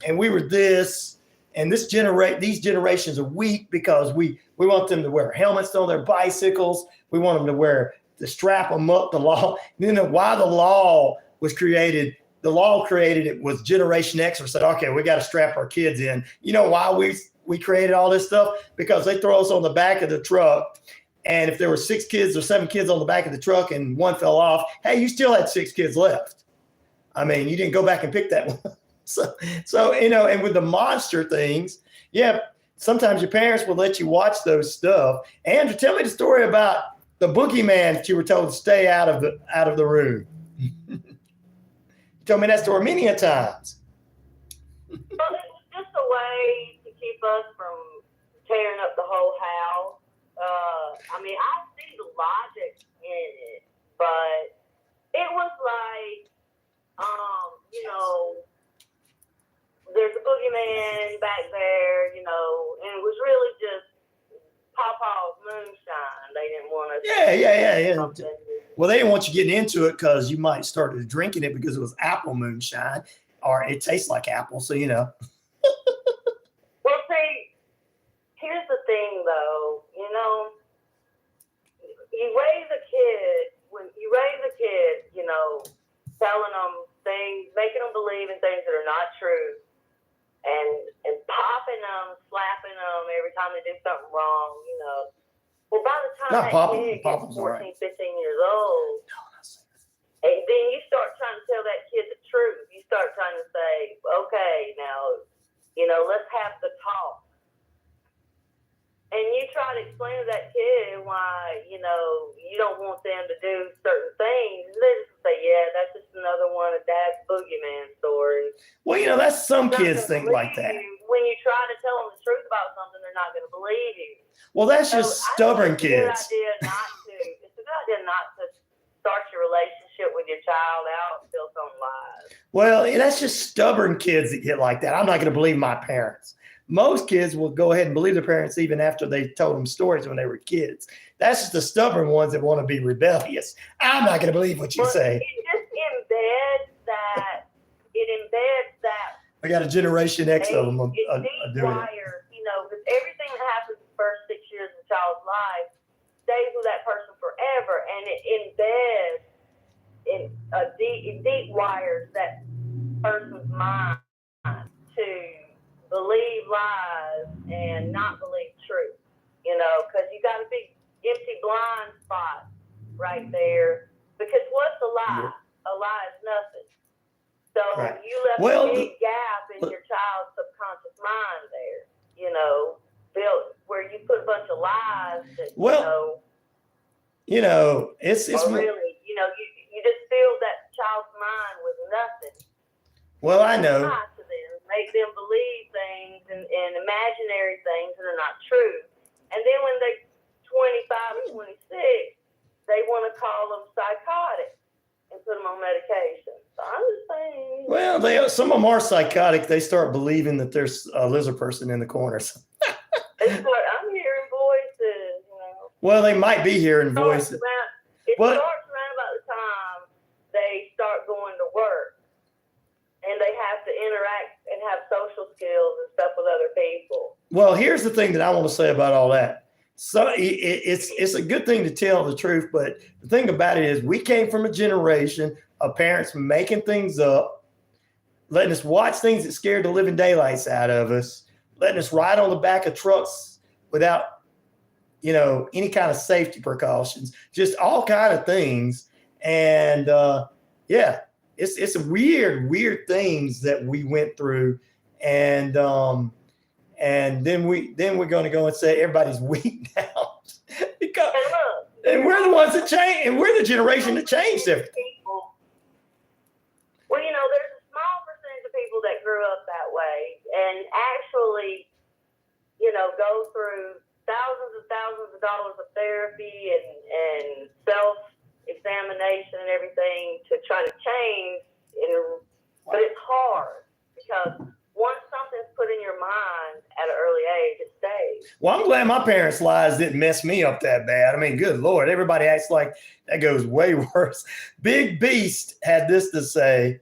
and we were this, and these generations are weak because we want them to wear helmets on their bicycles. We want them to strap them up. Why the law was created, the law created it was Generation X said, okay, we got to strap our kids in. You know why we created all this stuff? Because they throw us on the back of the truck. And if there were 6 kids or 7 kids on the back of the truck and one fell off, hey, you still had 6 kids left. I mean, you didn't go back and pick that one. So and with the monster things, yeah, sometimes your parents will let you watch those stuff. Andrew, tell me the story about the boogeyman that you were told to stay out of the room. You told me that story many a times. Well, it was just a way to keep us from tearing up the whole house. I see the logic in it, but it was like, there's a boogeyman back there, and it was really just Papa's Moonshine. They didn't want us. Yeah. Well, they didn't want you getting into it because you might start drinking it because it was apple moonshine, or it tastes like apple. So Well, see, here's the thing, though. You raise a kid, telling them things, making them believe in things that are not true, and popping them, slapping them every time they do something wrong, Well, by the time kid gets 14, 15 years old, and then you start trying to tell that kid the truth. You start trying to say, okay, now, let's have the talk. And you try to explain to that kid why, you don't want them to do certain things. They just say, yeah, that's just another one of Dad's boogeyman stories. Well, that's some kids think like that. When you try to tell them the truth about something, they're not going to believe you. Well, that's just stubborn kids. It's a good idea not to start your relationship with your child out until something lies. Well, that's just stubborn kids that get like that. I'm not going to believe my parents. Most kids will go ahead and believe their parents even after they told them stories when they were kids. That's just the stubborn ones that want to be rebellious. I'm not going to believe what you say. It just embeds that. I got a Generation X of them doing it. Because everything that happens the first 6 years of a child's life stays with that person forever, and it embeds deep wires that person's mind to believe lies and not believe truth, because you got a big empty blind spot right there. Because what's a lie? A lie is nothing. So you left a big gap in your child's subconscious mind there, built where you put a bunch of lies that, it's really, you just fill that child's mind with nothing. Well, I know. Make them believe things and imaginary things that are not true. And then when they're 25 or 26, they want to call them psychotic and put them on medication. So I'm just saying. Well, some of them are psychotic. They start believing that there's a lizard person in the corners. I'm hearing voices, Well, they might be hearing voices. It starts around about the time they start going to work. And they have to interact and have social skills and stuff with other people. Well, here's the thing that I want to say about all that. So it's a good thing to tell the truth, but the thing about it is we came from a generation of parents making things up, letting us watch things that scared the living daylights out of us, letting us ride on the back of trucks without, any kind of safety precautions, just all kind of things. And it's weird things that we went through, and then we're going to go and say everybody's weak now because and we're the ones that change, and we're the generation that changed everything. Well, there's a small percentage of people that grew up that way and actually, go through thousands of dollars of therapy and self-examination and everything to try to change, but it's hard. because once something's put in your mind at an early age, it stays. Well, I'm glad my parents' lies didn't mess me up that bad. I mean, good Lord, everybody acts like that goes way worse. Big Beast had this to say.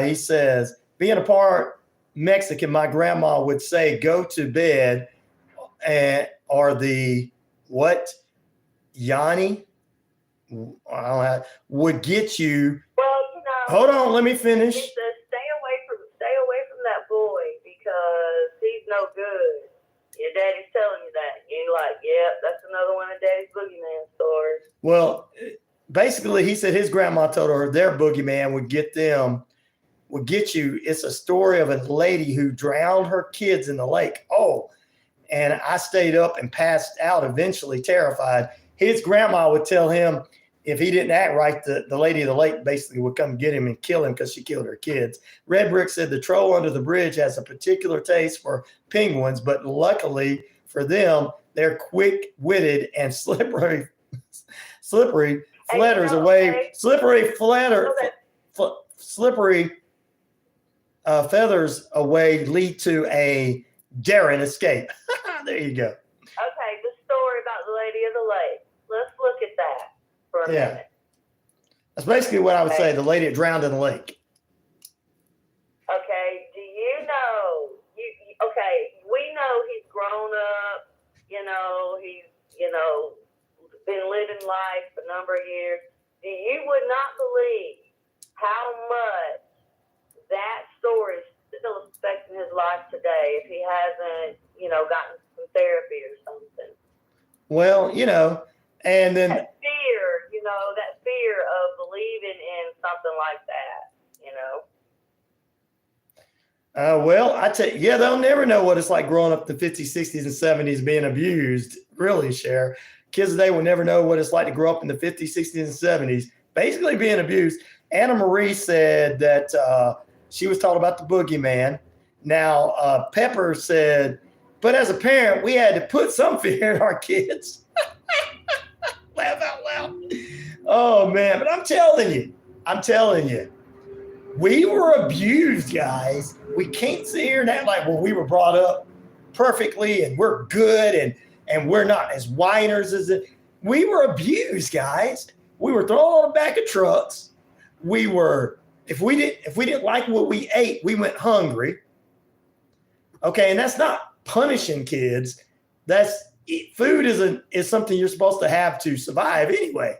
He says, being a part Mexican, my grandma would say, go to bed, or the what? Yanni would get you. Well, you know. Hold on, let me finish. He says, stay away from that boy because he's no good. Your daddy's telling you that. You're like, yep, that's another one of Daddy's boogeyman stories. Well, basically, he said his grandma told her their boogeyman would get you. It's a story of a lady who drowned her kids in the lake. Oh, and I stayed up and passed out eventually, terrified. His grandma would tell him if he didn't act right, the lady of the lake basically would come get him and kill him because she killed her kids. Red Brick said the troll under the bridge has a particular taste for penguins, but luckily for them, they're quick-witted and slippery flatters away. Slippery feathers away lead to a daring escape. There you go. Okay, the story about the lady of the lake. Let's look at that for a minute. That's basically what I would say, the lady that drowned in the lake. Okay, do you know, we know he's grown up, he's, been living life a number of years. You would not believe how much that story is still affecting his life today if he hasn't, gotten some therapy or something. Well, and then that fear of believing in something like that, well, I tell you, they'll never know what it's like growing up in the 50s, 60s, and 70s being abused. Really, Cher. Kids today will never know what it's like to grow up in the 50s, 60s, and 70s, basically being abused. Anna Marie said that she was taught about the boogeyman. Now, Pepper said, but as a parent, we had to put some fear in our kids. Laugh out loud. Oh, man. But I'm telling you, we were abused, guys. We can't sit here and act like, well, we were brought up perfectly and we're good and we're not as whiners as it. We were abused, guys. We were thrown on the back of trucks. We were, if we didn't like what we ate, we went hungry. Okay, and that's not punishing kids. Food is something you're supposed to have to survive anyway.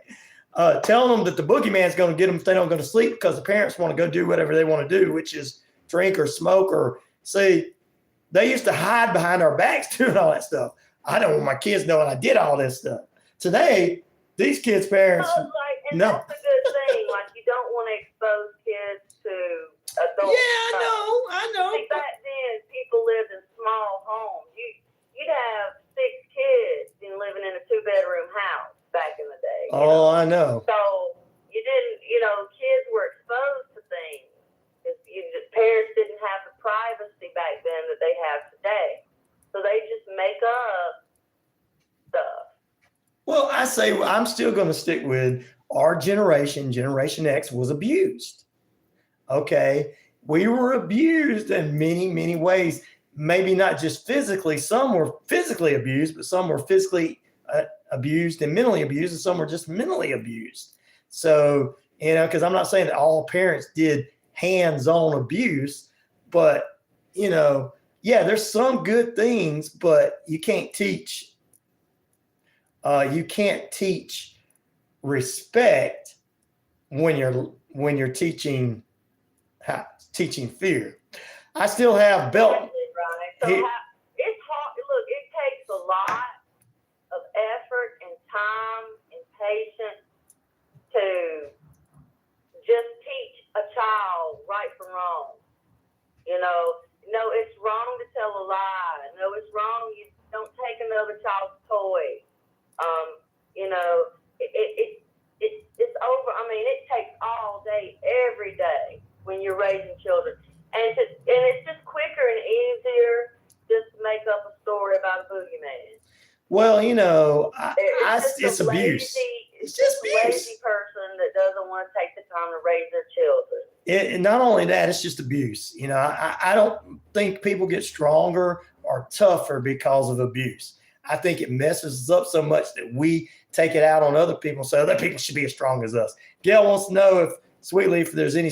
Telling them that the boogeyman's going to get them if they don't go to sleep because the parents want to go do whatever they want to do, which is drink or smoke or see. They used to hide behind our backs doing all that stuff. I don't want my kids knowing I did all this stuff. Today, these kids' parents no. That's a good thing. Like you don't want to expose kids to adults. Yeah, I know. See, back then, people lived in small homes. You'd have 6 kids living in a 2-bedroom house back in the day. Oh, I know. So you didn't, kids were exposed to things. Parents didn't have the privacy back then that they have today. So they just make up stuff. Well, I say I'm still going to stick with our generation. Generation X was abused. Okay. We were abused in many, many ways. Maybe not just physically. Some were physically abused, but some were physically abused and mentally abused, and some were just mentally abused. So, because I'm not saying that all parents did hands-on abuse, but, there's some good things, but you can't teach respect when you're teaching fear. I still have belt. Right. So it's hard. Look, it takes a lot of effort and time and patience to just teach a child right from wrong. No, it's wrong to tell a lie. No, it's wrong. You don't take another child's toy. It's over. I mean, it takes all day, every day when you're raising children. And it's just quicker and easier just to make up a story about a boogeyman. Well, it's abuse. It's just a lazy person that doesn't want to take the time to raise their children. not only that, it's just abuse. You know, I don't think people get stronger or tougher because of abuse. I think it messes us up so much that we take it out on other people, so other people should be as strong as us. Gail wants to know if Sweetleaf, if there's any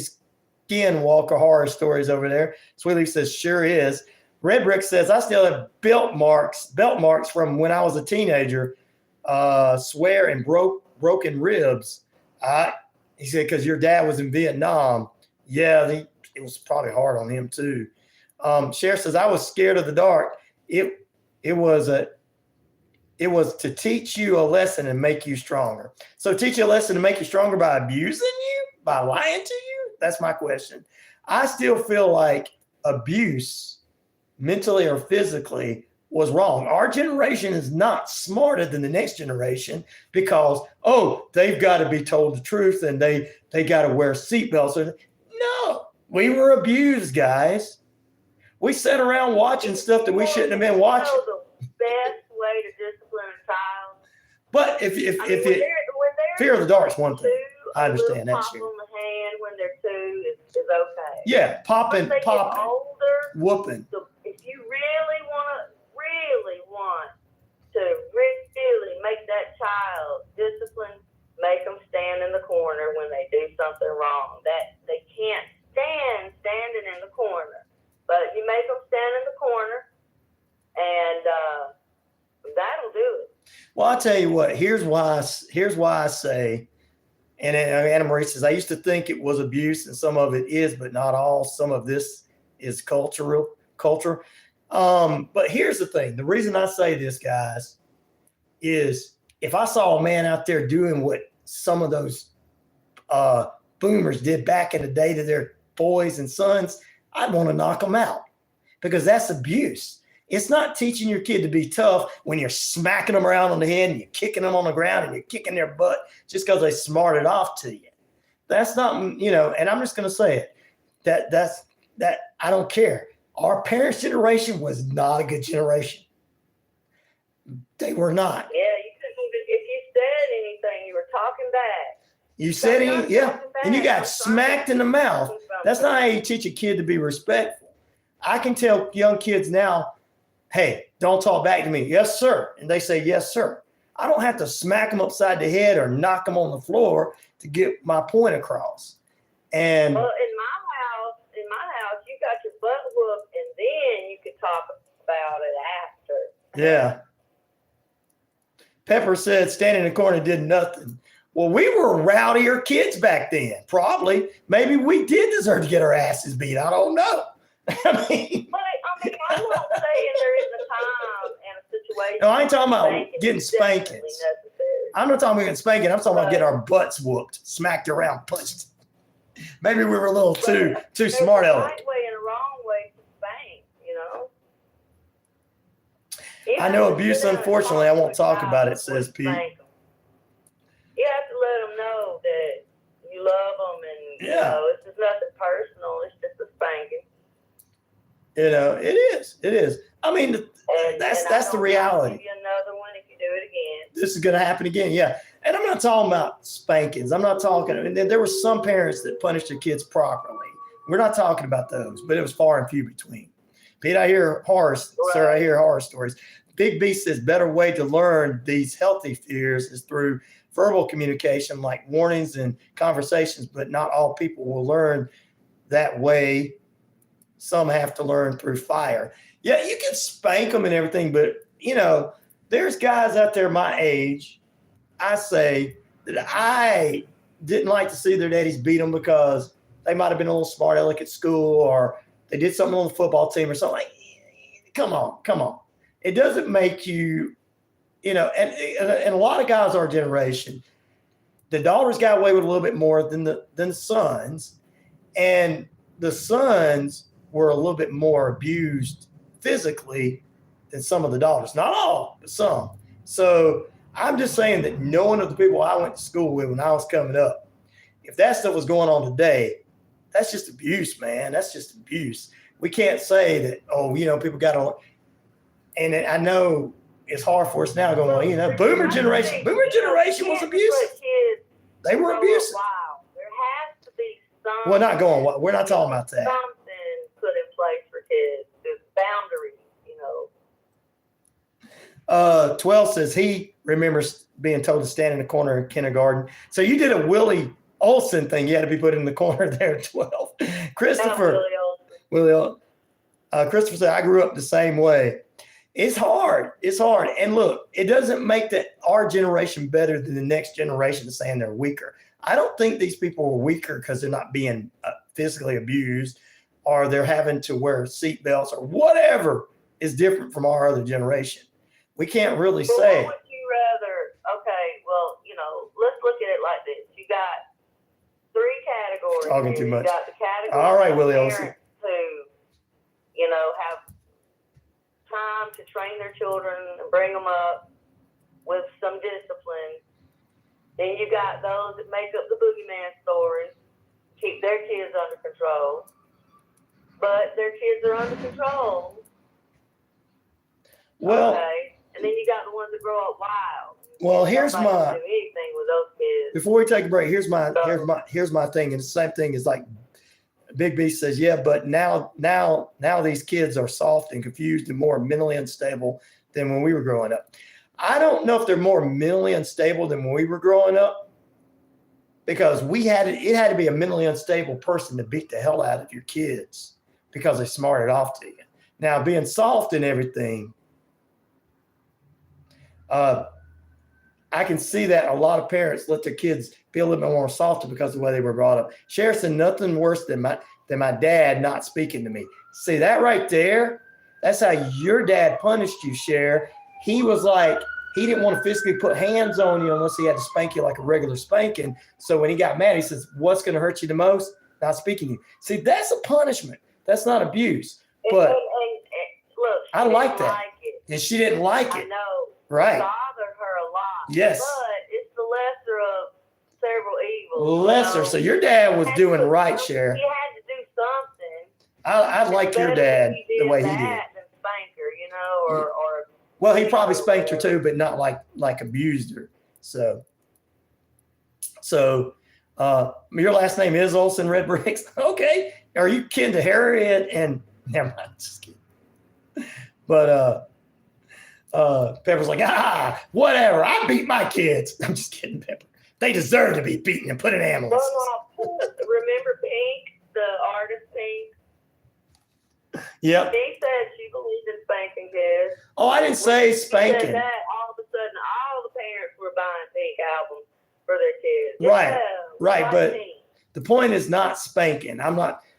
skinwalker horror stories over there. Sweetleaf says, sure is. Red Brick says, I still have belt marks from when I was a teenager, swear and broken ribs. He said, because your dad was in Vietnam. Yeah, it was probably hard on him too. Sheriff says, I was scared of the dark. It was to teach you a lesson and make you stronger. So teach you a lesson to make you stronger by abusing you, by lying to you? That's my question. I still feel like abuse, mentally or physically, was wrong. Our generation is not smarter than the next generation because, they've got to be told the truth and they got to wear seatbelts. No, we were abused, guys. We sat around watching stuff that we shouldn't have been watching. You know the best way to discipline a child. But if fear of the dark is one thing. I understand that. Pop on the hand when they're 2 is okay. Yeah, popping, older, whooping. If you really want to really make that child disciplined, make them stand in the corner when they do something wrong. That they can't stand standing in the corner, but you make them stand in the corner, and that'll do it. Well, I'll tell you what. Here's why I say, and Anna Marie says, I used to think it was abuse, and some of it is, but not all. Some of this is culture. But here's the thing. The reason I say this, guys, is if I saw a man out there doing what some of those boomers did back in the day to their boys and sons, I'd want to knock them out because that's abuse. It's not teaching your kid to be tough when you're smacking them around on the head and you're kicking them on the ground and you're kicking their butt just because they smarted off to you. That's not, and I'm just going to say it. That's I don't care. Our parents' generation was not a good generation. They were not. Yeah, you couldn't. If you said anything, you were talking back. You said it, yeah, and you got smacked in the mouth. That's not how you teach a kid to be respectful. I can tell young kids now, hey, don't talk back to me. Yes, sir. And they say, yes, sir. I don't have to smack them upside the head or knock them on the floor to get my point across. And well, in my house, you got your butt whooped, and then you could talk about it after. Yeah. Pepper said standing in the corner did nothing. Well, we were rowdier kids back then. Probably. Maybe we did deserve to get our asses beat. I don't know. I mean, I'm not saying there isn't a time and a situation. No, I ain't talking about getting spankings. I'm not talking about getting spanking. I'm talking about getting our butts whooped, smacked around, punched. Maybe we were a little too smart, There's a Alex. right way and a wrong way to spank, I know abuse, unfortunately, I won't talk about it, says Pete. You have to let them know that you love them, and it's just nothing personal. It's just a spanking. It is. I mean, that's the reality. I'll give you another one if you do it again. This is going to happen again, yeah. And I'm not talking about spankings. I'm not talking. I mean, there were some parents that punished their kids properly. We're not talking about those, but it was far and few between. Pete, I hear horror, sir. I hear horror stories. Big B says better way to learn these healthy fears is through verbal communication, like warnings and conversations. But not all people will learn that way. Some have to learn through fire. Yeah, you can spank them and everything, but there's guys out there my age. I say that I didn't like to see their daddies beat them because they might have been a little smart aleck at school or they did something on the football team or something. Like, come on. It doesn't make you, and a lot of guys our generation, the daughters got away with a little bit more than the sons, and the sons were a little bit more abused physically than some of the daughters. Not all, but some. So I'm just saying that knowing of the people I went to school with when I was coming up, if that stuff was going on today, that's just abuse, man. That's just abuse. We can't say that, people got to, and I know it's hard for us now going, boomer generation was abusive. They were abusive. Wow. There has to be some. Well, not going. We're not talking about that. Something put in place for kids. There's boundaries, you know. 12 says he remembers being told to stand in the corner in kindergarten. So you did a Willie Olsen thing. You had to be put in the corner there at 12. Christopher. Christopher said, I grew up the same way. It's hard. It's hard. And look, it doesn't make our generation better than the next generation saying they're weaker. I don't think these people are weaker because they're not being physically abused or they're having to wear seatbelts or whatever is different from our other generation. We can't really say. What would you rather? Okay, well, you know, let's look at it like this. You got 3 categories. Talking too much. You got the category All right, of Willie parents Olsen. who, you know, have time to train their children and bring them up with some discipline. Then you got those that make up the boogeyman stories, keep their kids under control, but their kids are under control. Well, okay. And then you got the ones that grow up wild. Well, here's Nobody my. can do anything with those kids. Before we take a break, here's my thing, and the same thing is like Big B says, yeah, but now these kids are soft and confused and more mentally unstable than when we were growing up. I don't know if they're more mentally unstable than when we were growing up, because it had to be a mentally unstable person to beat the hell out of your kids because they smarted off to you. Now, being soft and everything, I can see that a lot of parents let their kids be a little bit more softer because of the way they were brought up. Cher said nothing worse than my dad not speaking to me. See that right there? That's how your dad punished you, Cher. He was like, he didn't want to physically put hands on you unless he had to spank you like a regular spanking. So when he got mad, he says, what's going to hurt you the most? Not speaking to you. See, that's a punishment. That's not abuse. But and look, I like that. Like it. And she didn't like it. I know. Right. It bothered her a lot. Yes. But it's the lesser of several evils. Lesser. So your dad was doing right, Cher. He had to do something. I like your dad the way he did. Than spank her, you know, or well, he probably spanked her too, but not like abused her. So your last name is Olsen Red Bricks. Okay. Are you kin to Harriet and never mind, just kidding. But Pepper's like, whatever. I beat my kids. I'm just kidding, Pepper. They deserve to be beaten and put in ambulance. Remember Pink, the artist Pink? Yep. She said she believed in spanking kids. Oh, I didn't say spanking. She said that all of a sudden all the parents were buying Pink albums for their kids. Right. Yeah, Right. But Pink. the point is not spanking.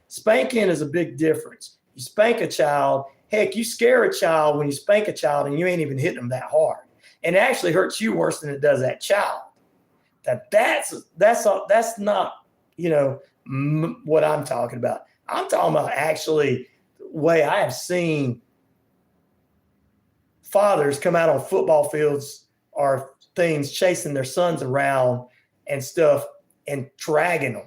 Spanking is a big difference. You spank a child. Heck, you scare a child when you spank a child and you ain't even hitting them that hard. And it actually hurts you worse than it does that child. That's not, what I'm talking about. I'm talking about actually the way I have seen fathers come out on football fields or things chasing their sons around and stuff and dragging them.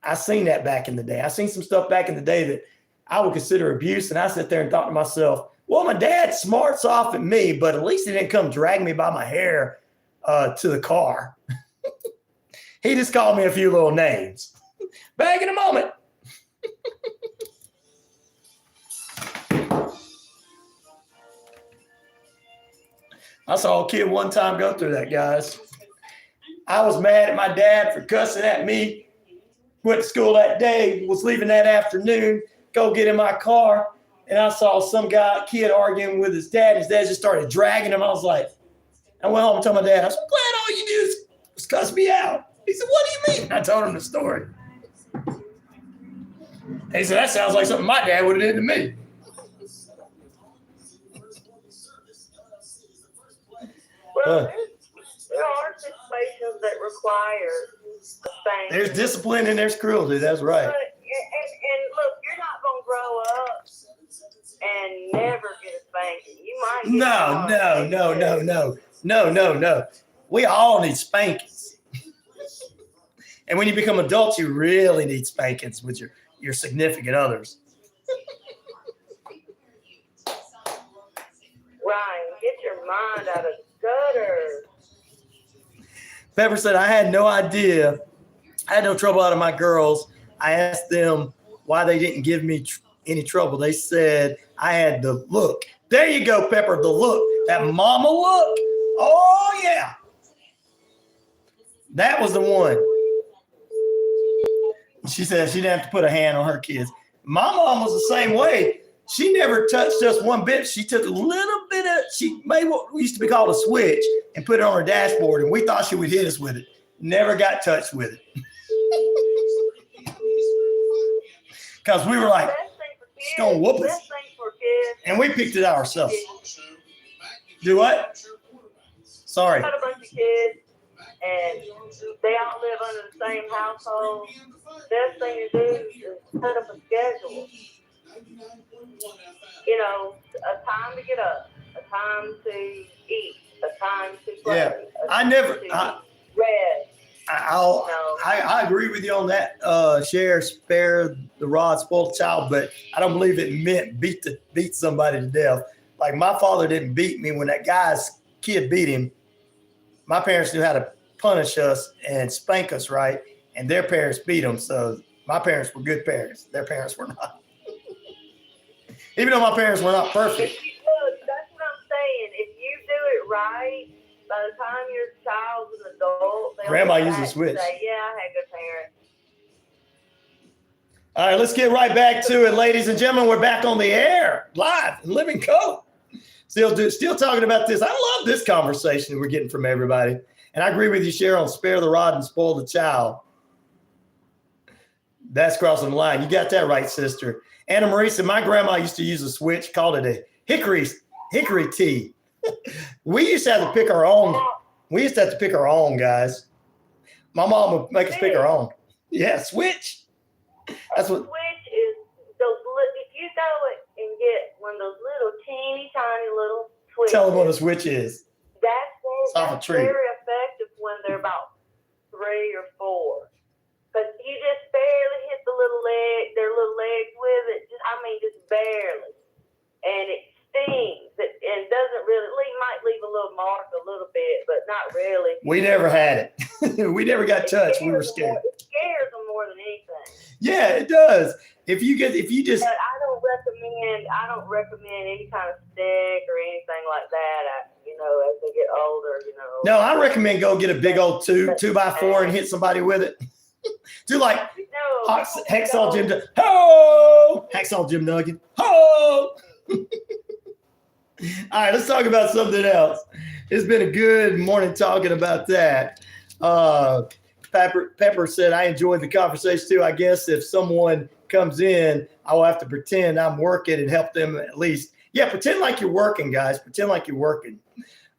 I seen that back in the day. I seen some stuff back in the day that I would consider abuse. And I sit there and thought to myself, well, my dad smarts off at me, but at least he didn't come drag me by my hair to the car. He just called me a few little names. Back in a moment. I saw a kid one time go through that, guys. I was mad at my dad for cussing at me. Went to school that day, was leaving that afternoon, go get in my car, and I saw some kid arguing with his dad. His dad just started dragging him. I was like, I went home and told my dad, I was glad all you do is cuss me out. He said, what do you mean? I told him the story. And he said, that sounds like something my dad would have did to me. Well, there are situations that require spanking. There's discipline and there's cruelty. That's right. And look, you're not going to grow up and never get a spanking. You might get No. We all need spankings. And when you become adults, you really need spankings with your significant others. Ryan, get your mind out of the gutter. Pepper said, I had no idea. I had no trouble out of my girls. I asked them why they didn't give me any trouble. They said I had the look. There you go, Pepper, the look. That mama look. Oh, yeah. That was the one. She said she didn't have to put a hand on her kids. My mom was the same way. She never touched us one bit. She took a little bit of, she made what used to be called a switch and put it on her dashboard, and we thought she would hit us with it. Never got touched with it. Because we were like, she's going to whoop us. And we picked it out ourselves. Do what? Sorry. Got a bunch of kids, and they all live under the same household. Best thing to do is set up a schedule. You know, a time to get up, a time to eat, a time to play. Yeah, I never. Rest. I agree with you on that. Share, spare the rod, spoil the child, but I don't believe it meant beat somebody to death. Like my father didn't beat me when that guy's kid beat him. My parents knew how to punish us and spank us, right? And their parents beat them. So my parents were good parents. Their parents were not. Even though my parents were not perfect. Look, that's what I'm saying. If you do it right, by the time your child's an adult, Grandma used to switch. Say, yeah, I had good parents. All right, let's get right back to it, ladies and gentlemen. We're back on the air, live, in living color. Still talking about this. I love this conversation we're getting from everybody. And I agree with you, Cheryl, on spare the rod and spoil the child. That's crossing the line. You got that right, sister. Anna Marie said, my grandma used to use a switch, called it a hickory tea. We used to have to pick our own. We used to have to pick our own, guys. My mom would make us pick our own. Yeah, switch. That's what. Switch is those. If you go and get one of those little teeny tiny little switches. Tell them what a switch is. That's very effective when they're about 3 or 4. Because you just barely hit their little legs with it. Just barely. And it stings. And doesn't really, might leave a little mark a little bit, but not really. We never had it. We never got touched. We were scared. It scares them more than anything. Yeah, it does. If you just. But I don't recommend any kind of stick or anything like that. As they get older, No, I recommend go get a big old 2x4 and hit somebody with it. Do like Hacksaw Jim Duggan. Ho! Hacksaw Jim Duggan. Ho! All right, let's talk about something else. It's been a good morning talking about that. Pepper said, I enjoyed the conversation too. I guess if someone comes in, I will have to pretend I'm working and help them at least. Yeah, pretend like you're working, guys. Pretend like you're working.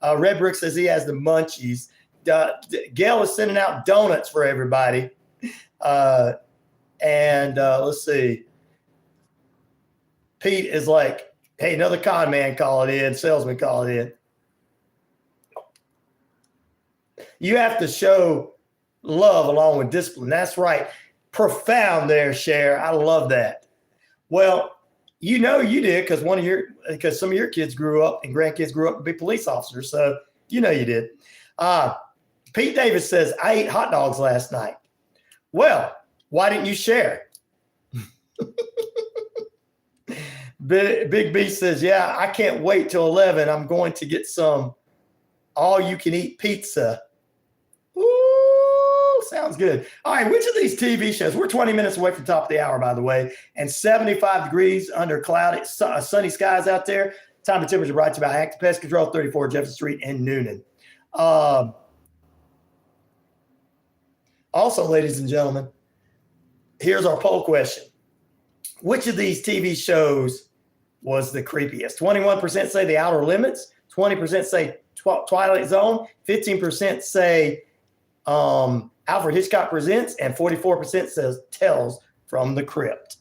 Red Brick says he has the munchies. Gail is sending out donuts for everybody. Let's see. Pete is like, hey, another con man calling in, salesman calling in. You have to show love along with discipline. That's right. Profound there, Cher. I love that. Well, you did because some of your kids grew up and grandkids grew up to be police officers. So you did. Pete Davis says, I ate hot dogs last night. Well, why didn't you share? Big B says, yeah, I can't wait till 11. I'm going to get some all-you-can-eat pizza. Ooh, sounds good. All right, which of these TV shows? We're 20 minutes away from top of the hour, by the way, and 75 degrees under cloudy, sunny skies out there. Time and temperature brought to you by Active Pest Control, 34 Jefferson Street in Noonan. Also, ladies and gentlemen, here's our poll question. Which of these TV shows was the creepiest? 21% say The Outer Limits, 20% say Twilight Zone, 15% say Alfred Hitchcock Presents, and 44% says Tales from the Crypt.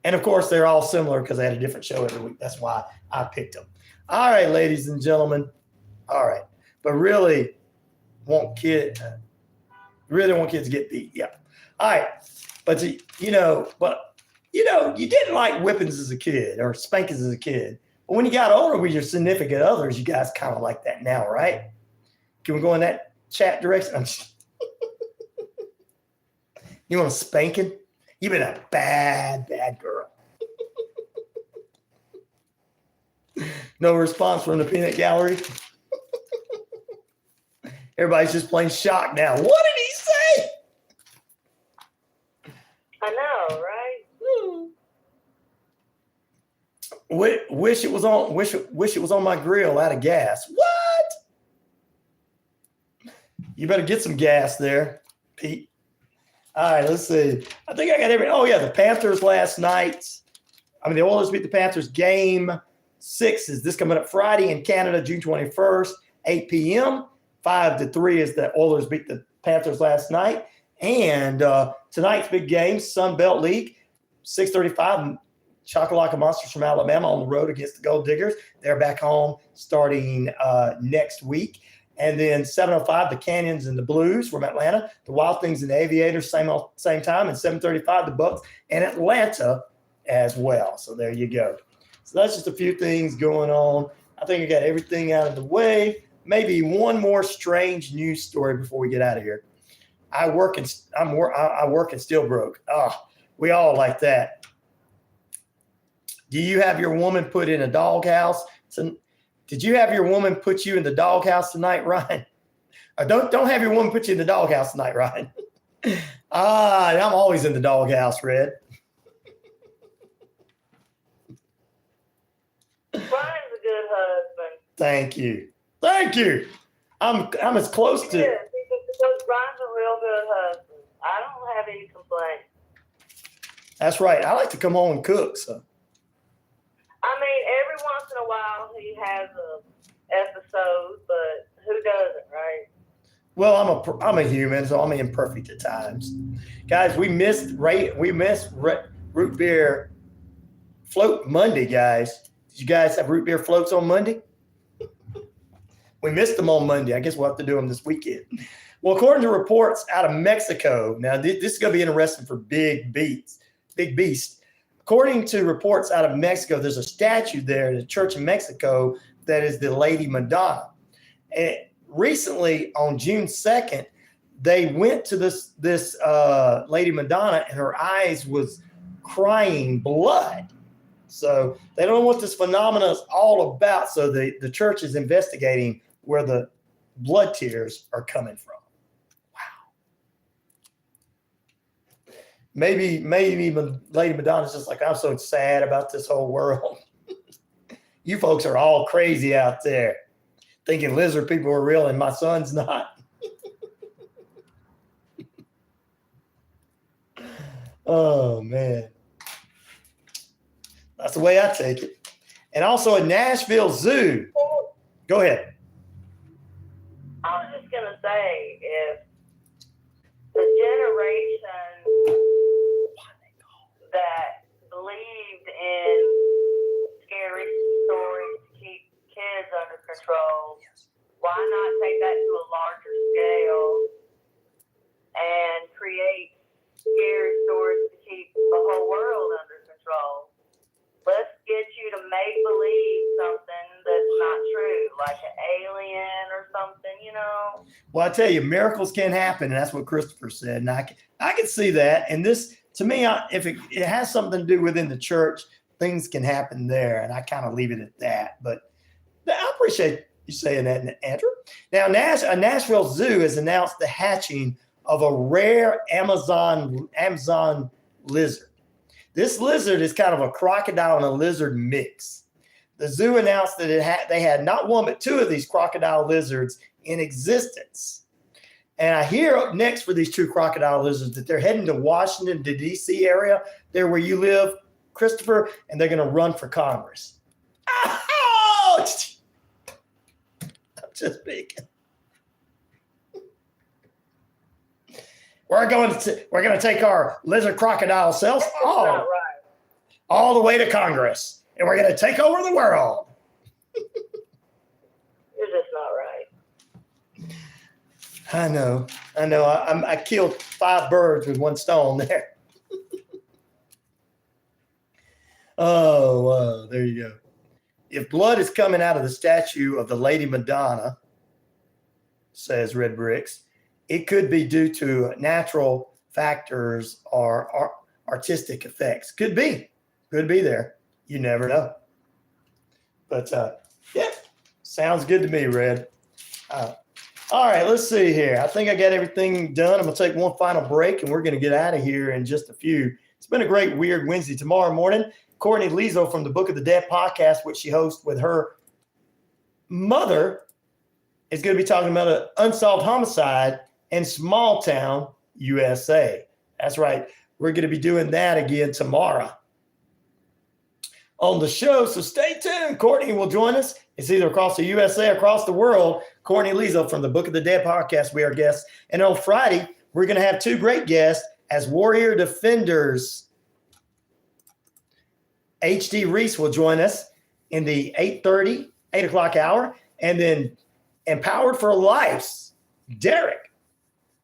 And, of course, they're all similar because they had a different show every week. That's why I picked them. All right, ladies and gentlemen. All right. But really want kids to get beat. Yeah. All right. But, you didn't like whippings as a kid or spankings as a kid. But when you got older with your significant others, you guys kind of like that now, right? Can we go in that chat direction? You want a spanking? You've been a bad, bad girl. No response from the peanut gallery. Everybody's just plain shocked now. What did he say? I know, right? Wish it was on. Wish it was on my grill out of gas. What? You better get some gas there, Pete. All right, let's see. I think I got everything. Oh yeah, the Panthers last night. The Oilers beat the Panthers. Game 6 is this coming up Friday in Canada, June 21st, 8 p.m. 5-3 is the Oilers beat the Panthers last night. And tonight's big game, Sunbelt League, 6:35. Chakalaka Monsters from Alabama on the road against the Gold Diggers. They're back home starting next week. And then 7:05, the Canyons and the Blues from Atlanta. The Wild Things and the Aviators, same time. And 7:35, the Bucks and Atlanta as well. So there you go. So that's just a few things going on. I think I got everything out of the way. Maybe one more strange news story before we get out of here. I work and still broke. Oh, we all like that. Do you have your woman put in a doghouse? Did you have your woman put you in the doghouse tonight, Ryan? Or don't have your woman put you in the doghouse tonight, Ryan. I'm always in the doghouse, Red. Brian's a good husband. Thank you. I'm as close to. Yes, because Brian's a real good husband. I don't have any complaints. That's right. I like to come home and cook. So. Every once in a while he has a episode, but who doesn't, right? Well, I'm a human, so I'm imperfect at times. Guys, we missed root beer float Monday, guys. Did you guys have root beer floats on Monday? We missed them on Monday. I guess we'll have to do them this weekend. Well, according to reports out of Mexico, now this is going to be interesting for Big Beast. According to reports out of Mexico, there's a statue there in a church in Mexico that is the Lady Madonna. And recently, on June 2nd, they went to this Lady Madonna, and her eyes was crying blood. So they don't know what this phenomenon is all about. So the church is investigating where the blood tears are coming from. Wow. Maybe Lady Madonna's just like, I'm so sad about this whole world. You folks are all crazy out there thinking lizard people are real and my son's not. Oh, man. That's the way I take it. And also a Nashville Zoo. Go ahead. I was just going to say, if the generation that believed in scary stories to keep kids under control, why not take that to a larger scale and create scary stories to keep the whole world under control? Let's get you to make believe something that's not true, like an alien or something, Well, I tell you, miracles can happen, and that's what Christopher said. And I can see that. And this, to me, if it has something to do within the church, things can happen there, and I kind of leave it at that. But I appreciate you saying that, Andrew. Now, a Nashville Zoo has announced the hatching of a rare Amazon lizard. This lizard is kind of a crocodile and a lizard mix. The zoo announced that they had not one but two of these crocodile lizards in existence. And I hear up next for these two crocodile lizards that they're heading to Washington, the D.C. area, there where you live, Christopher, and they're going to run for Congress. Ouch! I'm just speaking. We're going to take our lizard crocodile selves all the way to Congress, and we're going to take over the world. You're just not right. I know. I killed 5 birds with one stone there. Oh, there you go. If blood is coming out of the statue of the Lady Madonna, says Red Bricks, it could be due to natural factors or artistic effects. Could be there. You never know. But yeah, sounds good to me, Red. All right, let's see here. I think I got everything done. I'm going to take one final break, and we're going to get out of here in just a few. It's been a great Weird Wednesday. Tomorrow morning, Courtney Lizo from the Book of the Dead podcast, which she hosts with her mother, is going to be talking about an unsolved homicide in small town USA. That's right. We're going to be doing that again tomorrow on the show. So stay tuned. Courtney will join us. It's either across the USA or across the world. Courtney Lizo from the Book of the Dead podcast, we are guests. And on Friday, we're going to have two great guests as Warrior Defenders. HD Reese will join us in the 8 o'clock hour. And then Empowered for Life's Derek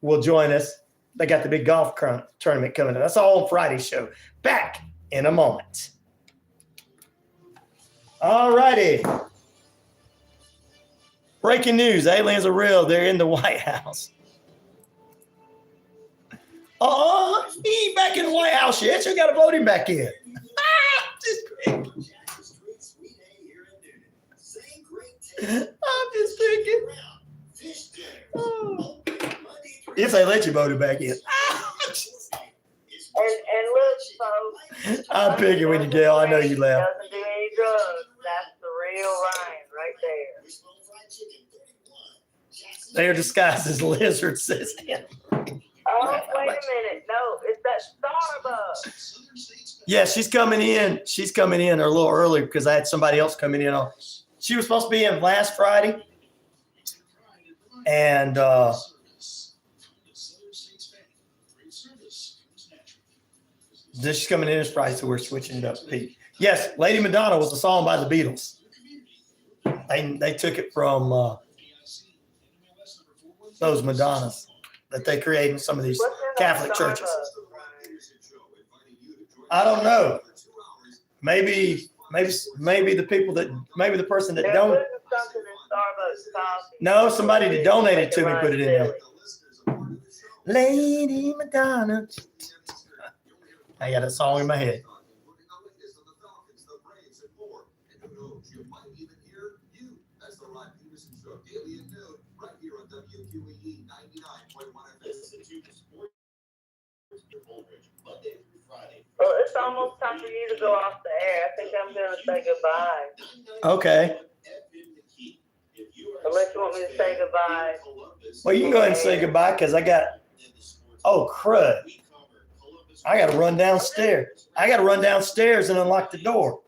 will join us. They got the big golf tournament coming up. That's all on Friday's show. Back in a moment. All righty. Breaking news. Aliens are real. They're in the White House. He ain't back in the White House yet. You got to vote him back in. I'm just thinking. Oh. If they let you vote him back in. And look, folks. I'm picking with you, Gail. I know you laugh. Doesn't do any drugs. That's the real Ryan right there. They are disguised as lizards, says him. Oh, wait a minute. No, it's that Starbucks. Yeah, she's coming in. She's coming in a little early because I had somebody else coming in. She was supposed to be in last Friday. And she's coming in this Friday, so we're switching it up. Pete. Yes, Lady Madonna was a song by the Beatles. They took it from those Madonnas that they create in some of these Catholic churches. I don't know. Maybe the people that the person that don't. No, somebody that donated to me put it in there. Lady Madonna. I got a song in my head. Daily at noon, right here on WQEE 99.1 FM. Well, it's almost time for you to go off the air. I think I'm going to say goodbye. Okay. Unless you want me to say goodbye. Well, you can go ahead and say goodbye because I got. Oh, crud. I got to run downstairs. I got to run downstairs and unlock the door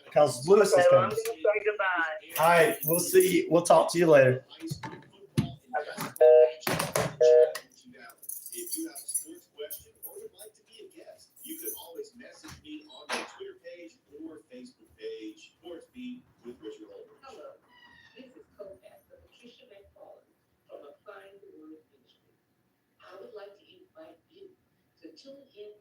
because Lewis is coming. I'm going to say goodbye. All right, we'll see. We'll talk to you later. If you have a sports question or would like to be a guest, you can always message me on my Twitter page or Facebook page. Sports Beat with Richard Holder. Hello, this is co-pastor Patricia McFarland from Applying the Word Ministry. I would like to invite you to tune in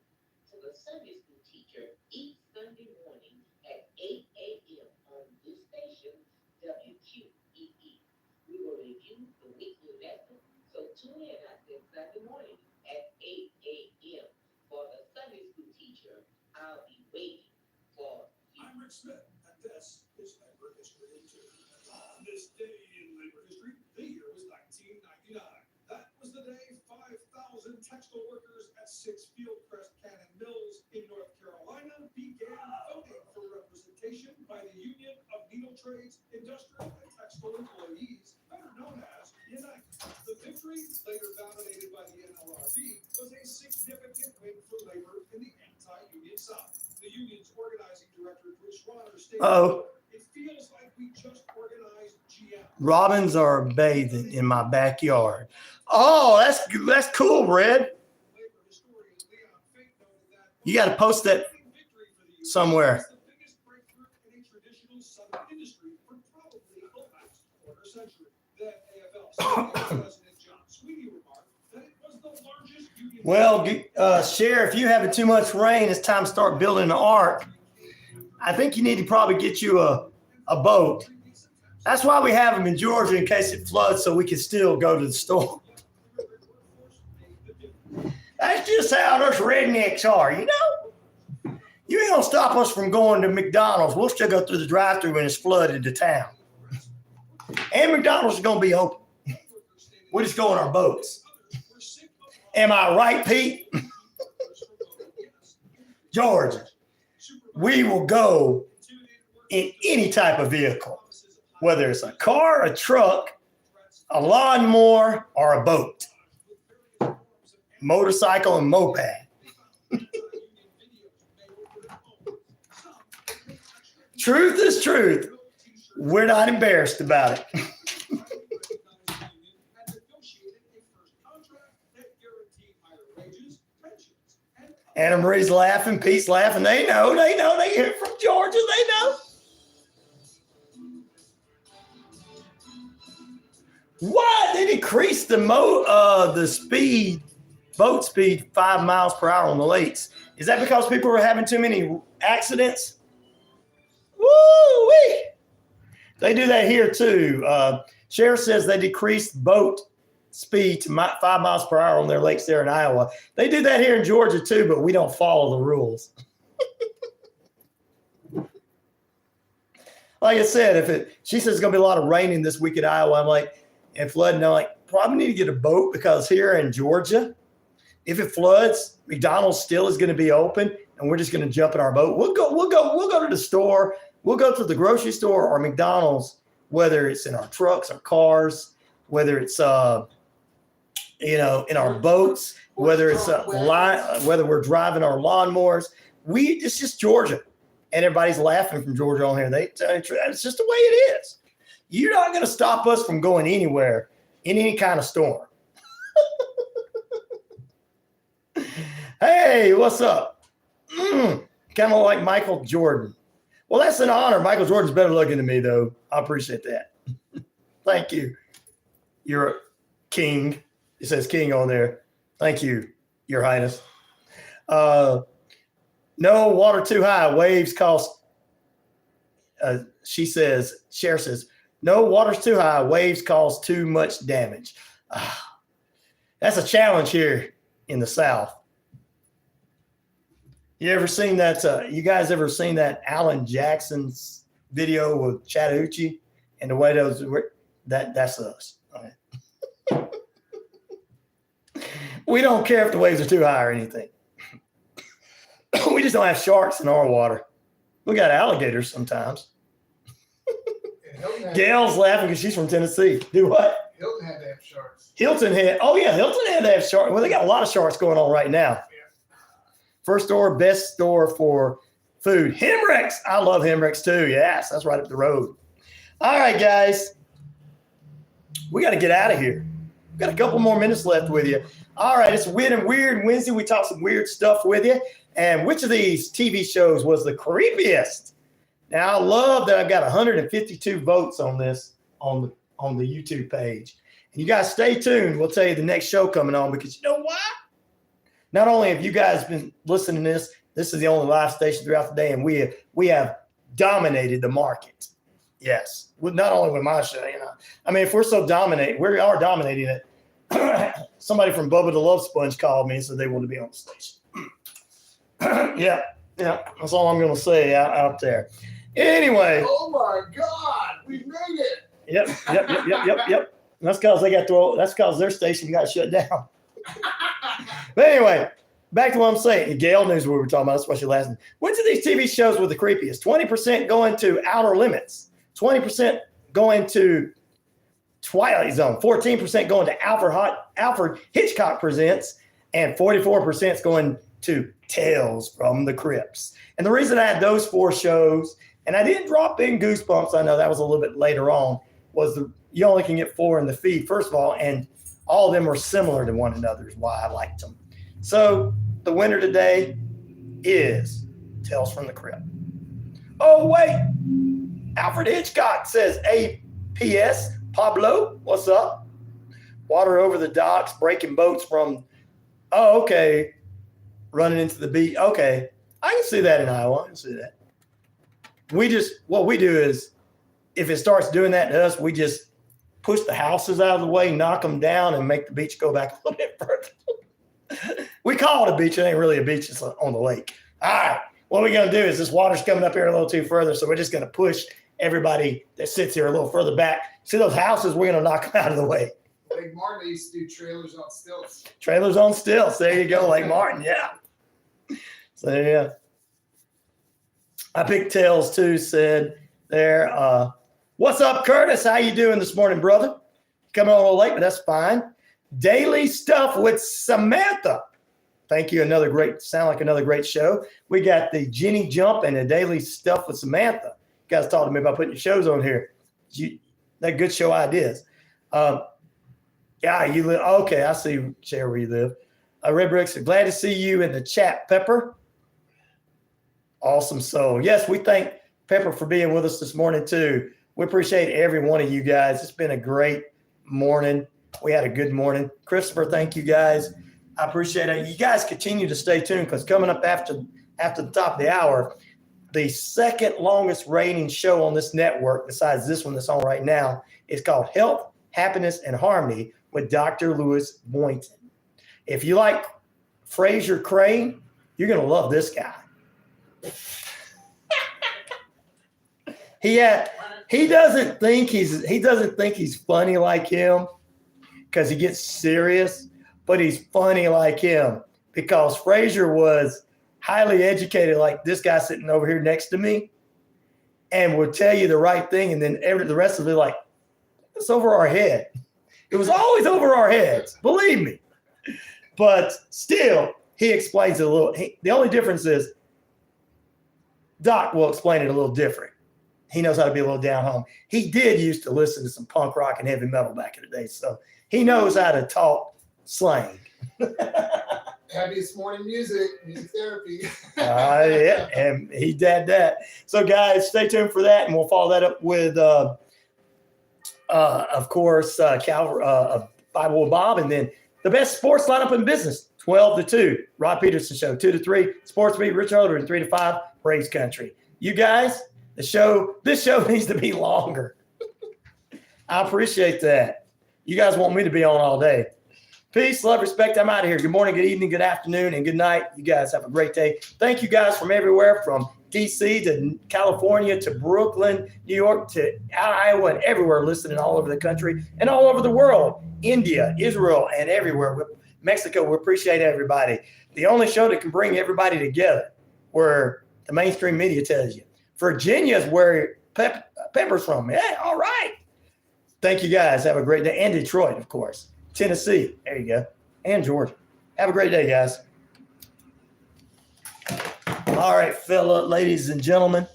to the Sunday School Teacher each Sunday morning at 8 a.m. on this station, WQEE. We will review the weekly lesson, so tune in at this Sunday morning at 8 a.m. for the Sunday School Teacher. I'll be waiting for you. I'm Rick Smith, and this is Labor History in 2. On this day in labor history, the year was 1999. That was the day 5,000 textile workers at 6 Fieldcrest Cannon Mills in North Carolina began voting for representation by the Union of Needle Trades, Industrial, and Textile Employees, better known as Unite. The victory, later validated by the NLRB, was a significant win for labor in the anti-union South. The union's organizing director, Bruce Rauner, stated, "It feels like we just organized GM." Robins are bathing in my backyard. Oh, that's cool, Red. You got to post that somewhere. Well, Sheriff, you having too much rain. It's time to start building the ark. I think you need to probably get you a boat. That's why we have them in Georgia in case it floods, so we can still go to the store. That's just how us rednecks are, you know? You ain't gonna stop us from going to McDonald's. We'll still go through the drive-thru when it's flooded to town. And McDonald's is gonna be open. We just go on our boats. Am I right, Pete? Georgia, we will go in any type of vehicle, whether it's a car, a truck, a lawnmower, or a boat, motorcycle, and moped. Truth is truth. We're not embarrassed about it. Anna Marie's laughing, Pete's laughing. They know, they hear from Georgia, they know. Why they decreased the boat speed 5 miles per hour on the lakes? Is that because people were having too many accidents? Woo-wee! They do that here too. Sheriff says they decreased boat speed to 5 miles per hour on their lakes there in Iowa. They do that here in Georgia too, but we don't follow the rules. Like I said, she says it's going to be a lot of raining this week in Iowa. I'm like, and flooding. I'm like, probably need to get a boat because here in Georgia, if it floods, McDonald's still is going to be open, and we're just going to jump in our boat. We'll go to the store. We'll go to the grocery store or McDonald's, whether it's in our trucks or cars, whether it's in our boats, whether it's whether we're driving our lawnmowers. It's just Georgia, and everybody's laughing from Georgia on here. It's just the way it is. You're not going to stop us from going anywhere in any kind of storm. Hey, what's up? Kind of like Michael Jordan. Well, that's an honor. Michael Jordan's better looking than me, though. I appreciate that. Thank you. You're a king. It says king on there. Thank you, Your Highness. No water too high. Waves cost. Sheriff says, no water's too high. Waves cause too much damage. That's a challenge here in the South. You ever seen that? You guys ever seen that Alan Jackson's video with Chattahoochee and the way that's us. Okay. We don't care if the waves are too high or anything. We just don't have sharks in our water. We got alligators sometimes. Gail's laughing because she's from Tennessee. Do what? Hilton had to have sharks. Hilton had to have sharks. Well, they got a lot of sharks going on right now. First store, best store for food. Hemrex. I love Hemrex too. Yes, that's right up the road. All right, guys. We got to get out of here. We've got a couple more minutes left with you. All right, it's Weird Wednesday. We talk some weird stuff with you. And which of these TV shows was the creepiest? Now, I love that I've got 152 votes on this on the YouTube page. And you guys stay tuned. We'll tell you the next show coming on because you know why? Not only have you guys been listening to this is the only live station throughout the day, and we have dominated the market. Yes, not only with my show, I mean, if we're so dominating, we are dominating it. Somebody from Bubba the Love Sponge called me and said they want to be on the station. Yeah, that's all I'm going to say out there. Anyway. Oh my God, we made it. Yep. That's because their station got shut down. But anyway, back to what I'm saying. Gail knows what we were talking about. That's why she laughing. Which of these TV shows were the creepiest? 20% going to Outer Limits. 20% going to Twilight Zone. 14% going to Alfred Hitchcock Presents. And 44% is going to Tales from the Crypts. And the reason I had those 4 shows, and I didn't drop in Goosebumps, I know that was a little bit later on, was you only can get 4 in the feed, first of all, and all of them are similar to one another is why I liked them. So the winner today is Tales from the Crypt. Oh, wait. Alfred Hitchcock says, APS, Pablo, what's up? Water over the docks, breaking boats from, okay, running into the beach. Okay, I can see that in Iowa. I can see that. What we do is, if it starts doing that to us, we just push the houses out of the way, knock them down, and make the beach go back a little bit further. We call it a beach. It ain't really a beach. It's on the lake. All right. What we're going to do is this water's coming up here a little too further, so we're just going to push everybody that sits here a little further back. See those houses? We're going to knock them out of the way. Lake Martin used to do trailers on stilts. Trailers on stilts. There you go, Lake Martin. Yeah. So there you go. I picked Tails too, said there. What's up, Curtis? How you doing this morning, brother? Coming on a little late, but that's fine. Daily Stuff with Samantha. Thank you. Sound like another great show. We got the Jenny Jump and the Daily Stuff with Samantha. You guys talk to me about putting your shows on here. They're good show ideas. Yeah, you live. Okay, I see, share where you live. Red Bricks, glad to see you in the chat, Pepper. Awesome soul. Yes, we thank Pepper for being with us this morning, too. We appreciate every one of you guys. It's been a great morning. We had a good morning. Christopher, thank you guys. I appreciate it. You guys continue to stay tuned because coming up after the top of the hour, the second longest rating show on this network, besides this one that's on right now, is called Health, Happiness, and Harmony with Dr. Lewis Boynton. If you like Fraser Crane, you're going to love this guy. He doesn't think he's funny like him because he gets serious, but he's funny like him because Fraser was highly educated like this guy sitting over here next to me and would tell you the right thing. And then the rest of it like, it's over our head. It was always over our heads, believe me. But still, he explains it a little. The only difference is Doc will explain it a little different. He knows how to be a little down home. He did used to listen to some punk rock and heavy metal back in the day, so he knows how to talk slang. Happiest morning music therapy. Yeah, and he did that. So, guys, stay tuned for that, and we'll follow that up with, of course, Bible with Bob, and then the best sports lineup in business, 12 to 2. Rod Peterson Show, 2 to 3. Sports Beat, Rich Holder, and 3 to 5. Braves Country. You guys, this show needs to be longer. I appreciate that. You guys want me to be on all day. Peace, love, respect. I'm out of here. Good morning, good evening, good afternoon, and good night. You guys have a great day. Thank you guys from everywhere, from D.C. to California to Brooklyn, New York to Iowa, and everywhere, listening all over the country and all over the world. India, Israel, and everywhere. Mexico, we appreciate everybody. The only show that can bring everybody together where the mainstream media tells you. Virginia's where Pepper's from. Yeah, all right. Thank you guys. Have a great day. And Detroit, of course. Tennessee. There you go. And Georgia. Have a great day, guys. All right, ladies and gentlemen.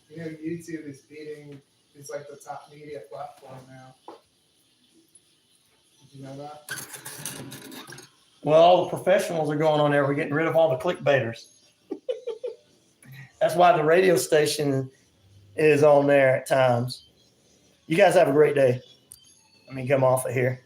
You know, YouTube is beating, it's like the top media platform now. Did you know that? Well, all the professionals are going on there. We're getting rid of all the clickbaiters. That's why the radio station is on there at times. You guys have a great day. Let me come off of here.